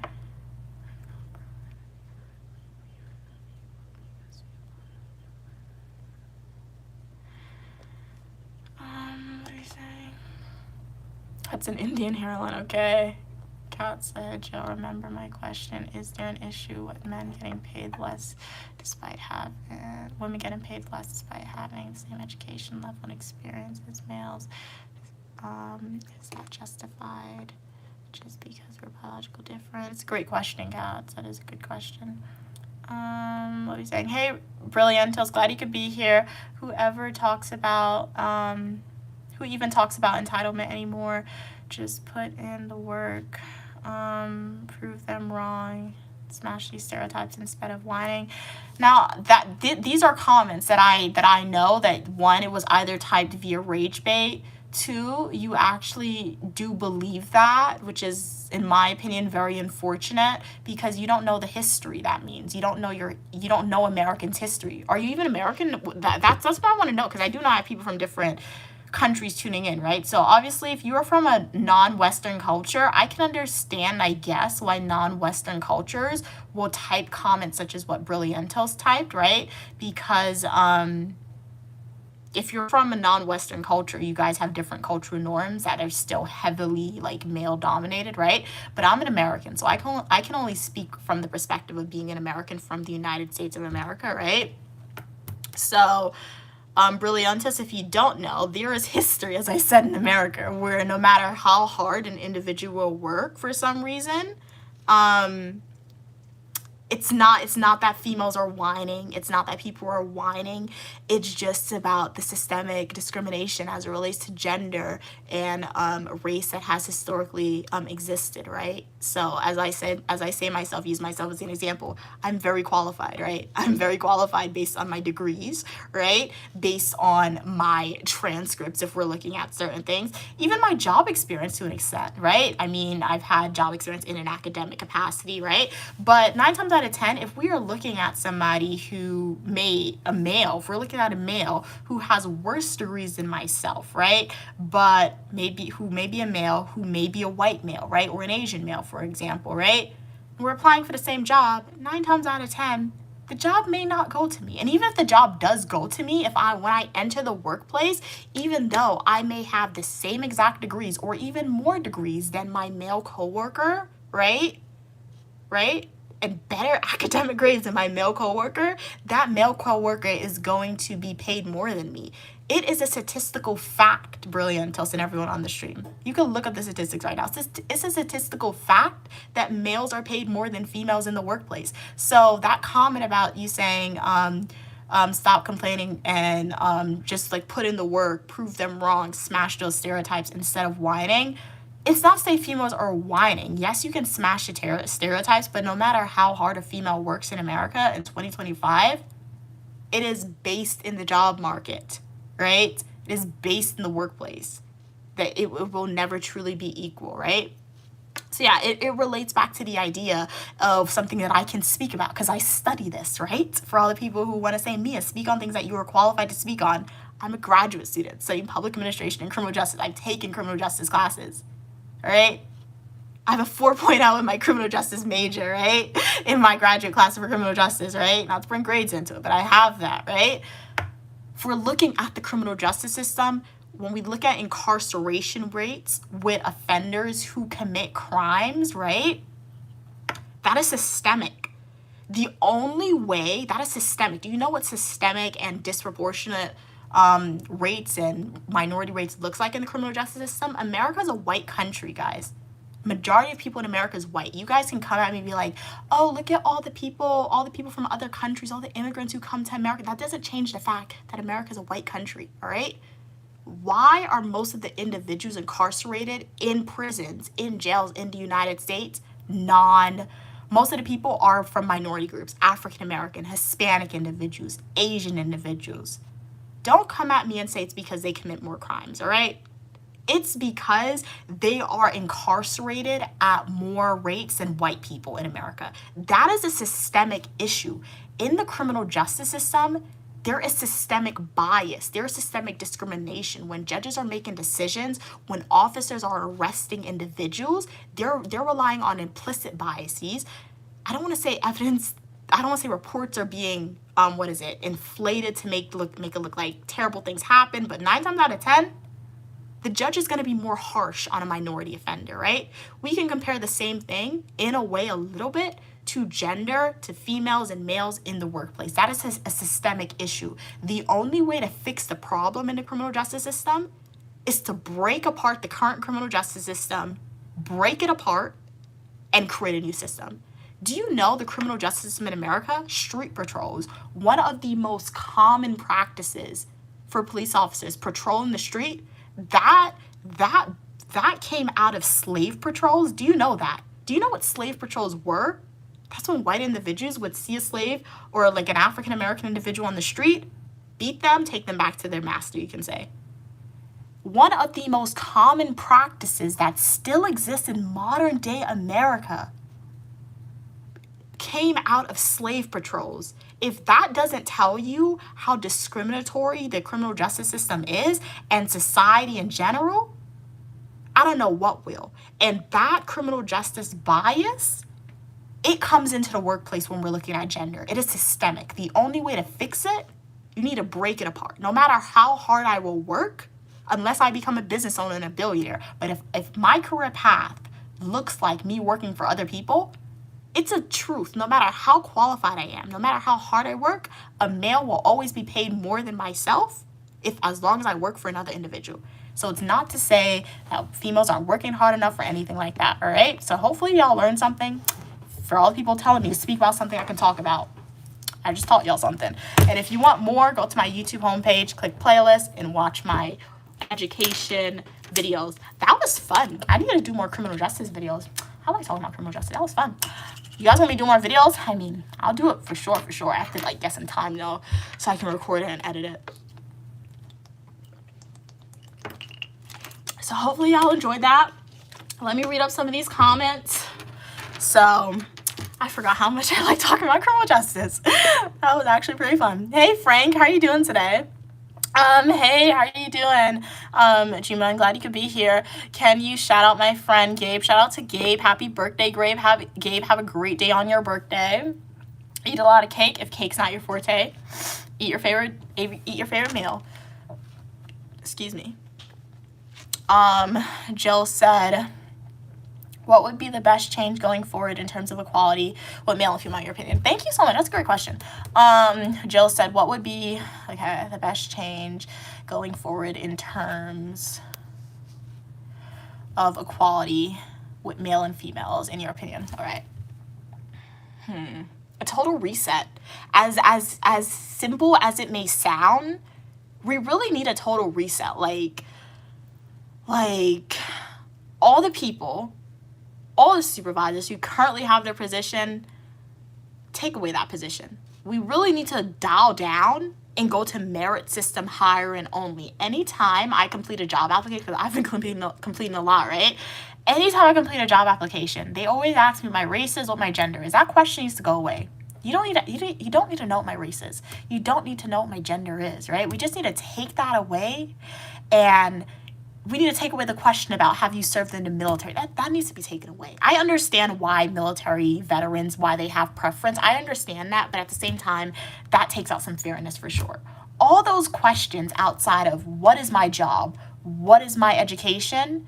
What are you saying? That's an Indian hairline, okay. Kat said, Joe, remember my question. Is there an issue with men getting paid less despite having, women getting paid less despite having the same education level and experience as males? Is that justified just because we're biological different? It's a great question, Kat. That is a good question. What are you saying? Hey, Brilliantals, glad you could be here. Whoever talks about, who even talks about entitlement anymore, just put in the work. Prove them wrong, smash these stereotypes instead of whining. Now these are comments that I know that, one, it was either typed via rage bait, two, you actually do believe that, which is, in my opinion, very unfortunate, because you don't know the history. That means you don't know Americans' history. Are you even American? That's what I want to know, because I do know I have people from different countries tuning in, right? So obviously, if you are from a non-Western culture, I can understand, I guess, why non-Western cultures will type comments such as what Brilliantos typed, right? Because if you're from a non-Western culture, you guys have different cultural norms that are still heavily like male dominated, right? But I'm an American, so I can only speak from the perspective of being an American from the United States of America, right? So Brilliantus, if you don't know, there is history, as I said, in America, where no matter how hard an individual work for some reason, it's not that females are whining. It's not that people are whining. It's just about the systemic discrimination as it relates to gender and race that has historically existed, right? So as I say myself, use myself as an example, I'm very qualified, right? I'm very qualified based on my degrees, right? Based on my transcripts, if we're looking at certain things, even my job experience to an extent, right? I mean, I've had job experience in an academic capacity, right? But 9 times out of 10, if we are looking at somebody who if we're looking at a male who has worse degrees than myself, right? But who may be a male, who may be a white male, right? Or an Asian male, for example, right? We're applying for the same job. 9 times out of 10, the job may not go to me. And even if the job does go to me, when I enter the workplace, even though I may have the same exact degrees or even more degrees than my male coworker, right? And better academic grades than my male coworker, that male coworker is going to be paid more than me. It is a statistical fact, Brilliantos and everyone on the stream. You can look up the statistics right now. It's a statistical fact that males are paid more than females in the workplace. So that comment about you saying, stop complaining and just like put in the work, prove them wrong, smash those stereotypes instead of whining. It's not to say females are whining. Yes, you can smash the stereotypes, but no matter how hard a female works in America in 2025, it is based in the job market, right? It is based in the workplace. That it will never truly be equal, right? So yeah, it relates back to the idea of something that I can speak about because I study this, right? For all the people who want to say, Mia, speak on things that you are qualified to speak on. I'm a graduate student studying public administration and criminal justice. I've taken criminal justice classes. Right? I have a 4.0 in my criminal justice major, right? In my graduate class for criminal justice, right? Not to bring grades into it, but I have that, right? If we're looking at the criminal justice system, when we look at incarceration rates with offenders who commit crimes, right? That is systemic. The only way that is systemic. Do you know what systemic and disproportionate rates and minority rates looks like in the criminal justice system? America is a white country, guys. Majority of people in America is white. You guys can come at me and be like, oh, look at all the people from other countries, all the immigrants who come to America. That doesn't change the fact that America is a white country, all right? Why are most of the individuals incarcerated in prisons, in jails in the United States most of the people are from minority groups, African American, Hispanic individuals, Asian individuals. Don't come at me and say it's because they commit more crimes, all right? It's because they are incarcerated at more rates than white people in America. That is a systemic issue. In the criminal justice system, there is systemic bias. There is systemic discrimination. When judges are making decisions, when officers are arresting individuals, they're relying on implicit biases. I don't want to say evidence. I don't want to say reports are being inflated to make it look like terrible things happen. But 9 times out of 10, the judge is going to be more harsh on a minority offender, right? We can compare the same thing in a way a little bit to gender, to females and males in the workplace. That is a systemic issue. The only way to fix the problem in the criminal justice system is to break apart the current criminal justice system, break it apart, and create a new system. Do you know the criminal justice system in America? Street patrols. One of the most common practices for police officers patrolling the street, that came out of slave patrols. Do you know that? Do you know what slave patrols were? That's when white individuals would see a slave or like an African American individual on the street, beat them, take them back to their master, you can say. One of the most common practices that still exists in modern day America came out of slave patrols. If that doesn't tell you how discriminatory the criminal justice system is and society in general, I don't know what will. And that criminal justice bias, it comes into the workplace when we're looking at gender. It is systemic. The only way to fix it, you need to break it apart. No matter how hard I will work, unless I become a business owner and a billionaire, but if my career path looks like me working for other people, it's a truth. No matter how qualified I am, no matter how hard I work, a male will always be paid more than myself as long as I work for another individual. So it's not to say that females aren't working hard enough or anything like that, all right? So hopefully y'all learned something. For all the people telling me to speak about something I can talk about, I just taught y'all something. And if you want more, go to my YouTube homepage, click playlist, and watch my education videos. That was fun. I need to do more criminal justice videos. I like talking about criminal justice. That was fun. You guys want me to do more videos? I mean, I'll do it for sure. I have to get some time though, so I can record it and edit it. So hopefully y'all enjoyed that. Let me read up some of these comments. So I forgot how much I like talking about criminal justice. That was actually pretty fun. Hey Frank, how are you doing today? Hey, how are you doing? Gima, I'm glad you could be here. Can you shout out my friend Gabe? Shout out to Gabe. Happy birthday, Gabe. Have a great day on your birthday. Eat a lot of cake if cake's not your forte. Eat your favorite meal. Excuse me. Jill said, what would be the best change going forward in terms of equality with male and female, in your opinion? Thank you so much. That's a great question. Jill said, what would be the best change going forward in terms of equality with male and females, in your opinion? All right. A total reset. As simple as it may sound, we really need a total reset. Like all the people, all the supervisors who currently have their position, take away that position. We really need to dial down and go to merit system hiring only. Anytime I complete a job application, because I've been completing a lot, right? Anytime I complete a job application, they always ask me my race is, what my gender is. That question needs to go away. You don't need to know what my race is. You don't need to know what my gender is, right? We just need to take that away, and we need to take away the question about have you served in the military. That needs to be taken away. I understand why military veterans, why they have preference. I understand that, but at the same time, that takes out some fairness for sure. All those questions outside of what is my job, what is my education,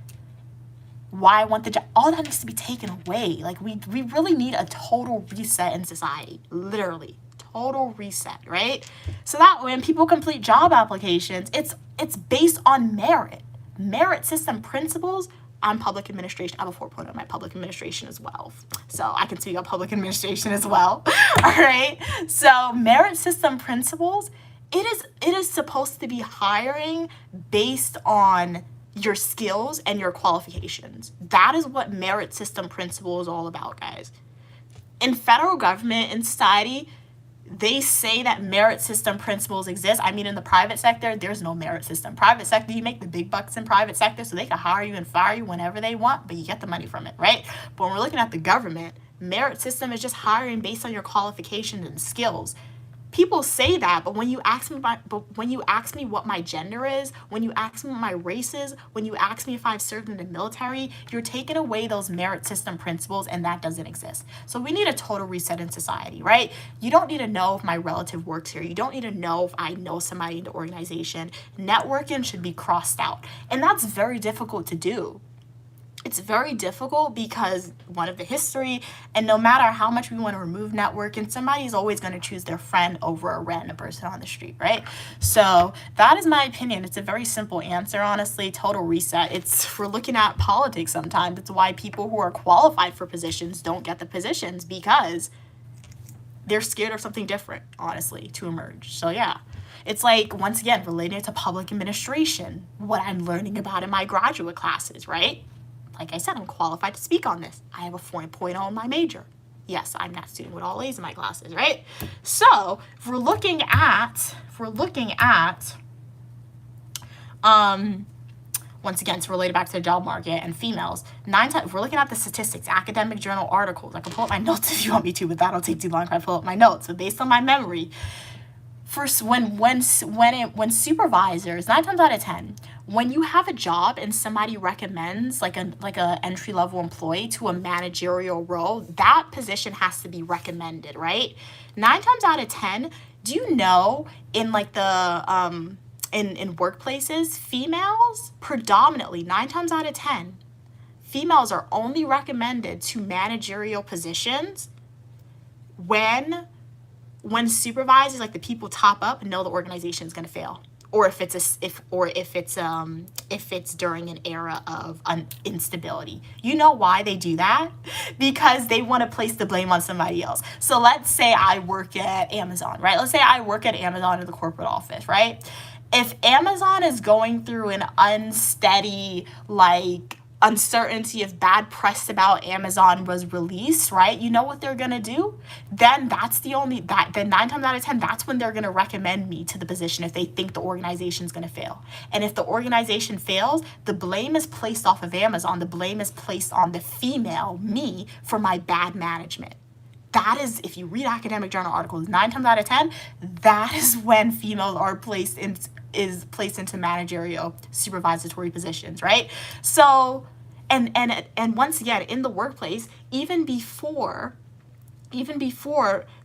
why I want the job, all that needs to be taken away. Like we really need a total reset in society, literally. Total reset, right? So that when people complete job applications, it's based on merit. Merit system principles. I'm public administration. I have a 4.0 in my public administration as well. So I can speak on public administration as well. All right. So merit system principles, it is supposed to be hiring based on your skills and your qualifications. That is what merit system principle is all about, guys. In federal government, in society, they say that merit system principles exist. I mean, in the private sector, there's no merit system. Private sector, you make the big bucks in private sector, so they can hire you and fire you whenever they want, but you get the money from it, right? But when we're looking at the government, merit system is just hiring based on your qualifications and skills. People say that, but when you ask me what my gender is, when you ask me what my race is, when you ask me if I've served in the military, you're taking away those merit system principles, and that doesn't exist. So we need a total reset in society, right? You don't need to know if my relative works here. You don't need to know if I know somebody in the organization. Networking should be crossed out, and that's very difficult to do. It's very difficult because one of the history, and no matter how much we want to remove networking, somebody's always going to choose their friend over a random person on the street, right? So that is my opinion. It's a very simple answer, honestly. Total reset. We're looking at politics sometimes. It's why people who are qualified for positions don't get the positions, because they're scared of something different, honestly, to emerge. So yeah. It's like, once again, related to public administration, what I'm learning about in my graduate classes, right? Like I said, I'm qualified to speak on this. I have a 4.0 in my major. Yes, I'm that student with all A's in my classes, right? So if we're looking at once again, to relate it back to the job market and females, 9 times, if we're looking at the statistics, academic journal articles, I can pull up my notes if you want me to, but that'll take too long if I pull up my notes. But based on my memory, first, when supervisors, 9 times out of 10, when you have a job and somebody recommends like a entry level employee to a managerial role, that position has to be recommended, right? 9 times out of 10, do you know in like the in workplaces, females predominantly 9 times out of 10, females are only recommended to managerial positions when supervisors, like the people top up, know the organization is going to fail, or if it's during an era of instability. You know why they do that? Because they want to place the blame on somebody else. So let's say I work at Amazon, right? Let's say I work at Amazon in the corporate office, right? If Amazon is going through an unsteady, like, uncertainty if bad press about Amazon was released, right? You know what they're gonna do? Then then 9 times out of 10, that's when they're gonna recommend me to the position if they think the organization's gonna fail. And if the organization fails, the blame is placed off of Amazon. The blame is placed on the female, me, for my bad management. That is, if you read academic journal articles, 9 times out of 10, that is when females are placed into managerial supervisory positions, right? So, and once again, in the workplace, even before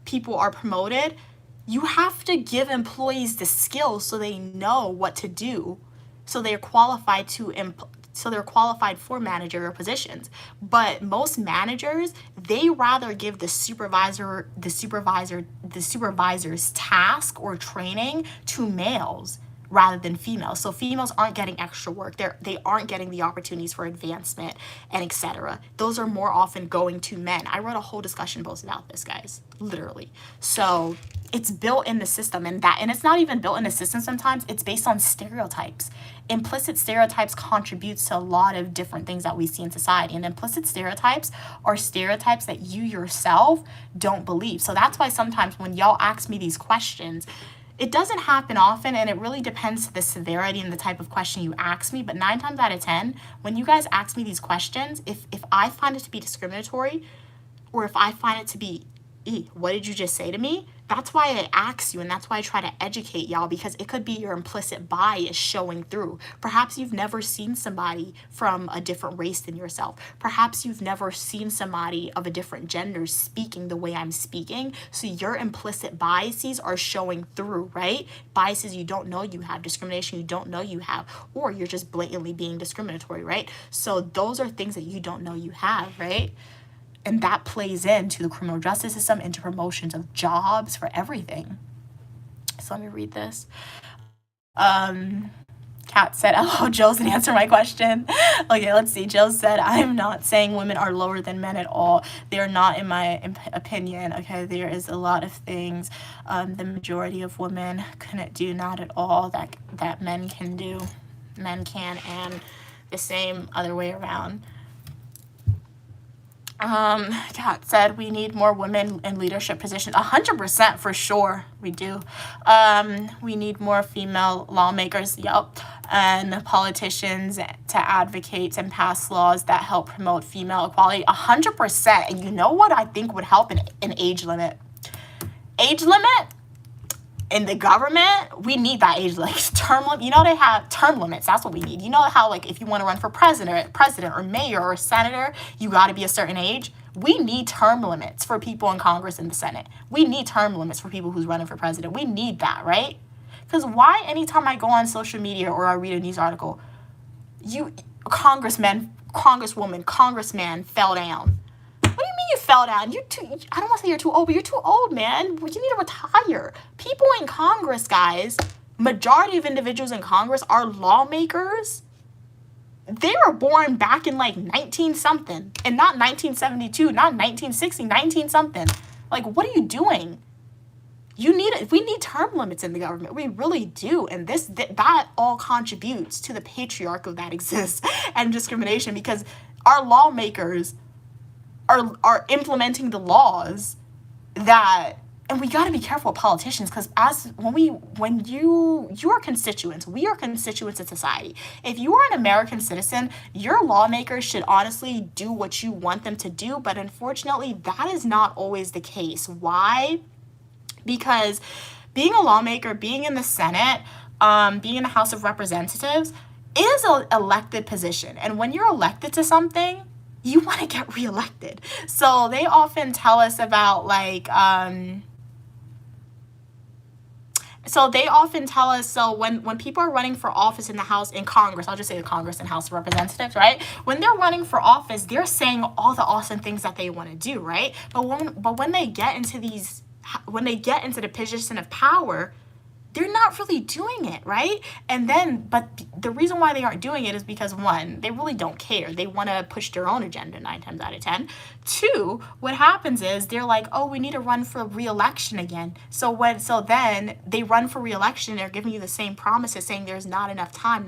people are promoted, you have to give employees the skills so they know what to do, so they're qualified for managerial positions. But most managers, they rather give the supervisor's task or training to males rather than females. So females aren't getting extra work. They aren't getting the opportunities for advancement and etc. Those are more often going to men. I wrote a whole discussion post about this, guys, literally. So it's built in the system, and it's not even built in the system sometimes. It's based on stereotypes. Implicit stereotypes contributes to a lot of different things that we see in society. And implicit stereotypes are stereotypes that you yourself don't believe. So that's why sometimes when y'all ask me these questions, it doesn't happen often, and it really depends to the severity and the type of question you ask me. But 9 times out of 10, when you guys ask me these questions, if I find it to be discriminatory, or if I find it to be, what did you just say to me? That's why I ask you, and that's why I try to educate y'all, because it could be your implicit bias showing through. Perhaps you've never seen somebody from a different race than yourself. Perhaps you've never seen somebody of a different gender speaking the way I'm speaking. So your implicit biases are showing through, right? Biases you don't know you have, discrimination you don't know you have, or you're just blatantly being discriminatory, right? So those are things that you don't know you have, right? And that plays into the criminal justice system, into promotions of jobs, for everything. So let me read this. Kat said, oh, Jill didn't answer my question. Okay, let's see. Jill said, I'm not saying women are lower than men at all. They are not, in my opinion. Okay, there is a lot of things the majority of women couldn't do, not at all, that men can do. Men can, and the same other way around. Kat said, we need more women in leadership positions. 100% for sure, we do. We need more female lawmakers, yep, and politicians to advocate and pass laws that help promote female equality. 100%. And you know what I think would help? An age limit. Age limit? In the government, we need that age, like term limit. You know, they have term limits. That's what we need. You know how, like, if you want to run for president or mayor or senator, you got to be a certain age. We need term limits for people in Congress and the Senate. We need term limits for people who's running for president. We need that, right? Because why, anytime I go on social media or I read a news article, congressman fell down. What do you mean you fell down? I don't want to say you're too old, but you're too old, man. You need to retire. People in Congress, guys, majority of individuals in Congress are lawmakers. They were born back in like 19-something, and not 1972, not 1960, 19-something. Like, what are you doing? We need term limits in the government. We really do. And that all contributes to the patriarchy that exists and discrimination, because our lawmakers are implementing the laws that and we got to be careful with politicians, because when you are constituents, we are constituents in society. If you are an American citizen, your lawmakers should honestly do what you want them to do, but unfortunately that is not always the case. Why? Because being a lawmaker, being in the Senate, being in the House of Representatives is an elected position, and when you're elected to something, you want to get reelected. So they often tell us about so when people are running for office in the House, in Congress, I'll just say the Congress and House of Representatives, right? When they're running for office, they're saying all the awesome things that they want to do, right? But when they get into the position of power, they're not really doing it, right? But the reason why they aren't doing it is because, one, they really don't care. They want to push their own agenda 9 times out of 10. Two, what happens is they're like, oh, we need to run for re-election again. So then they run for re-election, they're giving you the same promises saying there's not enough time.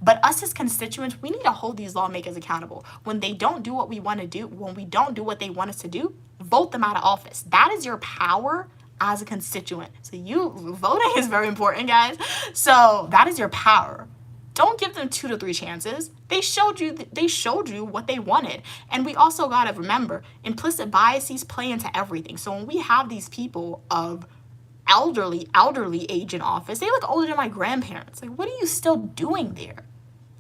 But us as constituents, we need to hold these lawmakers accountable. When they don't do what we want to do, when we don't do what they want us to do, vote them out of office. That is your power as a constituent. So voting is very important, guys. So that is your power. Don't give them 2 to 3 chances. They showed you what they wanted. And we also got to remember, implicit biases play into everything. So when we have these people of elderly age in office, they look older than my grandparents. Like, what are you still doing there?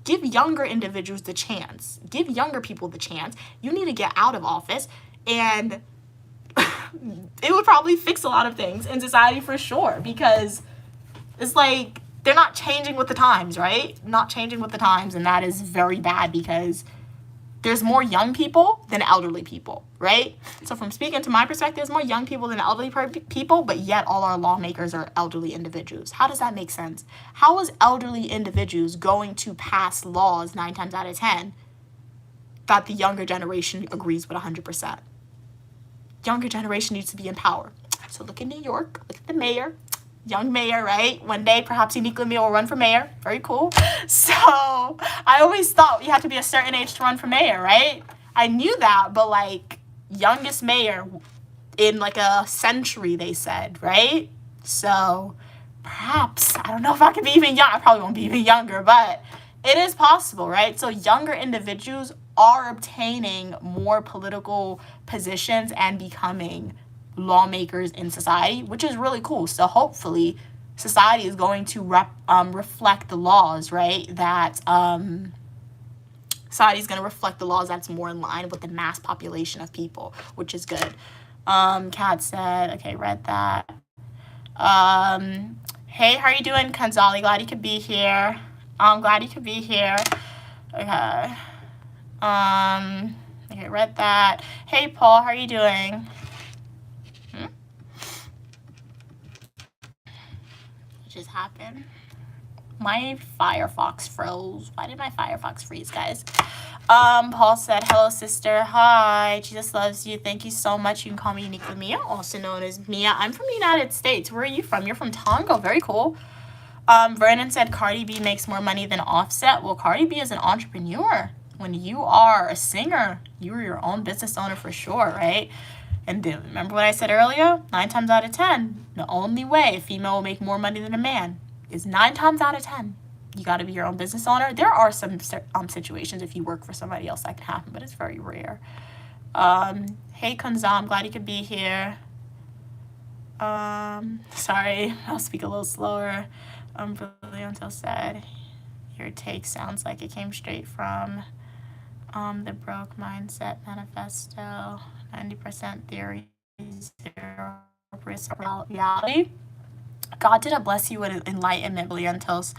Give younger individuals the chance. Give younger people the chance. You need to get out of office, and it would probably fix a lot of things in society for sure, because it's like they're not changing with the times, right? Not changing with the times, and that is very bad because there's more young people than elderly people, right? So from speaking to my perspective, there's more young people than elderly people, but yet all our lawmakers are elderly individuals. How does that make sense? How is elderly individuals going to pass laws 9 times out of 10 that the younger generation agrees with 100%? Younger generation needs to be in power. So look in New York, look at the mayor, young mayor, right? One day, perhaps Unique Lemire will run for mayor. Very cool. So I always thought you had to be a certain age to run for mayor, right? I knew that, but youngest mayor in a century, they said, right? So perhaps, I don't know if I could be even young. I probably won't be even younger, but it is possible, right? So younger individuals are obtaining more political positions and becoming lawmakers in society, which is really cool. So hopefully society is going to reflect the laws, right? That society is going to reflect the laws that's more in line with the mass population of people, which is good. Kat said, okay, read that. Hey, how are you doing, Kanzali? Glad you could be here. I'm glad you could be here. Okay. Okay, read that. Hey, Paul, how are you doing? What just happened? My Firefox froze. Why did my Firefox freeze, guys? Paul said, hello, sister. Hi, Jesus loves you. Thank you so much. You can call me Unique Mia, also known as Mia. I'm from the United States. Where are you from? You're from Tonga. Very cool. Vernon said Cardi B makes more money than Offset. Well, Cardi B is an entrepreneur. When you are a singer, you're your own business owner for sure, right? And remember what I said earlier? 9 times out of 10, the only way a female will make more money than a man is 9 times out of 10. You got to be your own business owner. There are some situations if you work for somebody else that can happen, but it's very rare. Hey, Kunza, I'm glad you could be here. Sorry, I'll speak a little slower. Brillianto said, your take sounds like it came straight from the Broke Mindset Manifesto. 90% theory, 0% reality. God didn't bless you with enlightenment, Brilliantos.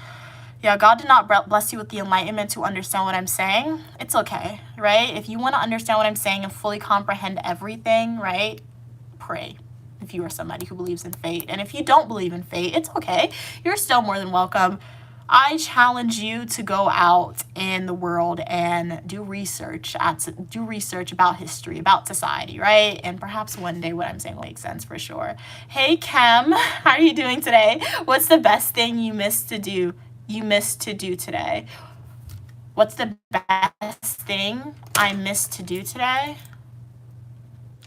Yeah, God did not bless you with the enlightenment to understand what I'm saying. It's okay, right? If you want to understand what I'm saying and fully comprehend everything, right, pray. If you are somebody who believes in fate. And if you don't believe in fate, it's okay. You're still more than welcome. I challenge you to go out in the world and do research about history, about society, right? And perhaps one day what I'm saying will make sense for sure. Hey, Kem, how are you doing today? What's the best thing you missed to do today? What's the best thing I missed to do today?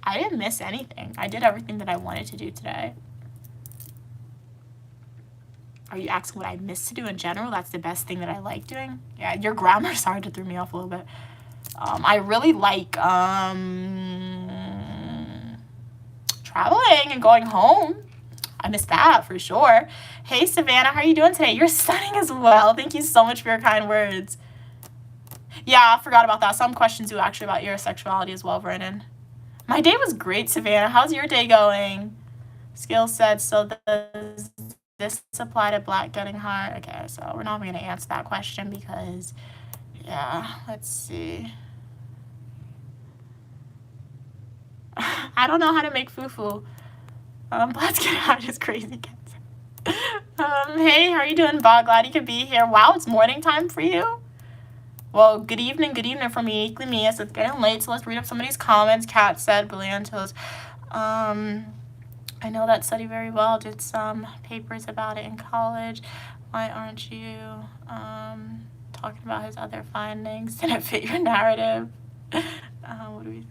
I didn't miss anything. I did everything that I wanted to do today. Are you asking what I missed to do in general? That's the best thing that I like doing? Yeah, your grammar started to throw me off a little bit. I really like traveling and going home. I missed that for sure. Hey, Savannah, how are you doing today? You're stunning as well. Thank you so much for your kind words. Yeah, I forgot about that. Some questions do actually about your sexuality as well, Vernon. My day was great, Savannah. How's your day going? Skill said, so does this apply to black getting hard? Okay, so we're not even going to answer that question because, yeah, let's see. I don't know how to make fufu. Blacks get hard is crazy. Hey, how are you doing, Bob? Glad you could be here. Wow, it's morning time for you? Well, good evening for me, uniquely me, as it's getting late, so let's read up some of these comments. Kat said, Brilliantos. I know that study very well, did some papers about it in college. Why aren't you talking about his other findings? Did it fit your narrative? What do we say?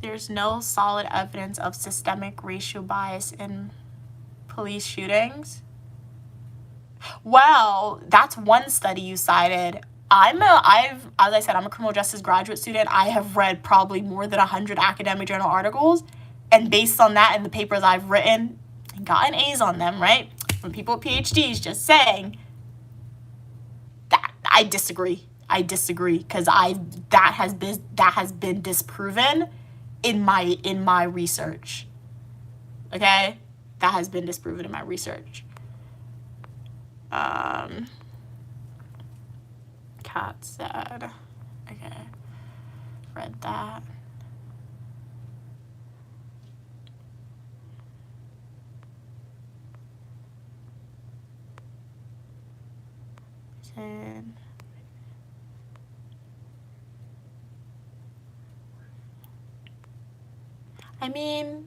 There's no solid evidence of systemic racial bias in police shootings. Well, that's one study you cited. As I said, I'm a criminal justice graduate student. I have read probably more than 100 academic journal articles, and based on that and the papers I've written and gotten A's on them, right? From people with PhDs just saying that I disagree. Because that has been disproven in my research. Okay? That has been disproven in my research. Kat said, okay, read that. And I mean,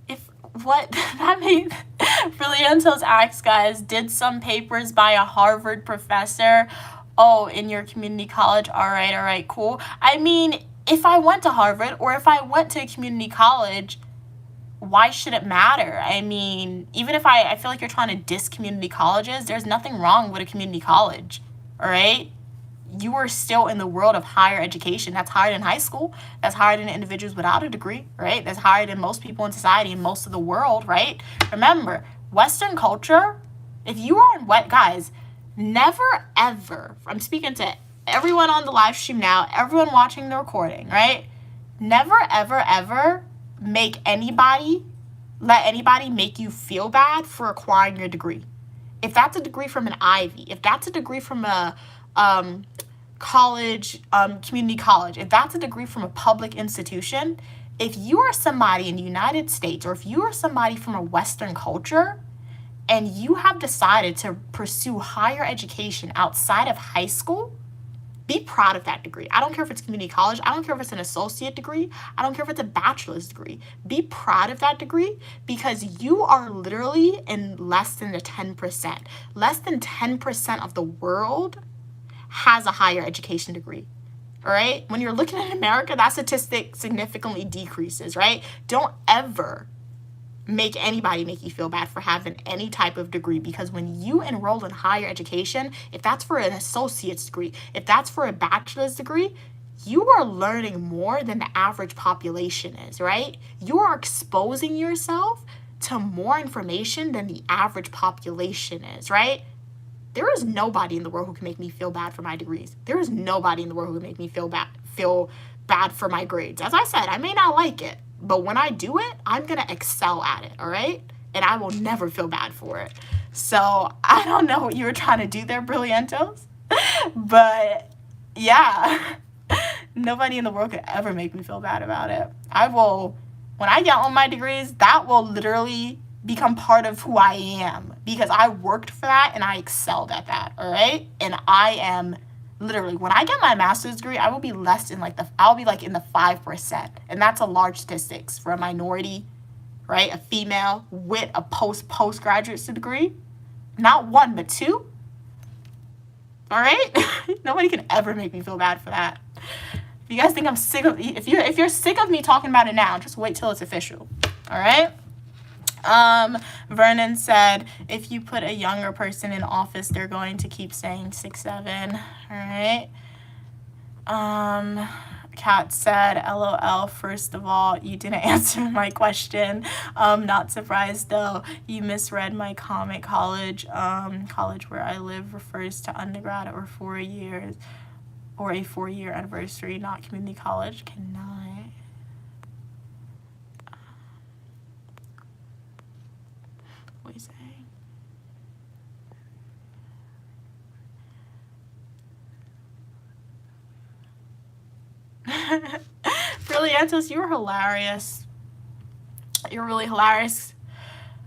that means Brilliantos asks, guys, did some papers by a Harvard professor? Oh, in your community college? All right, cool. I mean, if I went to Harvard or if I went to a community college, why should it matter? I mean, even if I feel like you're trying to diss community colleges, there's nothing wrong with a community college, all right? You are still in the world of higher education. That's higher than high school. That's higher than individuals without a degree, right? That's higher than most people in society and most of the world, right? Remember, Western culture, if you are in guys, never ever, I'm speaking to everyone on the live stream now, everyone watching the recording, right? Never, ever, ever let anybody make you feel bad for acquiring your degree. If that's a degree from an Ivy, if that's a degree from a college, community college, if that's a degree from a public institution, if you are somebody in the United States or if you are somebody from a Western culture and you have decided to pursue higher education outside of high school, be proud of that degree. I don't care if it's community college. I don't care if it's an associate degree. I don't care if it's a bachelor's degree. Be proud of that degree because you are literally in less than the 10%. Less than 10% of the world has a higher education degree, all right? When you're looking at America, that statistic significantly decreases, right? Don't ever make anybody make you feel bad for having any type of degree because when you enroll in higher education, if that's for an associate's degree, if that's for a bachelor's degree, you are learning more than the average population is, right? You are exposing yourself to more information than the average population is, right? There is nobody in the world who can make me feel bad for my degrees. There is nobody in the world who can make me feel bad for my grades. As I said, I may not like it, but when I do it, I'm going to excel at it, all right? And I will never feel bad for it. So I don't know what you were trying to do there, Brilliantos. But yeah, nobody in the world could ever make me feel bad about it. When I get all my degrees, that will literally become part of who I am because I worked for that and I excelled at that, all right? And I am literally, when I get my master's degree, I will be I'll be like in the 5%. And that's a large statistics for a minority right? A female with a postgraduate degree. Not one, but two. All right? Nobody can ever make me feel bad for that. If you guys think I'm sick of, if you're sick of me talking about it now, just wait till it's official. All right? Vernon said, if you put a younger person in office, they're going to keep saying 6'7". All right. Kat said, LOL, first of all, you didn't answer my question. Not surprised though. You misread my comment. College where I live refers to undergrad or 4 years or a 4-year anniversary, not community college. Can I? What are you saying? Brilliantos, you were hilarious. You're really hilarious.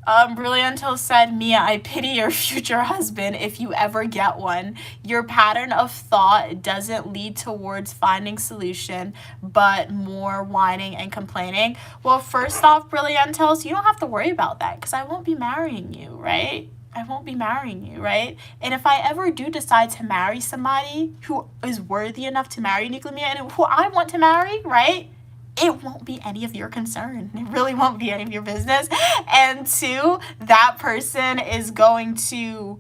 Brilliantos said, Mia, I pity your future husband if you ever get one. Your pattern of thought doesn't lead towards finding solution, but more whining and complaining. Well, first off, Brilliantos, you don't have to worry about that because I won't be marrying you, right? I won't be marrying you, right? And if I ever do decide to marry somebody who is worthy enough to marry Uniquely Mia and who I want to marry, right? It won't be any of your concern. It really won't be any of your business. And two, that person is going to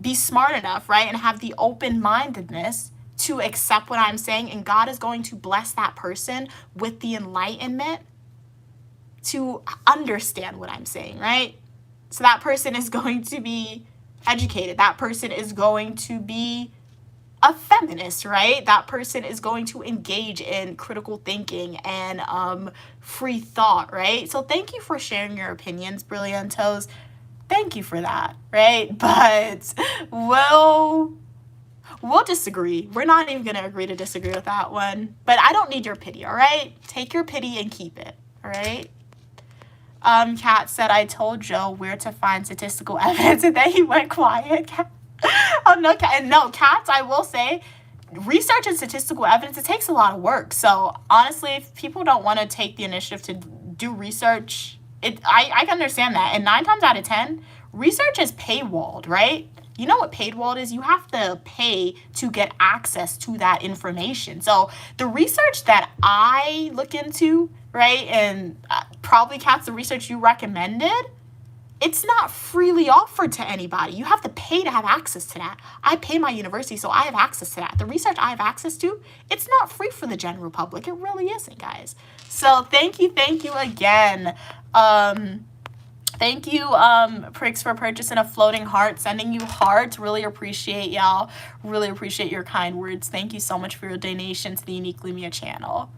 be smart enough, right? And have the open-mindedness to accept what I'm saying. And God is going to bless that person with the enlightenment to understand what I'm saying, right? So that person is going to be educated. That person is going to be a feminist, right? That person is going to engage in critical thinking and free thought, right? So thank you for sharing your opinions, Brilliantos. Thank you for that, right? But we'll disagree. We're not even going to agree to disagree with that one. But I don't need your pity, all right? Take your pity and keep it, all right? Kat said, I told Joe where to find statistical evidence, and then he went quiet. Oh, no, Cats, I will say, research and statistical evidence, it takes a lot of work. So, honestly, if people don't want to take the initiative to do research, I can understand that. And 9 times out of 10, research is paywalled, right? You know what paywalled is? You have to pay to get access to that information. So, the research that I look into, right, and probably, Cats, the research you recommended, it's not freely offered to anybody. You have to pay to have access to that. I pay my university, so I have access to that. The research I have access to, it's not free for the general public. It really isn't, guys. So thank you again. Thank you, Pricks, for purchasing a floating heart, sending you hearts. Really appreciate y'all. Really appreciate your kind words. Thank you so much for your donation to the Uniquely Mia channel.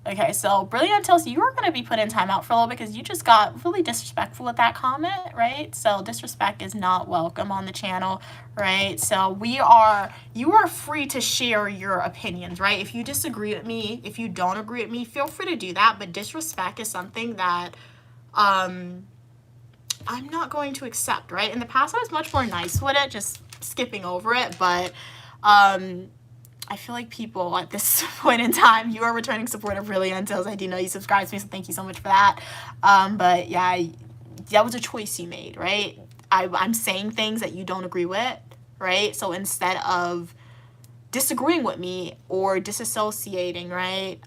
Okay, so Brilliantos, you are going to be put in timeout for a little bit because you just got really disrespectful with that comment, right? So disrespect is not welcome on the channel, right? So you are free to share your opinions, right? If you disagree with me, if you don't agree with me, feel free to do that. But disrespect is something that I'm not going to accept, right? In the past, I was much more nice with it, just skipping over it, but I feel like people at this point in time, you are returning support of Brilliantos. I do know you subscribe to me, so thank you so much for that. But yeah, that was a choice you made, right? I'm saying things that you don't agree with, right? So instead of disagreeing with me or disassociating, right?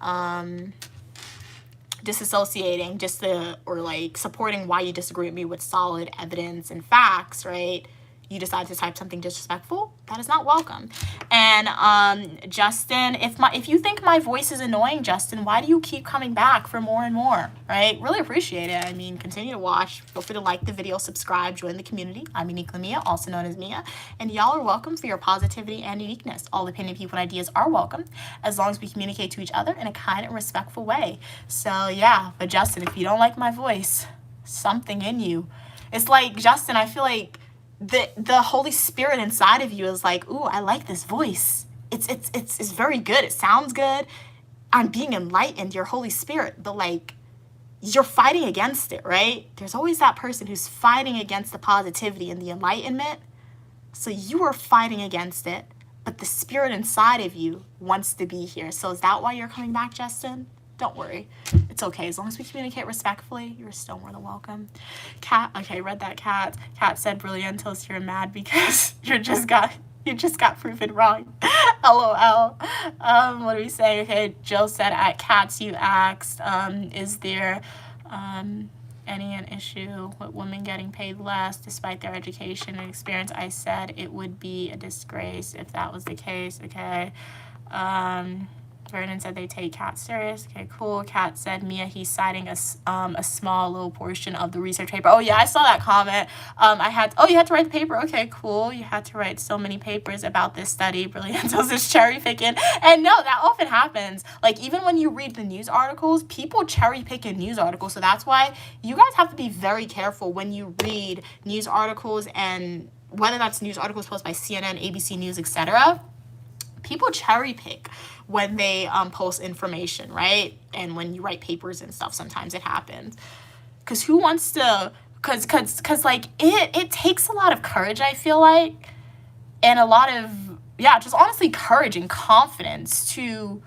Disassociating or like supporting why you disagree with me with solid evidence and facts, right? You decide to type something disrespectful, that is not welcome. And Justin, if you think my voice is annoying, Justin, why do you keep coming back for more and more, right? Really appreciate it. I mean, continue to watch. Feel free to like the video, subscribe, join the community. I'm Uniquely Mia, also known as Mia, and y'all are welcome for your positivity and uniqueness. All opinion, people, and ideas are welcome as long as we communicate to each other in a kind and respectful way. So yeah, but Justin, if you don't like my voice, something in you. It's like, Justin, I feel like the Holy Spirit inside of you is like, ooh, I like this voice. It's very good. It sounds good. I'm being enlightened, your Holy Spirit, but like you're fighting against it, right? There's always that person who's fighting against the positivity and the enlightenment. So you are fighting against it, but the spirit inside of you wants to be here. So is that why you're coming back, Justin? Don't worry. It's okay. As long as we communicate respectfully, you're still more than welcome. Kat, okay, read that, Kat. Kat said, Brilliantos, you're mad because you just got proven wrong. LOL. What do we say? Okay, Jill said, at Cats, you asked, is there any an issue with women getting paid less despite their education and experience? I said it would be a disgrace if that was the case. Okay. Vernon said they take Kat serious. Okay, cool. Kat said, Mia, he's citing a small little portion of the research paper. Oh, yeah, I saw that comment. You had to write the paper. Okay, cool. You had to write so many papers about this study. Brilliantos is cherry picking. And no, that often happens. Like, even when you read the news articles, people cherry pick in news articles. So that's why you guys have to be very careful when you read news articles, and whether that's news articles posted by CNN, ABC News, etc. People cherry pick when they post information, right? And when you write papers and stuff, sometimes it happens. Because who wants to, because like, it takes a lot of courage, I feel like, and a lot of, just honestly courage and confidence to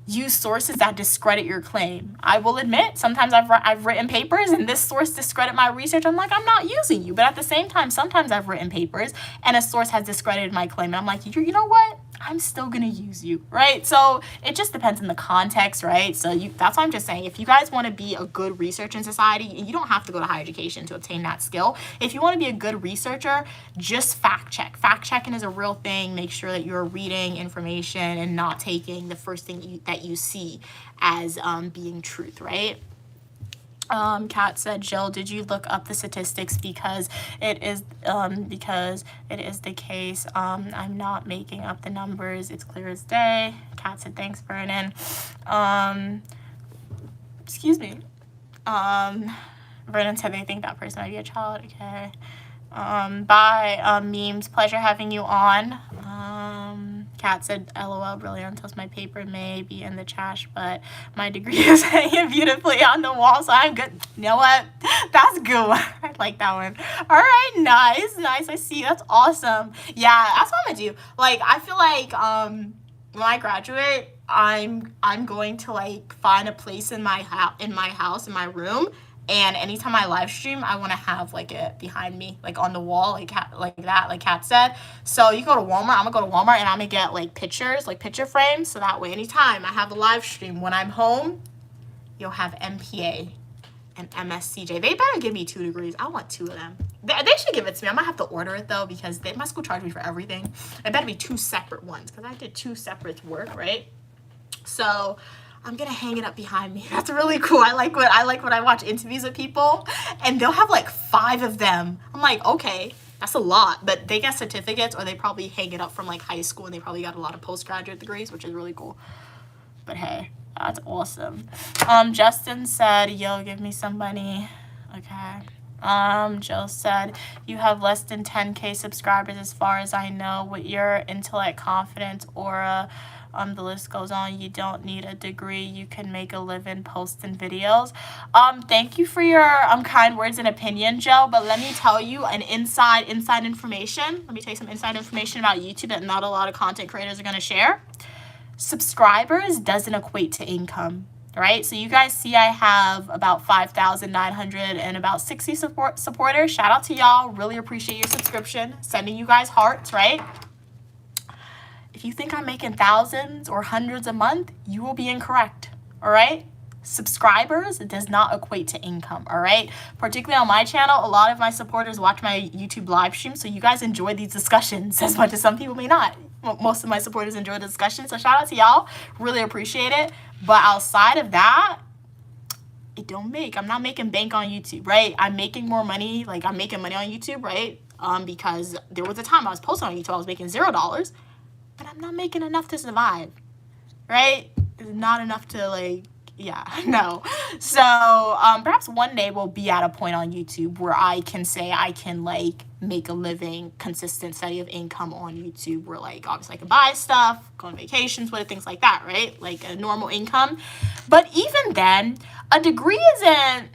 use sources that discredit your claim. I will admit, sometimes I've written papers and this source discredit my research. I'm like, I'm not using you. But at the same time, sometimes I've written papers and a source has discredited my claim. And I'm like, you know what? I'm still going to use you, right? So it just depends on the context, right? So that's why I'm just saying, if you guys want to be a good researcher in society, you don't have to go to higher education to obtain that skill. If you want to be a good researcher, just fact check. Fact checking is a real thing. Make sure that you're reading information and not taking the first thing that you see as being truth, right? Kat said, Jill, did you look up the statistics? Because it is the case. I'm not making up the numbers. It's clear as day. Kat said, thanks, Vernon. Excuse me. Vernon said they think that person might be a child. Okay. Bye, memes. Pleasure having you on. Kat said, LOL, Brilliantos, my paper may be in the trash, but my degree is hanging beautifully on the wall, so I'm good. You know what? That's good. I like that one. All right, nice. I see. That's awesome. Yeah, that's what I'm gonna do. Like, I feel like when I graduate, I'm going to like find a place in my house, in my room. And anytime I live stream, I want to have like it behind me, like on the wall, like Kat said. So you go to Walmart, I'm gonna go to Walmart and I'm gonna get like pictures, like picture frames. So that way, anytime I have a live stream, when I'm home, you'll have MPA and MSCJ. They better give me 2 degrees. I want 2 of them. They should give it to me. I might have to order it though, because my school charged me for everything. It better be 2 separate ones, because I did 2 separate work, right? So I'm gonna hang it up behind me. That's really cool. I like when I watch interviews with people and they'll have like 5 of them. I'm like, okay, that's a lot, but they get certificates, or they probably hang it up from like high school, and they probably got a lot of postgraduate degrees, which is really cool. But hey, that's awesome. Justin said, yo, give me some money. Okay. Jill said, you have less than 10K subscribers as far as I know. With your intellect, confidence, aura, the list goes on. You don't need a degree. You can make a living posting videos. Thank you for your kind words and opinion, Jill. But let me tell you an inside information. Let me tell you some inside information about YouTube that not a lot of content creators are going to share. Subscribers doesn't equate to income, right? So you guys see I have about 5,900 and about 60 supporters. Shout out to y'all. Really appreciate your subscription. Sending you guys hearts, right? If you think I'm making thousands or hundreds a month, you will be incorrect, all right? Subscribers does not equate to income, all right? Particularly on my channel, a lot of my supporters watch my YouTube live stream, so you guys enjoy these discussions as much as some people may not. Most of my supporters enjoy the discussion, so shout out to y'all. Really appreciate it. But outside of that, I'm not making bank on YouTube, right? I'm making more money, like I'm making money on YouTube, right? Because there was a time I was posting on YouTube, I was making $0, but I'm not making enough to survive, right? It's not enough to like, no. So perhaps one day we'll be at a point on YouTube where I can say I can like make a living, consistent steady of income on YouTube, where like obviously I can buy stuff, go on vacations with it, things like that, right? Like a normal income. But even then, a degree isn't,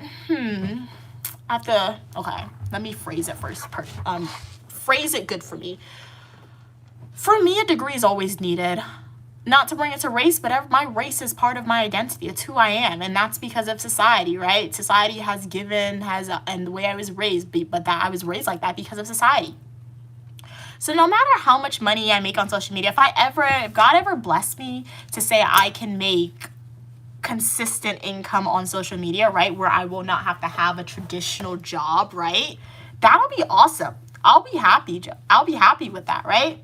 okay, let me phrase it first. Phrase it good for me. For me, a degree is always needed. not to bring it to race, but my race is part of my identity. It's who I am, and that's because of society, right? Society has given, and the way I was raised, but that I was raised like that because of society. So no matter how much money I make on social media, if God ever blessed me to say I can make consistent income on social media, right, where I will not have to have a traditional job, right, that'll be awesome. I'll be happy. I'll be happy with that, right?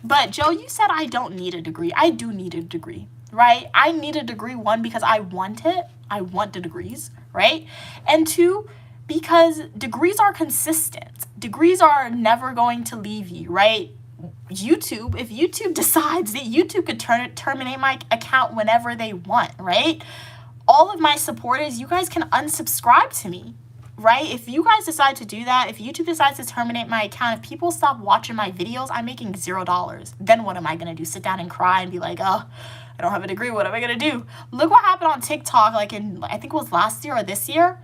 But Joe, you said I don't need a degree. I do need a degree, right? I need a degree, one, because I want it. I want the degrees, right? And two, because degrees are consistent. Degrees are never going to leave you, right? YouTube, if YouTube decides that YouTube could terminate my account whenever they want, right? All of my supporters, you guys can unsubscribe to me, right? If you guys decide to do that, if YouTube decides to terminate my account, if people stop watching my videos, I'm making $0. Then what am I going to do? Sit down and cry and be like, oh, I don't have a degree. What am I going to do? Look what happened on TikTok, like I think it was last year or this year.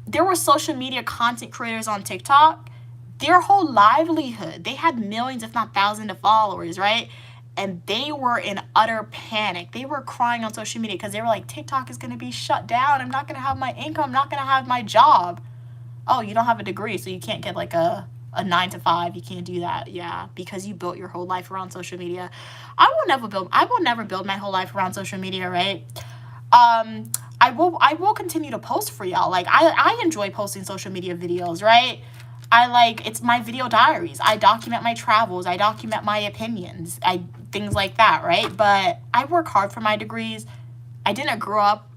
There were social media content creators on TikTok. Their whole livelihood, they had millions, if not thousands of followers, right? And they were in utter panic. They were crying on social media because they were like, TikTok is going to be shut down. I'm not going to have my income. I'm not going to have my job. Oh, you don't have a degree, so you can't get like a 9 to 5. You can't do that. Yeah, because you built your whole life around social media. I will never build my whole life around social media, right? I will continue to post for y'all. Like I enjoy posting social media videos, right? It's my video diaries. I document my travels. I document my opinions. Things like that, right? But I work hard for my degrees. I didn't grow up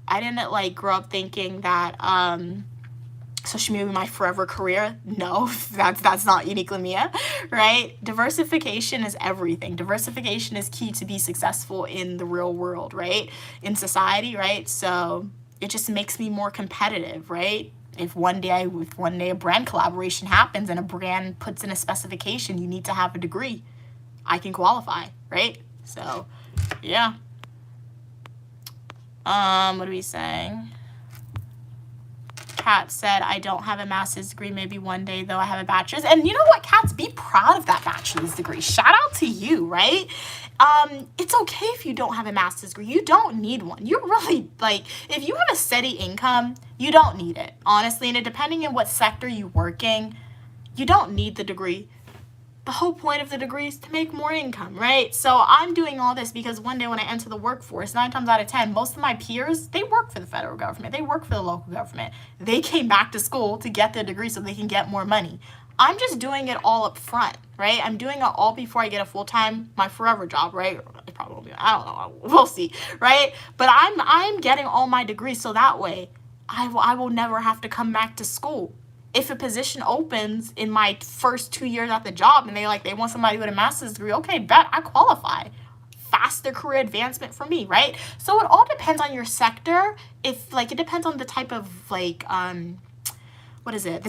thinking that social media would be my forever career. No, that's not uniquely Mia, right? Diversification is everything. Diversification is key to be successful in the real world, right? In society, right? So it just makes me more competitive, right? If one day a brand collaboration happens and a brand puts in a specification, you need to have a degree, I can qualify, right? So, yeah. What are we saying? Kat said, I don't have a master's degree. Maybe one day, though, I have a bachelor's. And you know what, Kat? Be proud of that bachelor's degree. Shout out to you, right? It's okay if you don't have a master's degree. You don't need one. You're really, if you have a steady income, you don't need it, honestly. And depending on what sector you work in, you don't need the degree. The whole point of the degree is to make more income, right? So I'm doing all this because one day when I enter the workforce, 9 times out of 10, most of my peers, they work for the federal government. They work for the local government. They came back to school to get their degree so they can get more money. I'm just doing it all up front, right? I'm doing it all before I get a full-time, my forever job, right? It probably won't be, I don't know, we'll see, right? But I'm getting all my degrees so that way I will never have to come back to school. If a position opens in my first 2 years at the job and they want somebody with a master's degree, okay, bet I qualify. Faster career advancement for me, right? So it all depends on your sector. It depends on the type of the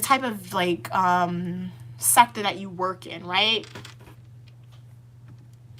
type of sector that you work in, right?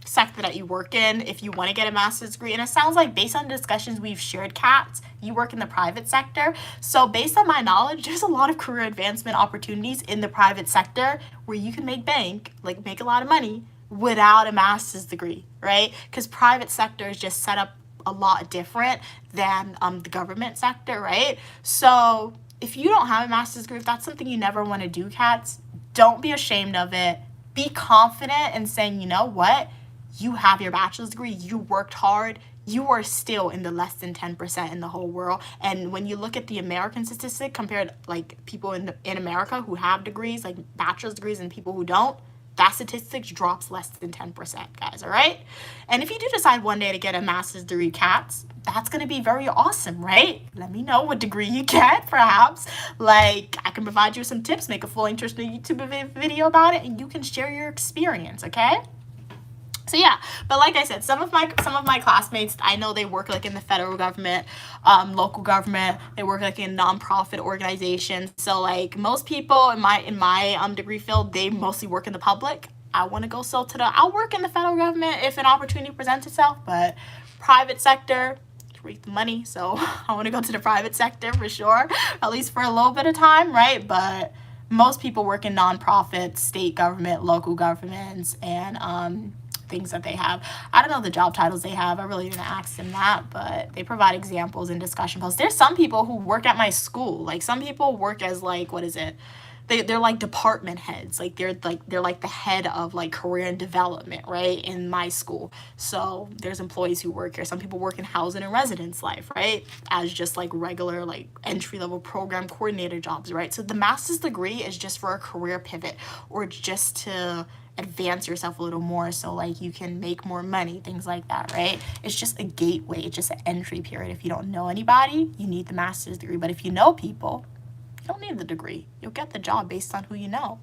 Sector that you work in, if you want to get a master's degree. And it sounds like, based on discussions we've shared, Kat, you work in the private sector. So based on my knowledge, there's a lot of career advancement opportunities in the private sector where you can make make a lot of money without a master's degree, right? Because private sector is just set up a lot different than the government sector, right? So if you don't have a master's degree, if that's something you never want to do, Kat, don't be ashamed of it. Be confident in saying, you know what? You have your bachelor's degree, you worked hard, you are still in the less than 10% in the whole world. And when you look at the American statistic compared people in America who have degrees, like bachelor's degrees, and people who don't, that statistic drops less than 10%, guys, all right? And if you do decide one day to get a master's degree, Cats, that's going to be very awesome, right? Let me know what degree you get, perhaps. I can provide you with some tips, make a full interesting YouTube video about it, and you can share your experience, okay? So yeah, but like I said, some of my classmates, I know they work in the federal government, local government. They work in nonprofit organizations. So most people in my degree field, they mostly work in the public. I want to go I'll work in the federal government if an opportunity presents itself, but private sector, reap the money. So I want to go to the private sector for sure, at least for a little bit of time, right? But most people work in nonprofits, state government, local governments, and things that they have. I don't know the job titles they have. I really didn't ask them that, but they provide examples in discussion posts. There's some people who work at my school. Like, some people work as, like, what is it? They're like department heads. Like, they're like the head of, like, career and development, right, in my school. So there's employees who work here. Some people work in housing and residence life, right, as just, like, regular, like, entry-level program coordinator jobs, right? So the master's degree is just for a career pivot, or just to advance yourself a little more, so, like, you can make more money, things like that, right? It's just a gateway. It's just an entry period. If you don't know anybody, you need the master's degree. But if you know people, you don't need the degree. You'll get the job based on who you know.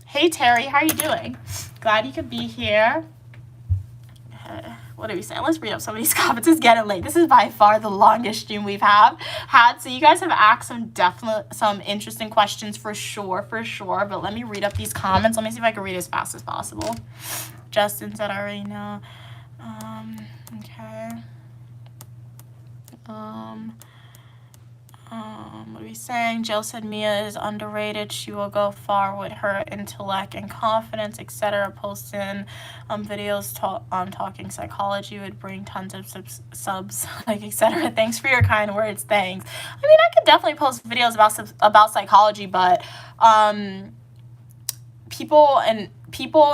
Hey, Terry, how are you doing? Glad you could be here. What are we saying? Let's read up some of these comments. It's getting late. This is by far the longest stream we've had. So you guys have asked some interesting questions for sure. But let me read up these comments. Let me see if I can read as fast as possible. Justin said I already know. Okay. What are we saying? Jill said Mia is underrated. She will go far with her intellect and confidence, etc. Posting videos on talking psychology would bring tons of subs, like, etc. Thanks for your kind words. Thanks. I mean, I could definitely post videos about psychology, but people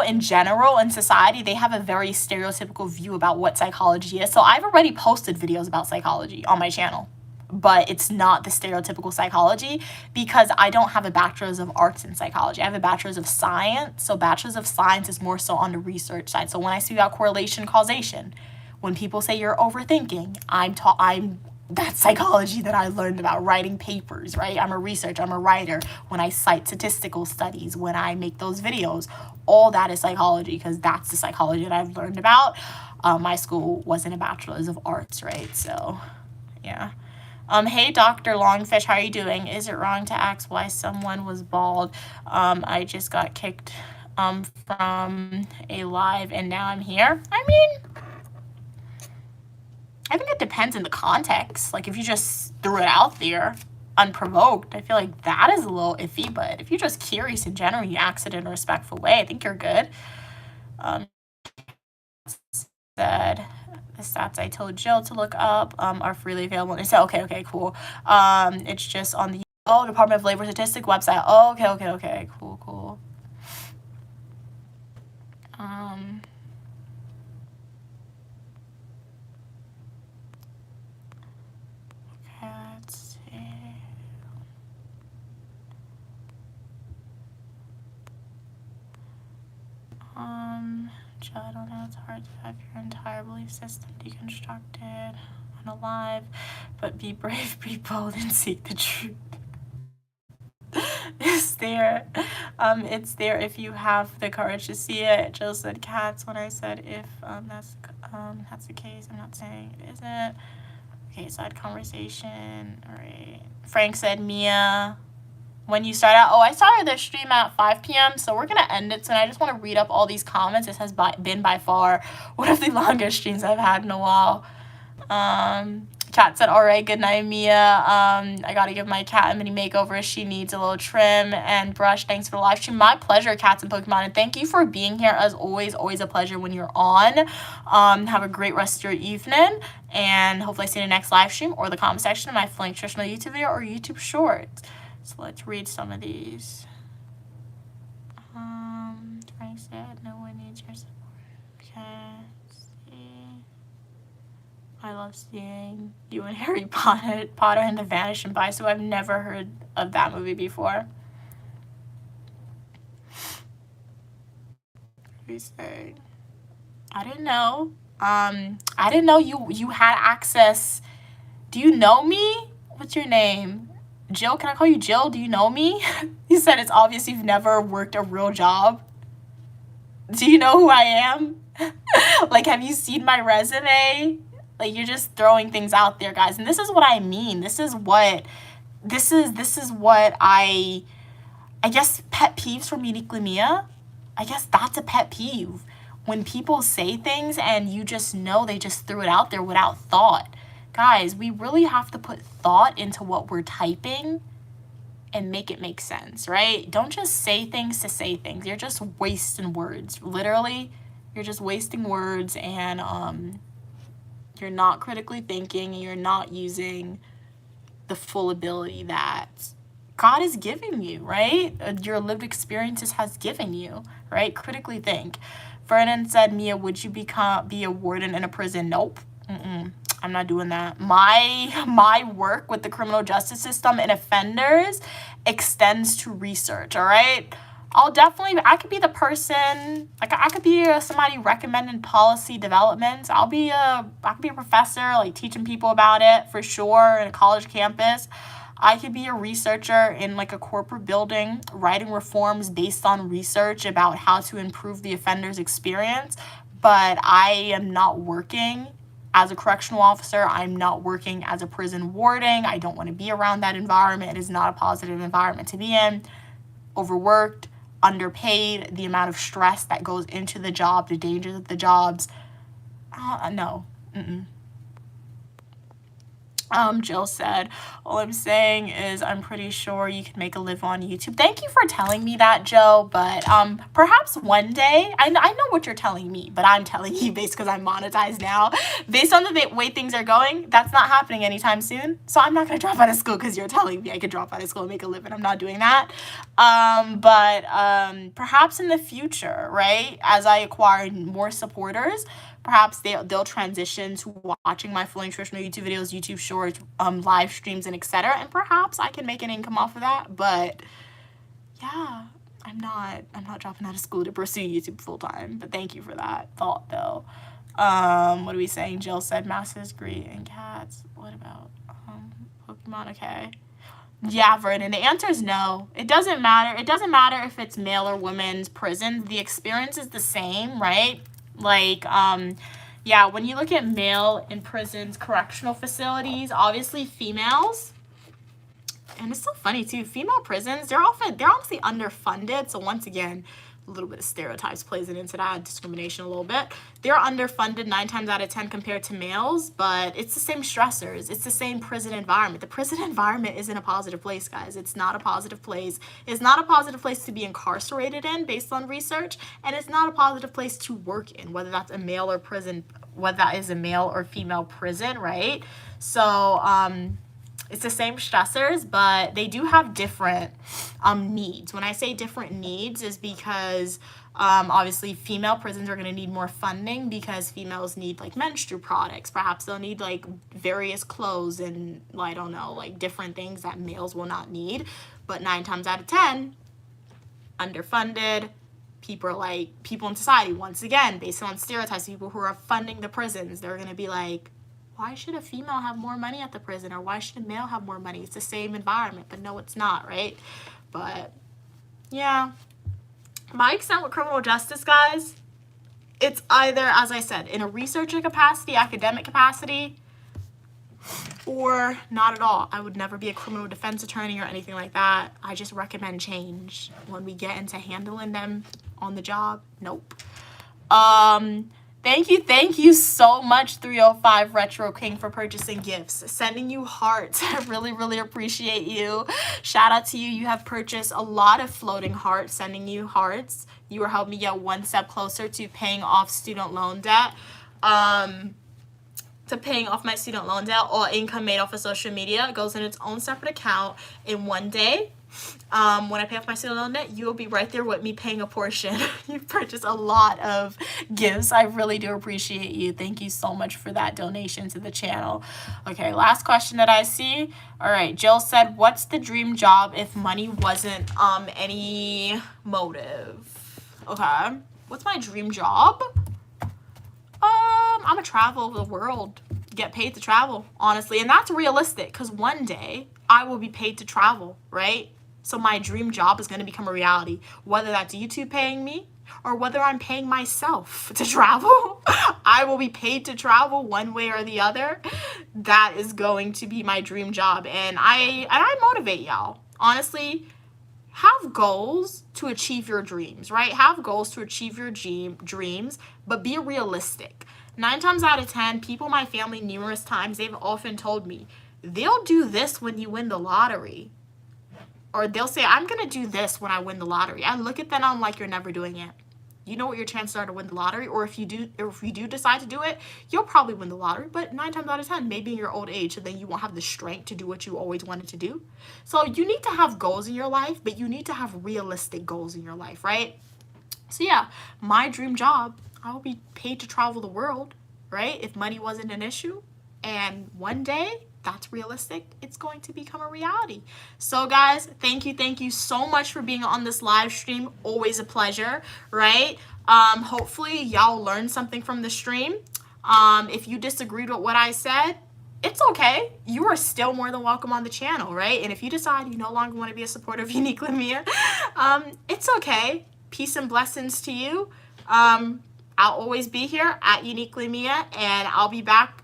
in general in society, they have a very stereotypical view about what psychology is. So I've already posted videos about psychology on my channel, but it's not the stereotypical psychology, because I don't have a bachelor's of arts in psychology. I have a bachelor's of science. So bachelor's of science is more so on the research side. So when I speak about correlation, causation, when people say you're overthinking, that's psychology that I learned about, writing papers, right? I'm a researcher, I'm a writer. When I cite statistical studies, when I make those videos, all that is psychology, because that's the psychology that I've learned about. My school wasn't a bachelor's of arts, right? So, yeah. Hey, Dr. Longfish, how are you doing? Is it wrong to ask why someone was bald? I just got kicked from a live and now I'm here. I mean, I think it depends in the context. Like, if you just threw it out there unprovoked, I feel like that is a little iffy. But if you're just curious in general, you ask it in a respectful way, I think you're good. Said the stats I told Jill to look up are freely available. I said, okay, cool. It's just on the Department of Labor Statistic website. Oh, okay, cool. Okay, let's see. Jill, I don't know, it's hard to have your entire belief system deconstructed on a live, but be brave, be bold, and seek the truth. It's there. It's there if you have the courage to see it. Jill said cats when I said if that's the case. I'm not saying it isn't. Okay, side conversation. All right. Frank said Mia. When you start out, I started this stream at 5 p.m. So we're gonna end it soon. I just want to read up all these comments. This has been by far one of the longest streams I've had in a while. Cat said, all right, good night, Mia. I gotta give my cat a mini makeover. She needs a little trim and brush. Thanks for the live stream. My pleasure, Cats and Pokemon, and thank you for being here. As always a pleasure when you're on. Have a great rest of your evening, and hopefully I see you in the next live stream or the comment section of my Flank Traditional YouTube video or YouTube Shorts. So let's read some of these. Frank said, no one needs your support. Okay, let's see. I love seeing you and Harry Potter and the Vanishing By. So I've never heard of that movie before. We say, I didn't know. I didn't know you had access. Do you know me? What's your name? Jill, can I call you Jill? Do you know me? You said it's obvious you've never worked a real job. Do you know who I am? Like, have you seen my resume? Like, you're just throwing things out there, guys. And this is what I mean. This is what I guess pet peeves from Uniquely Mia. I guess that's a pet peeve. When people say things and you just know they just threw it out there without thought. Guys, we really have to put thought into what we're typing and make it make sense, right? Don't just say things to say things. You're just wasting words. Literally, You're just wasting words, and you're not critically thinking, and you're not using the full ability that God is giving you, right? Your lived experiences has given you, right? Critically think. Vernon said, Mia, would you be a warden in a prison? Nope. I'm not doing that. My work with the criminal justice system and offenders extends to research, all right? I could be the person, like I could be somebody recommending policy developments. I could be a professor, like teaching people about it for sure in a college campus. I could be a researcher in like a corporate building, writing reforms based on research about how to improve the offender's experience. But I am not working as a correctional officer. I'm not working as a prison warden. I don't want to be around that environment. It is not a positive environment to be in. Overworked, underpaid, the amount of stress that goes into the job, the dangers of the jobs. No. Jill said, all I'm saying is I'm pretty sure you can make a live on YouTube. Thank you for telling me that, Joe, but perhaps one day, I know what you're telling me, but I'm telling you based because I'm monetized now. Based on the way things are going, that's not happening anytime soon. So I'm not going to drop out of school because you're telling me I could drop out of school and make a living. I'm not doing that. But perhaps in the future, right, as I acquire more supporters, perhaps they'll transition to watching my fully nutritional YouTube videos, YouTube shorts, live streams, and etc. And perhaps I can make an income off of that. But yeah, I'm not dropping out of school to pursue YouTube full time. But thank you for that thought, though. What are we saying? Jill said master's degree in cats. What about Pokemon? Okay. Yeah, Vernon, the answer is no. It doesn't matter. It doesn't matter if it's male or women's prison. The experience is the same, right? Like, yeah, when you look at male in prisons, correctional facilities, obviously females, and it's so funny too, female prisons, they're honestly underfunded. So once again, a little bit of stereotypes plays into that, discrimination a little bit. They're underfunded 9 times out of 10 compared to males, but it's the same stressors. It's the same prison environment. The prison environment isn't a positive place, guys. It's not a positive place. It's not a positive place to be incarcerated in based on research, and it's not a positive place to work in, whether that's a male or prison, whether that is a male or female prison, right? So, it's the same stressors, but they do have different needs. When I say different needs is because obviously female prisons are going to need more funding because females need like menstrual products. Perhaps they'll need like various clothes and I don't know, like different things that males will not need. But 9 times out of 10, underfunded. People in society, once again, based on stereotypes, people who are funding the prisons, they're going to be like, why should a female have more money at the prison, or why should a male have more money? It's the same environment, but no, it's not, right? But yeah, my extent with criminal justice, guys, it's either, as I said, in a researcher capacity, academic capacity, or not at all. I would never be a criminal defense attorney or anything like that. I just recommend change. When we get into handling them on the job, nope. Thank you so much, 305 Retro King, for purchasing gifts. Sending you hearts. I really, really appreciate you. Shout out to you. You have purchased a lot of floating hearts, sending you hearts. You are helping me get one step closer to paying off student loan debt. To paying off my student loan debt. All income made off of social media goes in its own separate account. In one day, when I pay off my student loan debt, you'll be right there with me paying a portion. You've purchased a lot of gifts. I really do appreciate you. Thank you so much for that donation to the channel. Okay, last question that I see. All right, Jill said, what's the dream job if money wasn't any motive? Okay, what's my dream job? I'm gonna travel the world, get paid to travel, honestly. And that's realistic because one day I will be paid to travel, right? So my dream job is going to become a reality, whether that's YouTube paying me or whether I'm paying myself to travel. I will be paid to travel one way or the other. That is going to be my dream job. And I motivate y'all. Honestly, have goals to achieve your dreams, right? Have goals to achieve your dreams, but be realistic. 9 times out of 10, people in my family numerous times, they've often told me, they'll do this when you win the lottery. Or they'll say, I'm going to do this when I win the lottery. I look at them, I'm like, you're never doing it. you know what your chances are to win the lottery, or if you do decide to do it, you'll probably win the lottery, but 9 times out of 10, maybe in your old age, so then you won't have the strength to do what you always wanted to do. So you need to have goals in your life, but you need to have realistic goals in your life, right? So yeah, my dream job, I will be paid to travel the world, right? If money wasn't an issue. And one day, that's realistic, it's going to become a reality. So guys, thank you so much for being on this live stream. Always a pleasure, right? Hopefully y'all learned something from the stream. If you disagreed with what I said, it's okay. You are still more than welcome on the channel, right? And if you decide you no longer want to be a supporter of Uniquely Mia, it's okay. Peace and blessings to you. I'll always be here at Uniquely Mia, and I'll be back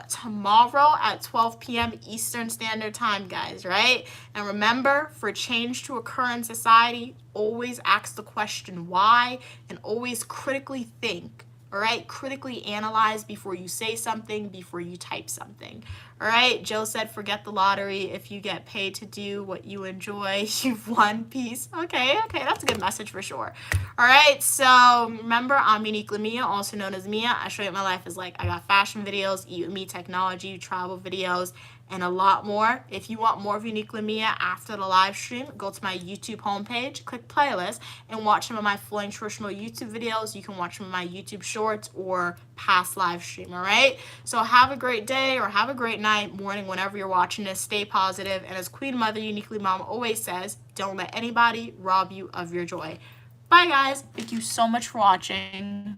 tomorrow at 12 p.m. Eastern Standard Time, guys, right? And remember, for change to occur in society, always ask the question why, and always critically think, all right? Critically analyze before you say something, before you type something, all right? Jill said, forget the lottery. If you get paid to do what you enjoy, you've won. Peace. Okay, that's a good message for sure. All right, so remember, I'm Uniquely Mia, also known as Mia. I show you what my life is like. I got fashion videos, Eat With Me technology, travel videos, and a lot more. If you want more of Uniquely Mia after the live stream, go to my YouTube homepage, click playlist, and watch some of my full nutritional YouTube videos. You can watch some of my YouTube shorts or past live stream, all right? So have a great day or have a great night, morning, whenever you're watching this. Stay positive, and as Queen Mother Uniquely Mom always says, don't let anybody rob you of your joy. Bye, guys. Thank you so much for watching.